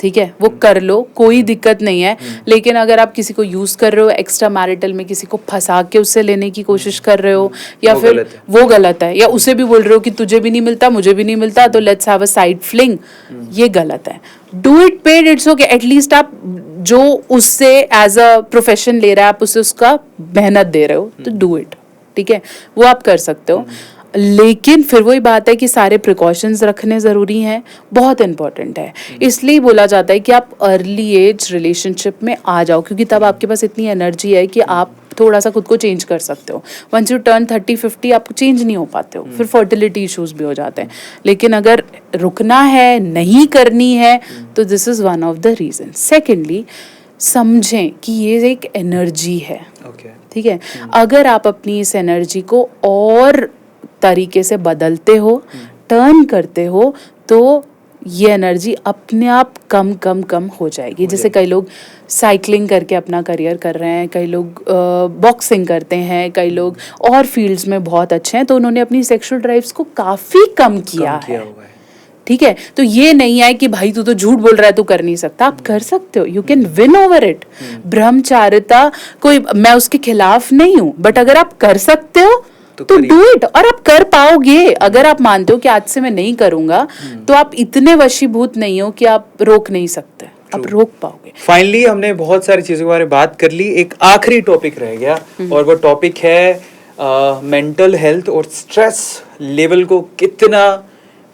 ठीक है, वो कर लो, कोई दिक्कत नहीं है। लेकिन अगर आप किसी को यूज कर रहे हो, एक्स्ट्रा मैरिटल में किसी को फंसा के उससे लेने की कोशिश कर रहे हो, या फिर वो गलत है, या उसे भी बोल रहे हो कि तुझे भी नहीं मिलता, मुझे भी नहीं मिलता, तो let's have a side fling, ये गलत है। Do it paid, it's okay. At least आप जो उससे एज अ प्रोफेशन ले रहा है, आप उसे उसका मेहनत दे रहे हो, तो डू इट। ठीक है, वो आप कर सकते हो। लेकिन फिर वही बात है कि सारे प्रिकॉशंस रखने ज़रूरी हैं, बहुत इंपॉर्टेंट है। इसलिए बोला जाता है कि आप अर्ली एज रिलेशनशिप में आ जाओ, क्योंकि तब आपके पास इतनी एनर्जी है कि आप थोड़ा सा खुद को चेंज कर सकते हो। वंस यू टर्न 30-50 आप चेंज नहीं हो पाते हो, फिर फर्टिलिटी इश्यूज भी हो जाते हैं। लेकिन अगर रुकना है, नहीं करनी है, तो this is one of the reason. Secondly, समझें कि ये एक एनर्जी है। ठीक है, अगर आप अपनी इस एनर्जी को और तरीके से बदलते हो, टर्न करते हो, तो ये एनर्जी अपने आप कम हो जाएगी। जैसे कई लोग साइकिलिंग करके अपना करियर कर रहे हैं, कई लोग बॉक्सिंग करते हैं, कई लोग और फील्ड्स में बहुत अच्छे हैं, तो उन्होंने अपनी सेक्सुअल ड्राइव्स को काफ़ी कम किया है। ठीक है, तो ये नहीं है कि भाई तू तो झूठ बोल रहा है, तू कर नहीं सकता। आप कर सकते हो, you can win over it. ब्रह्मचारिता कोई, मैं उसके खिलाफ नहीं हूँ, बट अगर आप कर सकते हो तो डू इट, और आप कर पाओगे। अगर आप मानते हो कि आज से मैं नहीं करूंगा, तो आप इतने वशीभूत नहीं हो कि आप रोक नहीं सकते, आप रोक पाओगे। फाइनली हमने बहुत सारी चीजों के बारे में बात कर ली, एक आखिरी टॉपिक रह गया, और वो टॉपिक है मेंटल हेल्थ और स्ट्रेस लेवल को कितना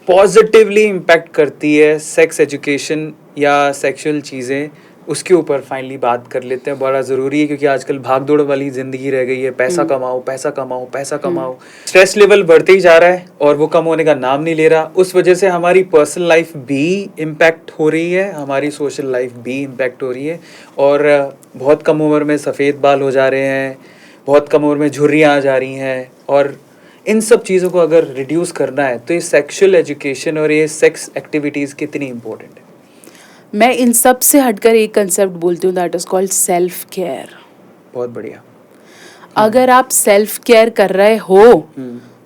पॉजिटिवली इम्पैक्ट करती है सेक्स एजुकेशन या सेक्सुअल चीज़ें, उसके ऊपर फाइनली बात कर लेते हैं। बड़ा ज़रूरी है, क्योंकि आजकल भागदौड़ वाली ज़िंदगी रह गई है, पैसा कमाओ पैसा कमाओ पैसा कमाओ। स्ट्रेस लेवल बढ़ते ही जा रहा है और वो कम होने का नाम नहीं ले रहा। उस वजह से हमारी पर्सनल लाइफ भी इम्पैक्ट हो रही है, हमारी सोशल लाइफ भी इम्पैक्ट हो रही है, और बहुत कम उम्र में सफ़ेद बाल हो जा रहे हैं, बहुत कम उम्र में झुर्रियाँ आ जा रही हैं। और इन सब चीज़ों को अगर रिड्यूस करना है तो ये सेक्सुअल एजुकेशन और ये सेक्स एक्टिविटीज़ कितनी इम्पोर्टेंट है? मैं इन सब से हटकर एक कंसेप्ट बोलती हूँ, that is called self care. बहुत बढ़िया। अगर आप सेल्फ केयर कर रहे हो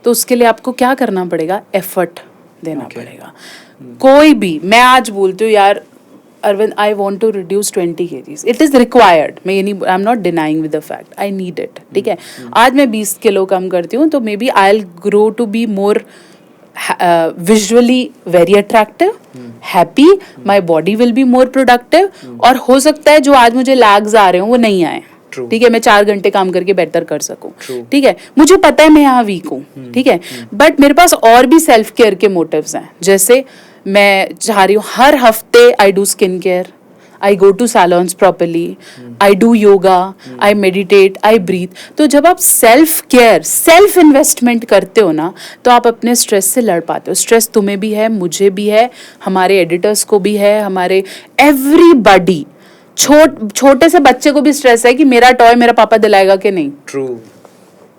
तो उसके लिए आपको क्या करना पड़ेगा? एफर्ट देना पड़ेगा। कोई भी, मैं आज बोलती हूँ यार Arvind, I want to reduce 20 kgs, it is required. मैं ये नहीं, I am not denying with the fact, I need it. ठीक है, आज मैं 20 किलो कम करती हूँ तो maybe I will grow to be more visually very attractive, happy, my body will be more productive, और हो सकता है जो आज मुझे लैग्स आ रहे हो वो नहीं आए। ठीक है, मैं 4 घंटे काम करके बेहतर कर सकूं। ठीक है, मुझे पता है मैं यहाँ वीक हूँ। ठीक है, बट मेरे पास और भी सेल्फ केयर के मोटिव्स हैं। जैसे मैं चाह रही हूँ हर हफ्ते I do skin care, I go to salons properly, I do yoga, I meditate, I breathe. तो जब आप सेल्फ केयर, सेल्फ इन्वेस्टमेंट करते हो ना, तो आप अपने स्ट्रेस से लड़ पाते हो। स्ट्रेस तुम्हें भी है, मुझे भी है, हमारे एडिटर्स को भी है, हमारे एवरीबॉडी, छोटे से बच्चे को भी स्ट्रेस है कि मेरा टॉय मेरा पापा दिलाएगा कि नहीं। ट्रू।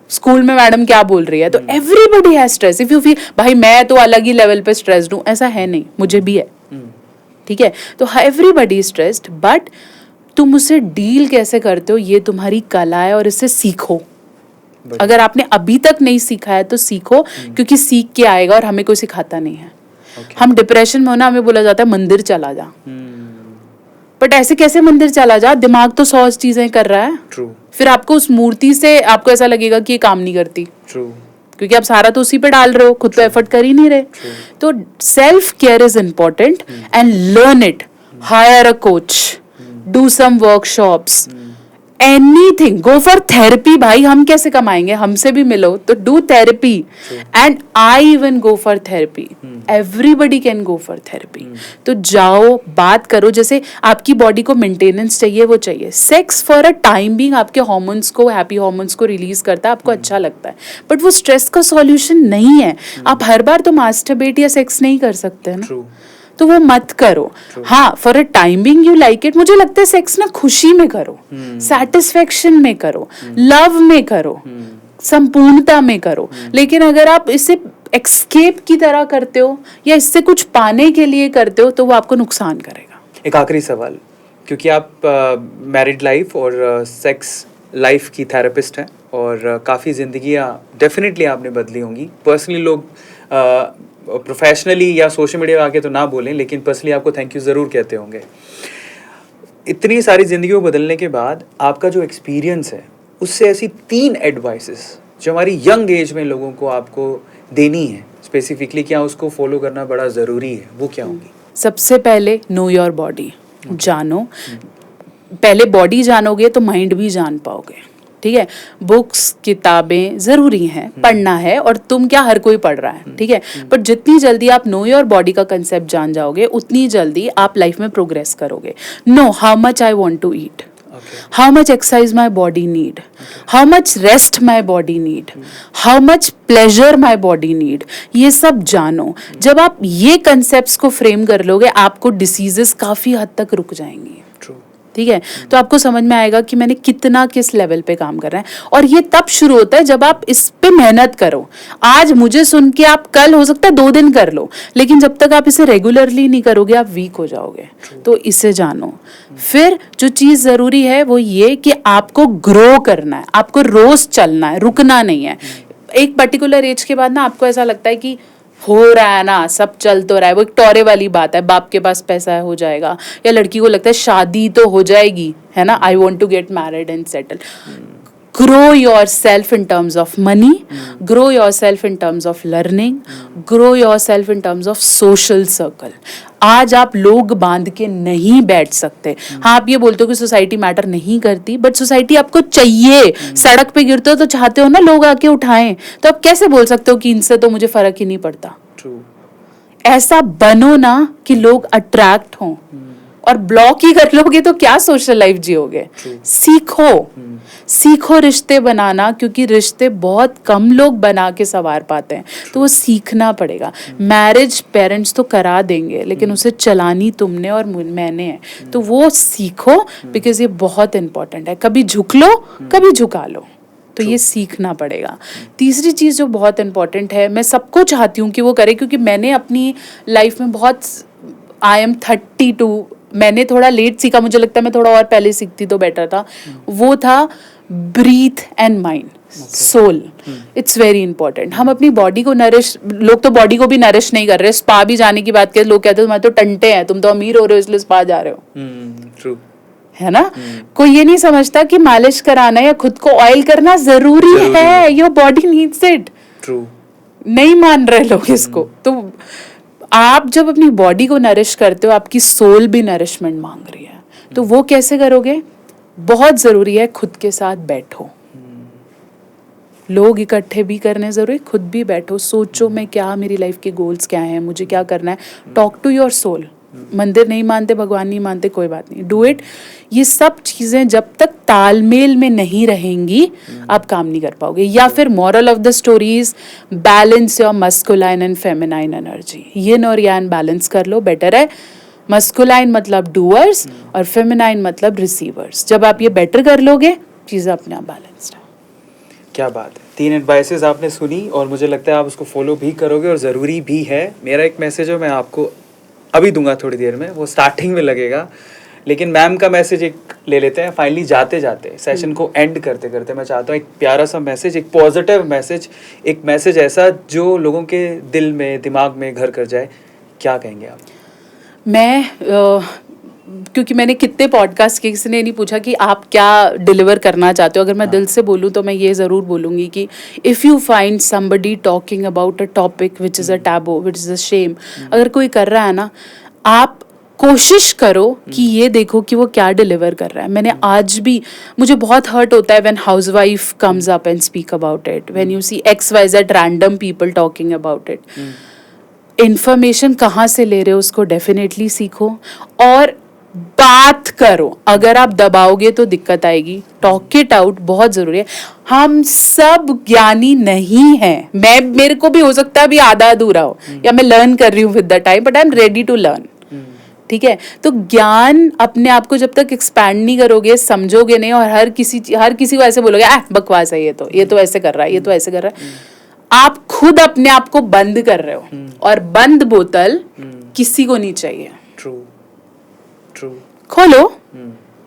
स्कूल में मैडम क्या बोल रही है, तो everybody has stress. If you feel भाई मैं तो अलग ही लेवल पे स्ट्रेस्ड हूँ, ऐसा है नहीं, मुझे भी है. ठीक है, तो एवरीबडी स्ट्रेस्ड, बट तुम उससे डील कैसे करते हो ये तुम्हारी कला है और इससे सीखो. अगर आपने अभी तक नहीं सीखा है तो सीखो, क्योंकि सीख के आएगा और हमें कोई सिखाता नहीं है. हम डिप्रेशन में होना, हमें बोला जाता है मंदिर चला जा, बट ऐसे कैसे मंदिर चला जा, दिमाग तो 100 चीजें कर रहा है. True. फिर आपको उस मूर्ति से आपको ऐसा लगेगा कि ये काम नहीं करती. True. क्योंकि आप सारा तो उसी पे डाल रहे हो, खुद तो एफर्ट कर ही नहीं रहे. तो self care is important and learn it. Hire a coach, do some workshops, anything, go for therapy. भाई हम कैसे कमाएंगे, हमसे भी मिलो, तो do therapy. And I even go for therapy. Everybody can go for therapy. तो जाओ, बात करो. जैसे आपकी बॉडी को मेंटेनेंस चाहिए, वो चाहिए. Sex for a time being आपके हार्मोन्स को, हैप्पी हार्मोन्स को रिलीज करता है, आपको अच्छा लगता है, बट वो स्ट्रेस का सॉल्यूशन नहीं है. आप हर बार तो मास्टरबेट या सेक्स नहीं कर सकते हैं ना, तो वो मत करो. हाँ, for a time being you like it. मुझे लगता है सेक्स ना खुशी में करो, सेटिस्फेक्शन में करो, लव में करो, संपूर्णता में करो. लेकिन अगर आप इसे एस्केप की तरह करते हो या इससे कुछ पाने के लिए करते हो, तो वो आपको नुकसान करेगा. एक आखिरी सवाल, क्योंकि आप मैरिड लाइफ और सेक्स लाइफ की थेरेपिस्ट हैं और काफ़ी ज़िंदगियाँ डेफिनेटली आपने बदली होंगी. पर्सनली लोग प्रोफेशनली या सोशल मीडिया आके तो ना बोलें, लेकिन पर्सनली आपको थैंक यू ज़रूर कहते होंगे. इतनी सारी ज़िंदगियों को बदलने के बाद आपका जो एक्सपीरियंस है, उससे ऐसी 3 एडवाइसेस जो हमारी यंग एज में लोगों को आपको देनी है स्पेसिफिकली, क्या उसको फॉलो करना बड़ा ज़रूरी है, वो क्या होंगी? सबसे पहले नो योर बॉडी. जानो, पहले बॉडी जानोगे तो माइंड भी जान पाओगे. ठीक है, बुक्स, किताबें ज़रूरी हैं, पढ़ना है, और तुम क्या, हर कोई पढ़ रहा है. ठीक है, पर जितनी जल्दी आप नो योर बॉडी का कंसेप्ट जान जाओगे, उतनी जल्दी आप लाइफ में प्रोग्रेस करोगे. Know how much I want to eat, how much exercise my body need, how much rest my body need, how much pleasure my body need. ये सब जानो. जब आप ये कंसेप्ट्स को फ्रेम कर लोगे, आपको डिसीजेस काफ़ी हद तक रुक जाएंगी. ठीक है, तो आपको समझ में आएगा कि मैंने कितना किस लेवल पे काम कर रहा है. और ये तब शुरू होता है जब आप इस पे मेहनत करो. आज मुझे सुन के आप कल हो सकता है 2 दिन कर लो, लेकिन जब तक आप इसे रेगुलरली नहीं करोगे, आप वीक हो जाओगे. तो इसे जानो. फिर जो चीज़ ज़रूरी है वो ये कि आपको ग्रो करना है, आपको रोज चलना है, रुकना नहीं है. एक पर्टिकुलर एज के बाद ना आपको ऐसा लगता है कि हो रहा है ना, सब चल तो रहा है. वो एक टोरे वाली बात है, बाप के पास पैसा है, हो जाएगा. या लड़की को लगता है शादी तो हो जाएगी, है ना, I want to get married and settle. grow yourself in terms of money, grow yourself in terms of learning, grow yourself in terms of social circle. आज आप लोग बांध के नहीं बैठ सकते. हाँ, आप ये बोलते हो कि सोसाइटी मैटर नहीं करती, बट सोसाइटी आपको चाहिए. सड़क पे गिरते हो तो चाहते हो ना लोग आके उठाएं, तो आप कैसे बोल सकते हो कि इनसे तो मुझे फर्क ही नहीं पड़ता. ऐसा बनो ना कि लोग अट्रैक्ट हों. और ब्लॉक ही कर लोगे तो क्या सोशल लाइफ जियोगे. सीखो, सीखो रिश्ते बनाना, क्योंकि रिश्ते बहुत कम लोग बना के संवार पाते हैं, तो वो सीखना पड़ेगा. मैरिज पेरेंट्स तो करा देंगे, लेकिन उसे चलानी तुमने और मैंने है, तो वो सीखो, बिकॉज ये बहुत इंपॉर्टेंट है. कभी झुक लो, कभी झुका लो, तो ये सीखना पड़ेगा. तीसरी चीज़ जो बहुत इंपॉर्टेंट है, मैं सबको चाहती हूँ कि वो करे, क्योंकि मैंने अपनी लाइफ में बहुत, आई एम 32, मैंने थोड़ा लेट सीखा, मुझे लगता है मैं थोड़ा और पहले सीखती तो बेटर था. वो था breath and mind, soul. It's very important. हम अपनी बॉडी को नरिश, लोग तो बॉडी को भी नरिश नहीं कर रहे. स्पा भी जाने की बात करें, लोग कहते हैं तुम्हारे तो टंटे हैं, तुम तो अमीर हो रहे हो इसलिए स्पा जा रहे हो. है ना. कोई ये नहीं समझता कि मालिश कराना या खुद को ऑयल करना जरूरी है. Your body needs it. नहीं मान रहे लोग इसको. तो आप जब अपनी बॉडी को नरिश करते हो, आपकी सोल भी नरिशमेंट मांग रही है. तो वो कैसे करोगे? बहुत जरूरी है खुद के साथ बैठो. लोग इकट्ठे भी करने जरूरी, खुद भी बैठो, सोचो मैं क्या, मेरी लाइफ के गोल्स क्या हैं, मुझे क्या करना है. Talk to your soul. मंदिर नहीं मानते, भगवान नहीं मानते, कोई बात नहीं, डू इट. ये सब चीज़ें जब तक तालमेल में नहीं रहेंगी, आप काम नहीं कर पाओगे. या फिर moral of the stories, balance your masculine and feminine energy. Yin और यान बैलेंस कर लो, बेटर है. मस्कुलाइन मतलब डूअर्स और फेमिनाइन मतलब रिसीवर्स. जब आप ये बेटर कर लोगे, चीज़ें अपने आप बैलेंस्ड है. क्या बात है. 3 एडवाइसेस आपने सुनी और मुझे लगता है आप उसको फॉलो भी करोगे और ज़रूरी भी है। मेरा एक मैसेज है, मैं आपको अभी दूंगा थोड़ी देर में, वो स्टार्टिंग में लगेगा, लेकिन मैम का मैसेज एक ले लेते हैं फाइनली जाते जाते सेशन को एंड करते करते। मैं चाहता हूँ एक प्यारा सा मैसेज, एक पॉजिटिव मैसेज, एक मैसेज ऐसा जो लोगों के दिल में दिमाग में घर कर जाए। क्या कहेंगे आप? क्योंकि मैंने कितने पॉडकास्ट किए, किसी ने नहीं पूछा कि आप क्या डिलीवर करना चाहते हो। अगर मैं दिल से बोलूँ तो मैं ये ज़रूर बोलूँगी कि if you find somebody talking about a topic which is a taboo, which is a shame, अगर कोई कर रहा है ना, आप कोशिश करो कि ये देखो कि वो क्या डिलीवर कर रहा है। मैंने आज भी, मुझे बहुत हर्ट होता है when housewife comes up and speak about it, when you see XYZ random people talking about it. Information कहाँ से ले रहे हो उसको डेफिनेटली सीखो और बात करो। अगर आप दबाओगे तो दिक्कत आएगी। टॉक इट आउट बहुत जरूरी है। हम सब ज्ञानी नहीं हैं। मेरे को भी हो सकता है अभी आधा अधूरा हो, या मैं लर्न कर रही हूँ with the time, but I am ready to learn. ठीक है, तो ज्ञान अपने आप को जब तक एक्सपैंड नहीं करोगे, समझोगे नहीं, और हर किसी को ऐसे बोलोगे बकवास है, ये तो ऐसे कर रहा है, ये तो ऐसे कर रहा है, आप खुद अपने आप को बंद कर रहे हो, और बंद बोतल किसी को नहीं चाहिए। ट्रू। खोलो,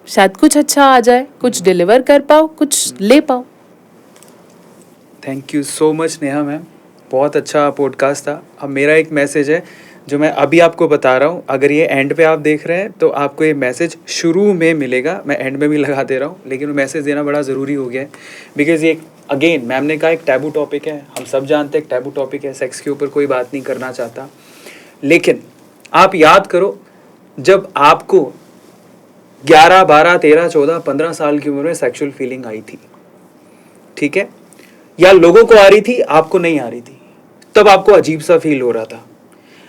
शायद कुछ अच्छा आ जाए, कुछ डिलीवर कर पाओ, कुछ ले पाओ। Thank you so much Neha ma'am, बहुत अच्छा पॉडकास्ट था। अब मेरा एक मैसेज है जो मैं अभी आपको बता रहा हूँ। अगर ये एंड पे आप देख रहे हैं तो आपको ये मैसेज शुरू में मिलेगा, मैं एंड में भी लगा दे रहा हूँ, लेकिन वो मैसेज देना बड़ा ज़रूरी हो गया है। बिकॉज ये अगेन मैम ने कहा एक टैबू टॉपिक है, हम सब जानते हैं एक टैबू टॉपिक है, सेक्स के ऊपर कोई बात नहीं करना चाहता। लेकिन आप याद करो, जब आपको 11, 12, 13, 14, 15 साल की उम्र में सेक्सुअल फीलिंग आई थी, ठीक है, या लोगों को आ रही थी, आपको नहीं आ रही थी, तब आपको अजीब सा फील हो रहा था,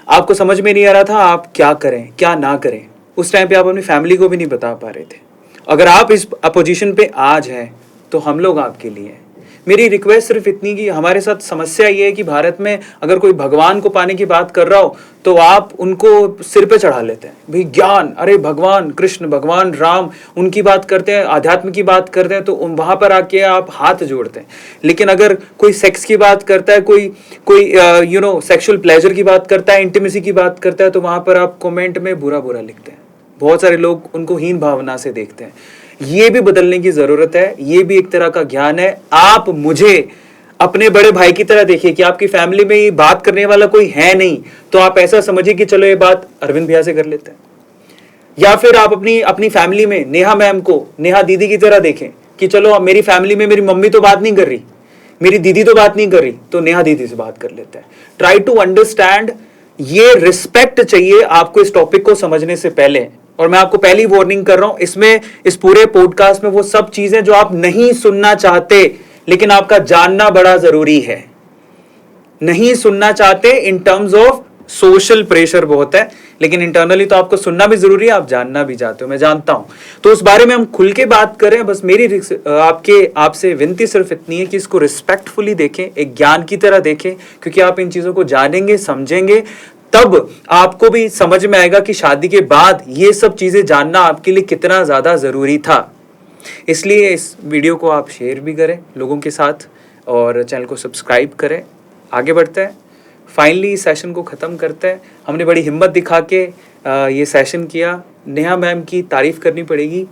आपको समझ में नहीं आ रहा था आप क्या करें क्या ना करें। उस टाइम पे आप अपनी फैमिली को भी नहीं बता पा रहे थे। अगर आप इस पोजीशन पे आज हैं तो हम लोग आपके लिए हैं। मेरी रिक्वेस्ट सिर्फ इतनी कि हमारे साथ समस्या ये है कि भारत में अगर कोई भगवान को पाने की बात कर रहा हो तो आप उनको सिर पे चढ़ा लेते हैं। भाई ज्ञान, अरे भगवान कृष्ण, भगवान राम, उनकी बात करते हैं, आध्यात्म की बात करते हैं तो वहाँ पर आके आप हाथ जोड़ते हैं। लेकिन अगर कोई सेक्स की बात करता है, कोई सेक्सुअल प्लेजर की बात करता है, इंटीमेसी की बात करता है, तो वहाँ पर आप कमेंट में बुरा बुरा लिखते हैं। बहुत सारे लोग उनको हीन भावना से देखते हैं। ये भी बदलने की जरूरत है। ये भी एक तरह का ज्ञान है। आप मुझे अपने बड़े भाई की तरह देखिए कि आपकी फैमिली में ये बात करने वाला कोई है नहीं, तो आप ऐसा समझिए कि चलो ये बात अरविंद भैया से कर लेते हैं। या फिर आप अपनी फैमिली में नेहा मैम को नेहा दीदी की तरह देखें कि चलो अब मेरी फैमिली में मेरी मम्मी तो बात नहीं कर रही, मेरी दीदी तो बात नहीं कर रही, तो नेहा दीदी से बात कर लेते हैं। Try to understand. ये रिस्पेक्ट चाहिए आपको इस टॉपिक को समझने से पहले। और मैं आपको पहली वार्निंग कर रहा हूं, इसमें इस पूरे पॉडकास्ट में वो सब चीजें जो आप नहीं सुनना चाहते लेकिन आपका जानना बड़ा जरूरी है। नहीं सुनना चाहते in terms of social pressure बहुत है, लेकिन इंटरनली तो आपको सुनना भी जरूरी है, आप जानना भी चाहते हो, मैं जानता हूं। तो उस बारे में हम खुल के बात करें। बस मेरी आपसे विनती सिर्फ इतनी है कि इसको रिस्पेक्टफुली देखें, एक ज्ञान की तरह देखें, क्योंकि आप इन चीजों को जानेंगे, समझेंगे, तब आपको भी समझ में आएगा कि शादी के बाद ये सब चीजें जानना आपके लिए कितना ज्यादा जरूरी था। इसलिए इस वीडियो को आप शेयर भी करें लोगों के साथ और चैनल को सब्सक्राइब करें। आगे बढ़ते हैं, फाइनली सेशन को ख़त्म करते हैं। हमने बड़ी हिम्मत दिखा के ये सेशन किया। नेहा मैम की तारीफ़ करनी पड़ेगी,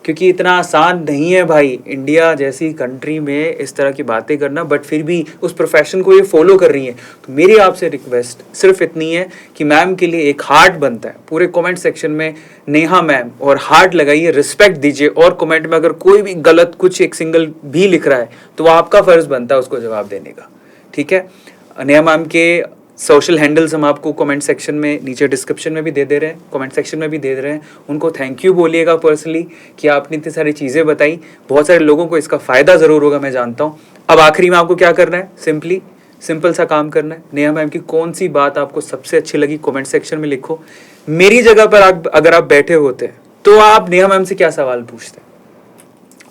क्योंकि इतना आसान नहीं है भाई इंडिया जैसी कंट्री में इस तरह की बातें करना, बट फिर भी उस प्रोफेशन को ये फॉलो कर रही हैं। तो मेरी आपसे रिक्वेस्ट सिर्फ इतनी है कि मैम के लिए एक हार्ट बनता है। पूरे कमेंट सेक्शन में नेहा मैम और हार्ट लगाइए, रिस्पेक्ट दीजिए, और कमेंट में अगर कोई भी गलत कुछ एक सिंगल भी लिख रहा है तो वो आपका फ़र्ज़ बनता है उसको जवाब देने का। ठीक है, नेहा मैम के सोशल हैंडल्स हम आपको कमेंट सेक्शन में नीचे डिस्क्रिप्शन में भी दे रहे हैं, कमेंट सेक्शन में भी दे रहे हैं। उनको थैंक यू बोलिएगा पर्सनली कि आपने इतनी सारी चीज़ें बताई। बहुत सारे लोगों को इसका फ़ायदा ज़रूर होगा, मैं जानता हूँ। अब आखिरी में आपको क्या करना है, सिंपल सा काम करना है। नेहा मैम की कौन सी बात आपको सबसे अच्छी लगी कमेंट सेक्शन में लिखो। मेरी जगह पर अगर आप बैठे होते तो आप नेहा मैम से क्या सवाल पूछते,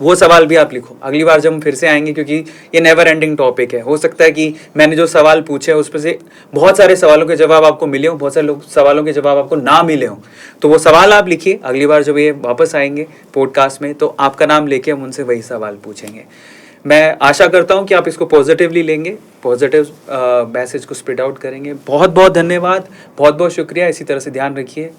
वो सवाल भी आप लिखो। अगली बार जब हम फिर से आएंगे, क्योंकि ये नेवर एंडिंग टॉपिक है, हो सकता है कि मैंने जो सवाल पूछे उस पर से बहुत सारे सवालों के जवाब आपको मिले हों, बहुत सारे सवालों के जवाब आपको ना मिले हों। तो वो सवाल आप लिखिए। अगली बार जब ये वापस आएंगे पॉडकास्ट में तो आपका नाम लेके हम उनसे वही सवाल पूछेंगे। मैं आशा करता हूँ कि आप इसको पॉजिटिवली लेंगे, पॉजिटिव मैसेज को स्प्रेड आउट करेंगे। बहुत बहुत धन्यवाद, बहुत बहुत शुक्रिया, इसी तरह से ध्यान रखिए।